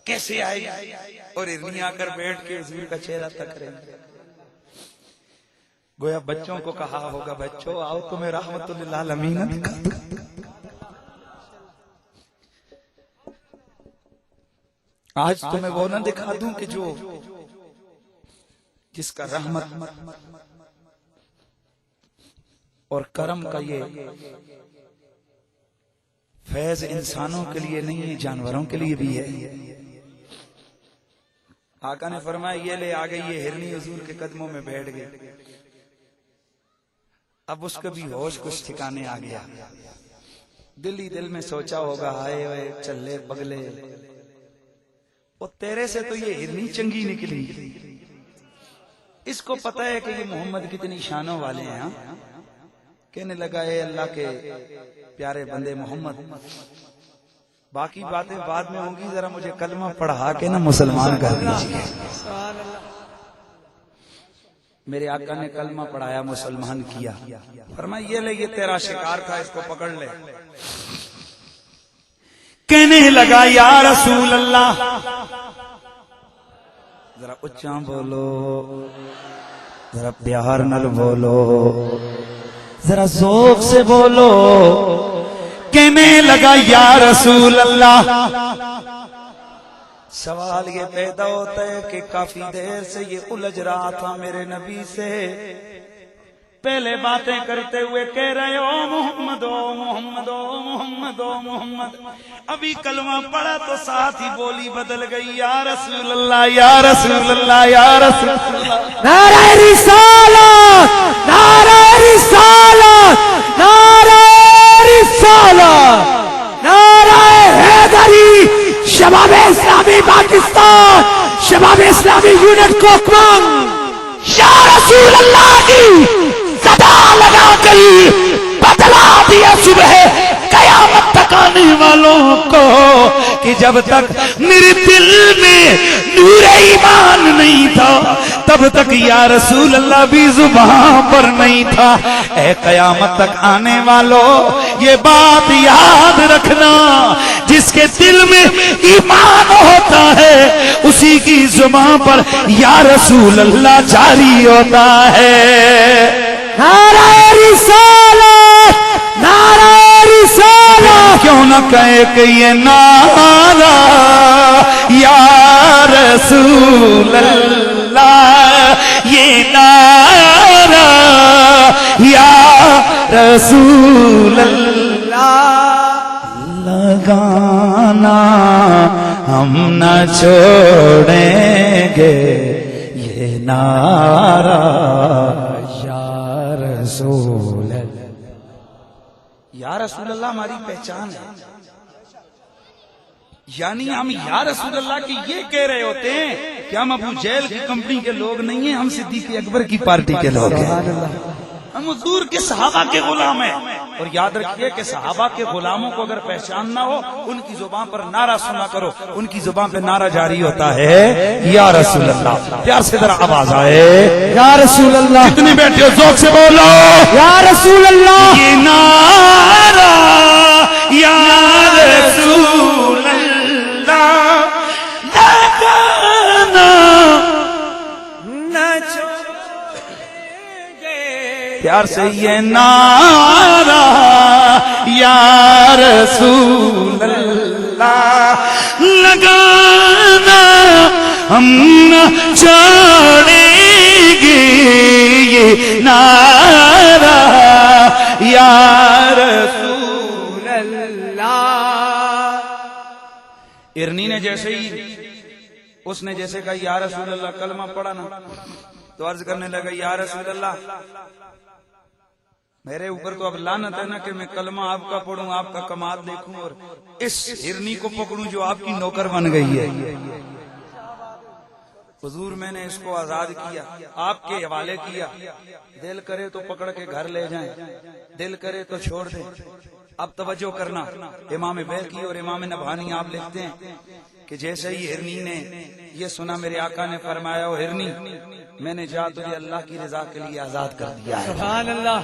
کیسے آئے گی، اور ہرنی آ کر بیٹھ کے حضور کا چہرہ تک رہے۔ گویا بچوں کو کہا ہوگا بچوں آؤ تمہیں رحمت للعالمین دکھا دوں۔ آج تمہیں وہ نہ دکھا دوں کہ جو جس کا رحمت اور کرم کا یہ فیض انسانوں کے لیے نہیں ہے، جانوروں کے لیے بھی ہے۔ آقا نے فرمایا یہ لے آ گئی یہ ہرنی، حضور کے قدموں میں بیٹھ گئی۔ اب اس کا بھی ہوش کچھ ٹھکانے آ گیا، دل ہی دل میں سوچا ہوگا ہائے ہوئے چلے پگلے، وہ تیرے سے تو یہ ہرنی چنگی نکلی، اس کو پتا ہے کہ یہ محمد کتنی شانوں والے ہیں۔ کہنے لگا اے اللہ کے پیارے بندے محمد، باقی باتیں بعد میں ہوں گی، ذرا مجھے کلمہ پڑھا کے نا مسلمان کر دیجیے۔ میرے آقا نے کلمہ پڑھایا، مسلمان کیا۔ فرمایا یہ لے، یہ تیرا شکار تھا، اس کو پکڑ لے۔ کہنے لگا یا رسول اللہ، ذرا اچھا بولو، ذرا پیار نال بولو، ذرا ذوق سے بولو۔ کہنے لگا یا رسول اللہ سوال یہ پیدا ہوتا ہے کہ کافی دیر سے یہ الجھ رہا تھا میرے نبی سے، پہلے باتیں کرتے ہوئے کہہ رہے او محمد او محمد او محمد او محمد، ابھی کلمہ پڑھا تو ساتھ ہی بولی بدل گئی، یا رسول اللہ یا رسول اللہ یا رسول اللہ۔ نعرہ رسالت، نعرہ رسالت، نعرہ رسالت، نعرہ حیدری، شباب اسلامی پاکستان، شباب اسلامی یونٹ کوکمان، یا رسول اللہ کی صدا لگا کر بتلا دیا صبح قیامت تک آنے والوں کو کہ جب تک میرے دل میں نور ایمان نہیں تھا تب تک یا رسول اللہ بھی زبان پر نہیں تھا۔ اے قیامت تک آنے والوں یہ بات یاد رکھنا، جس کے دل میں ایمان ہوتا ہے اسی کی زبان پر یا رسول اللہ جاری ہوتا ہے۔ نعرہ رسالت، نعرہ رسالت، کیوں نہ کہے کہ یہ نعرہ یا رسول اللہ، یہ نعرہ یا رسول اللہ لگانا ہم نہ چھوڑیں گے، یہ نعرہ یا رسول اللہ۔ یا رسول اللہ ہماری پہچان ہے، یعنی ہم یا رسول اللہ کی یہ کہہ رہے ہوتے ہیں کہ ہم ابو جہل کی کمپنی کے لوگ نہیں ہیں، ہم صدیق اکبر کی پارٹی کے لوگ ہیں، ہم حضور کے صحابہ کے غلام ہیں۔ اور یاد رکھیے کہ صحابہ کے غلاموں کو اگر پہچان نہ ہو ان کی زبان پر نعرہ سنا کرو، ان کی زبان پہ نعرہ جاری ہوتا ہے یا رسول اللہ۔ پیار سے ذرا آواز آئے یا رسول اللہ، کتنے بیٹھے ہو ذوق سے بولو یا رسول اللہ، یہ نعرہ یا رسول اللہ لگانا نہ چھوڑیں گے۔ پیار سے یہ نعرہ یا رسول اللہ لگانا ہم نہ چھوڑیں گے، یہ نعرہ یا رسول اللہ۔ ارنی نے جیسے ہی اس نے جیسے کہا یا رسول اللہ کلمہ پڑھا نا تو عرض کرنے لگا یا رسول اللہ میرے اوپر تو اب لعنت ہے نا کہ میں کلمہ آپ کا پڑھوں، آپ کا کمال دیکھوں اور اس ہرنی کو پکڑوں جو آپ کی نوکر بن گئی ہے۔ حضور میں نے اس کو آزاد کیا، آپ کے حوالے کیا، دل کرے تو پکڑ کے گھر لے جائیں، دل کرے تو چھوڑ دیں۔ اب توجہ کرنا، امام بیہقی اور امام نبہانی آپ لکھتے ہیں کہ جیسے ہی ہرنی نے یہ سنا میرے آقا نے فرمایا او ہرنی میں نے جا تجھے اللہ کی رضا کے لیے آزاد کر دیا ہے۔ سبحان اللہ۔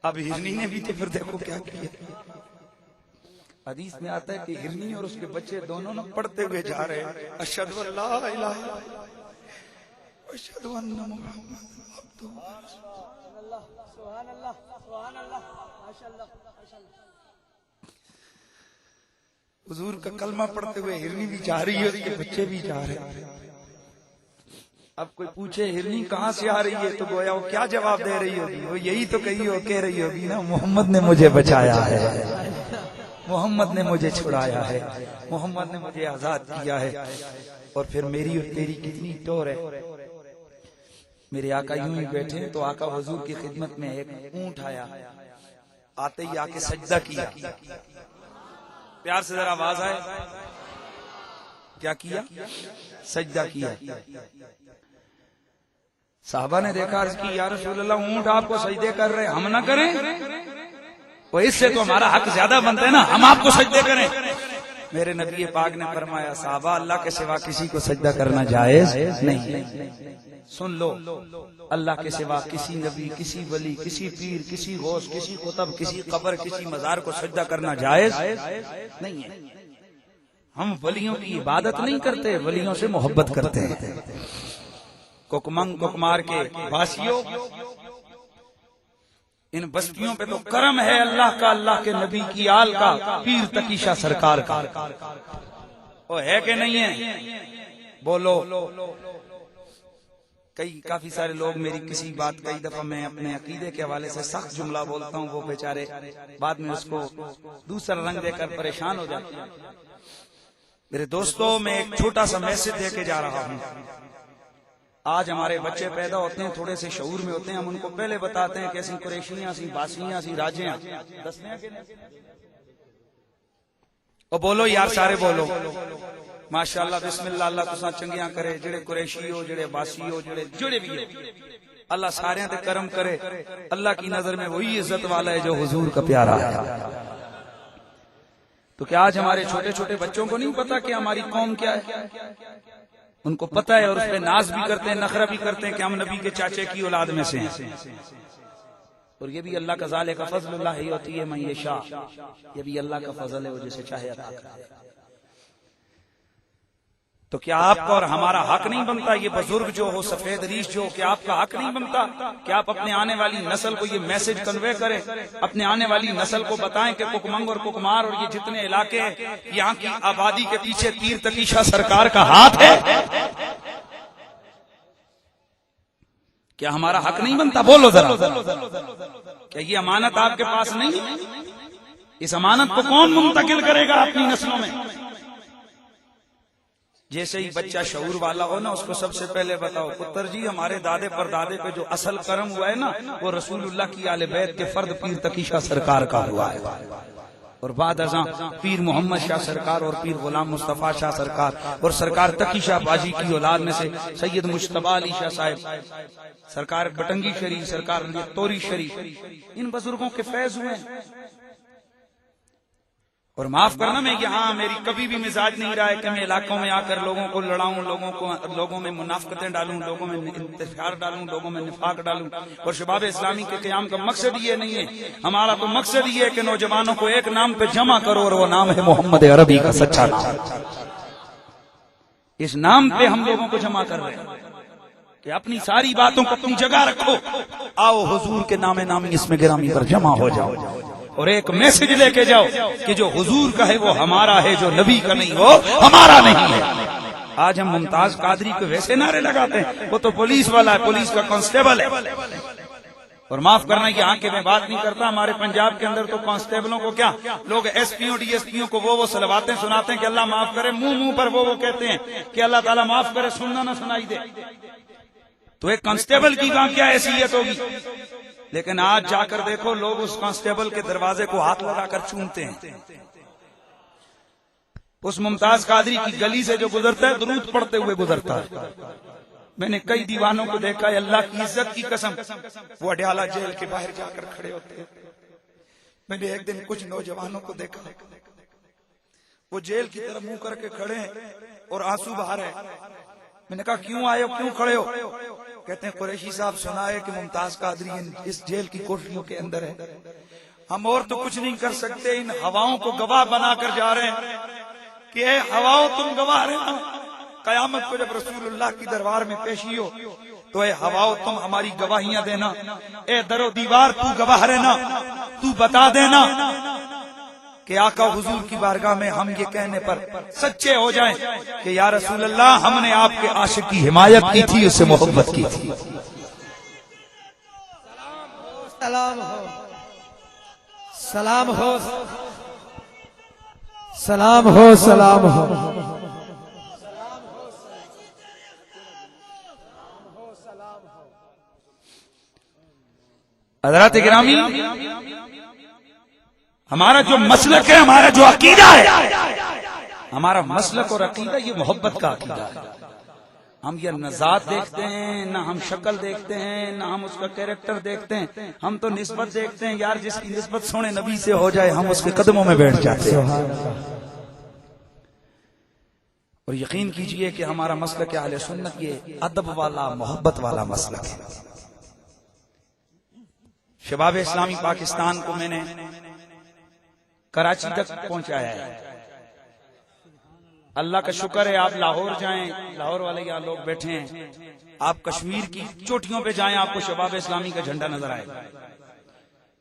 اب ہرنی نے بھی تو پھر دیکھو کیا کیا، حدیث میں آتا ہے کہ ہرنی اور اس کے بچے دونوں نہ پڑھتے ہوئے جا رہے ہیں اشہد ان لا الہ الا اللہ اشہد ان محمد عبدہ سبحان اللہ، سبحان اللہ، ماشاءاللہ، ماشاءاللہ۔ حضور کا کلمہ پڑھتے ہوئے ہرنی بھی جا رہی ہے، اس کے بچے بھی جا رہے ہیں۔ اب کوئی پوچھے ہرنی کہاں سے آ رہی ہے تو گویا وہ کیا جواب دے رہی ہوگی، وہ یہی تو کہہ رہی ہوگی نا محمد نے مجھے بچایا ہے، محمد نے مجھے چھڑایا ہے، محمد نے مجھے آزاد کیا ہے۔ اور پھر میری اور تیری کتنی ٹور ہے۔ میرے آقا یوں ہی بیٹھے تو آقا حضور کی خدمت میں ایک اونٹ آیا، آتے ہی آ کے سجدہ کیا۔ پیار سے ذرا آواز آئے، کیا کیا؟ سجدہ کیا۔ صحابہ نے دیکھا، عرض کی یا رسول اللہ اونٹ آپ کو سجدے کر رہے، ہم نہ کریں؟ وہ اس سے تو ہمارا حق زیادہ بنتا ہے نا، ہم آپ کو سجدے کریں۔ میرے نبی پاک نے فرمایا صحابہ اللہ کے سوا کسی کو سجدہ کرنا جائز نہیں۔ سن لو، اللہ کے سوا کسی نبی، کسی ولی، کسی پیر، کسی غوث، کسی قطب، کسی قبر، کسی مزار کو سجدہ کرنا جائز نہیں ہے۔ ہم ولیوں کی عبادت نہیں کرتے، ولیوں سے محبت کرتے ہیں۔ کوکمنگ کوکمار کے واسیوں، ان بستیوں پہ تو کرم ہے اللہ کا، اللہ کے نبی کی آل کا، پیر تقی شاہ سرکار کا، وہ ہے کہ نہیں ہے؟ بولو۔ کافی سارے لوگ میری کسی بات کئی دفعہ میں اپنے عقیدے کے حوالے سے سخت جملہ بولتا ہوں، وہ بیچارے بعد میں اس کو دوسرا رنگ دے کر پریشان ہو جاتے ہیں۔ میرے دوستوں، میں ایک چھوٹا سا میسج دے کے جا رہا ہوں۔ آج ہمارے بچے پیدا ہوتے ہیں، تھوڑے سے شعور میں ہوتے ہیں، ہم ان کو پہلے بتاتے ہیں کہ اسی قریشیاں، اسی باسیاں، اسی راجیاں دستے ہیں کہ نہیں؟ اور بولو یار، سارے بولو ماشاءاللہ، بسم اللہ، اللہ تساں چنگیاں کرے، جڑے قریشی ہو، جڑے باسی ہو، جڑے بھی ہو، اللہ سارے تے کرم کرے۔ اللہ کی نظر میں وہی عزت والا ہے جو حضور کا پیارا ہے۔ تو کیا آج ہمارے چھوٹے چھوٹے بچوں کو نہیں پتا کہ ہماری قوم کیا ہے؟ ان کو پتا ہے، اور اس پہ ناز بھی کرتے ہیں، نخرہ بھی کرتے ہیں کہ ہم نبی کے چاچے کی اولاد میں سے ہیں۔ اور یہ بھی اللہ کا ذالک فضل اللہ یؤتیہ من یشاء، یہ بھی اللہ کا فضل ہے، وہ جسے چاہے عطا کرے۔ تو کیا آپ کا اور ہمارا حق نہیں بنتا، یہ بزرگ جو ہو، سفید ریش جو ہو، کہ آپ کا حق نہیں بنتا کہ آپ اپنے آنے والی نسل کو یہ میسج کنوے کریں، اپنے آنے والی نسل کو بتائیں کہ ککمنگ اور ککمار اور یہ جتنے علاقے ہیں، یہاں کی آبادی کے پیچھے پیر تقی شاہ سرکار کا ہاتھ ہے؟ کیا ہمارا حق نہیں بنتا؟ بولو ذرا، کیا یہ امانت آپ کے پاس نہیں؟ اس امانت کو کون منتقل کرے گا اپنی نسلوں میں؟ جیسے ہی بچہ شعور والا ہو نا، اس کو سب سے پہلے بتاؤ، پتر جی ہمارے دادے پر دادے پہ جو اصل کرم ہوا ہے نا، وہ رسول اللہ کی آل بیت کے فرد پیر تقی شاہ سرکار کا ہوا ہے، اور بعد ازاں پیر محمد شاہ سرکار اور پیر غلام مصطفیٰ شاہ سرکار اور سرکار تقی شاہ باجی کی اولاد میں سے سید مجتبی علی شاہ صاحب، سرکار بٹنگی شریف، سرکار توری شریف، ان بزرگوں کے فیض ہوئے ہیں۔ اور معاف کرنا، میں یہاں میری کبھی بھی مزاج نہیں رہا ہے کہ میں علاقوں میں آ کر لوگوں کو لڑاؤں، لوگوں میں منافقتیں ڈالوں، لوگوں میں انتشار ڈالوں، لوگوں میں نفاق ڈالوں۔ اور شباب اسلامی کے قیام کا مقصد یہ نہیں ہے، ہمارا تو مقصد یہ ہے کہ نوجوانوں کو ایک نام پہ جمع کرو، اور وہ نام ہے محمد عربی کا سچا نام۔ اس نام پہ ہم لوگوں کو جمع کر رہے ہیں کہ اپنی ساری باتوں کو اپنی جگہ رکھو، آؤ حضور کے نام نامی اس میں گرامی پر جمع ہو جاؤ، اور ایک میسج لے کے جاؤ کہ جو حضور کا ہے وہ ہمارا ہے، جو نبی کا نہیں وہ ہمارا نہیں ہے۔ آج ہم ممتاز قادری کو ویسے نعرے لگاتے ہیں، وہ تو پولیس والا ہے، پولیس کا کانسٹیبل ہے۔ اور معاف کرنا، یہاں کے میں بات نہیں کرتا، ہمارے پنجاب کے اندر تو کانسٹیبلوں کو کیا لوگ ایس پیوں ڈی ایس پیوں کو وہ سلواتیں سناتے ہیں کہ اللہ معاف کرے، منہ پر وہ کہتے ہیں کہ اللہ تعالیٰ معاف کرے، سننا نہ سنائی دے۔ تو ایک کانسٹیبل کی کیا حیثیت ہوگی؟ لیکن آج جا کر دیکھو، لوگ اس کانسٹیبل کے دروازے کو ہاتھ لگا کر چومتے ہیں۔ اس ممتاز قادری کی گلی سے جو گزرتا ہے، درود پڑھتے ہوئے گزرتا ہے۔ میں نے کئی دیوانوں کو دیکھا ہے، اللہ کی عزت کی قسم، وہ اڈیالہ جیل کے باہر جا کر کھڑے ہوتے ہیں۔ میں نے ایک دن کچھ نوجوانوں کو دیکھا، وہ جیل کی طرف منہ کر کے کھڑے ہیں اور آنسو بہا رہے ہیں۔ میں نے کہا کیوں آئے ہو، کیوں کھڑے ہو؟ کہتے ہیں قریشی صاحب سنا ہے کہ ممتاز قادری اس جیل کی کوٹریوں کے اندر ہے، ہم اور تو کچھ نہیں کر سکتے، ان ہواؤں کو گواہ بنا کر جا رہے ہیں کہ اے ہواؤں تم گواہ رہنا، قیامت کو جب رسول اللہ کی دربار میں پیشی ہو تو اے ہواؤں تم ہماری گواہیاں دینا، اے در و دیوار تو گواہ رہنا، تو بتا دینا کہ آقا حضور کی بارگاہ میں ہم یہ کہنے پر سچے ہو جائیں کہ یا رسول اللہ، ہم نے آپ کے عاشق کی حمایت کی تھی، اس سے محبت کی تھی۔ سلام ہو، سلام ہو، سلام ہو، سلام ہو۔ حضرات گرامی، ہمارا جو مسلک ہے، ہمارا جو عقیدہ ہے، ہمارا مسلک اور عقیدہ یہ محبت کا عقیدہ ہے۔ ہم یہ نہ ذات دیکھتے ہیں، نہ ہم شکل دیکھتے ہیں، نہ ہم اس کا کیریکٹر دیکھتے ہیں، ہم تو نسبت دیکھتے ہیں، یار جس کی نسبت سونے نبی سے ہو جائے ہم اس کے قدموں میں بیٹھ جاتے ہیں۔ اور یقین کیجئے کہ ہمارا مسلک اہل سنت یہ ادب والا، محبت والا مسلک ہے۔ شباب اسلامی پاکستان کو میں نے کراچی تک پہنچایا ہے۔ اللہ کا شکر ہے، آپ لاہور جائیں، لاہور والے یہاں لوگ بیٹھے ہیں، آپ کشمیر کی چوٹیوں پہ جائیں، آپ کو شباب اسلامی کا جھنڈا نظر آئے گا۔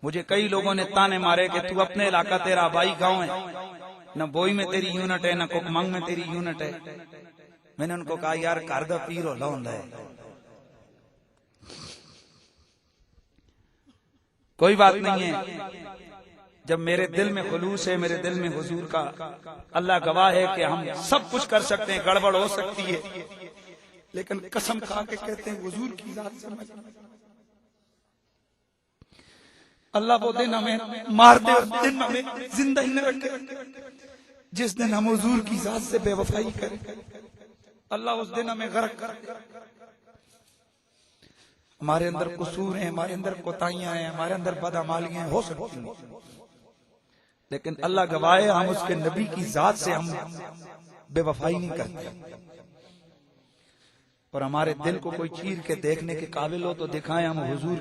مجھے کئی لوگوں نے تانے مارے کہ تو اپنے علاقہ تیرا بائی گاؤں ہے، نہ بوئی میں تیری یونٹ ہے، نہ ککمنگ میں تیری یونٹ ہے۔ میں نے ان کو کہا یار گھر دا پیر ہولا ہوندا ہے، کوئی بات نہیں ہے۔ جب میرے دل میں خلوص ہے، میرے دل میں حضور کا، اللہ گواہ ہے کہ ہم سب کچھ کر سکتے ہیں، گڑبڑ ہو سکتی ہے، لیکن قسم کھا کے کہتے ہیں حضور کی ذات سے اللہ وہ دن ہمیں مار دے اور دن ہمیں زندہ ہی نہ رکھے، جس دن ہم حضور کی ذات سے بے وفائی کریں، اللہ اس دن ہمیں غرق کر دے۔ ہمارے اندر قصور ہیں، ہمارے اندر کوتاہیاں ہیں، ہمارے اندر بدعمالیاں ہیں، ہو سکتی ہیں، لیکن اللہ گواہ ہے ہم اس کے نبی کی ذات سے ہم بے وفائی نہیں کرتے۔ اور ہمارے دل کو کوئی چیر کے دیکھنے کے قابل ہو تو دکھائیں ہم حضور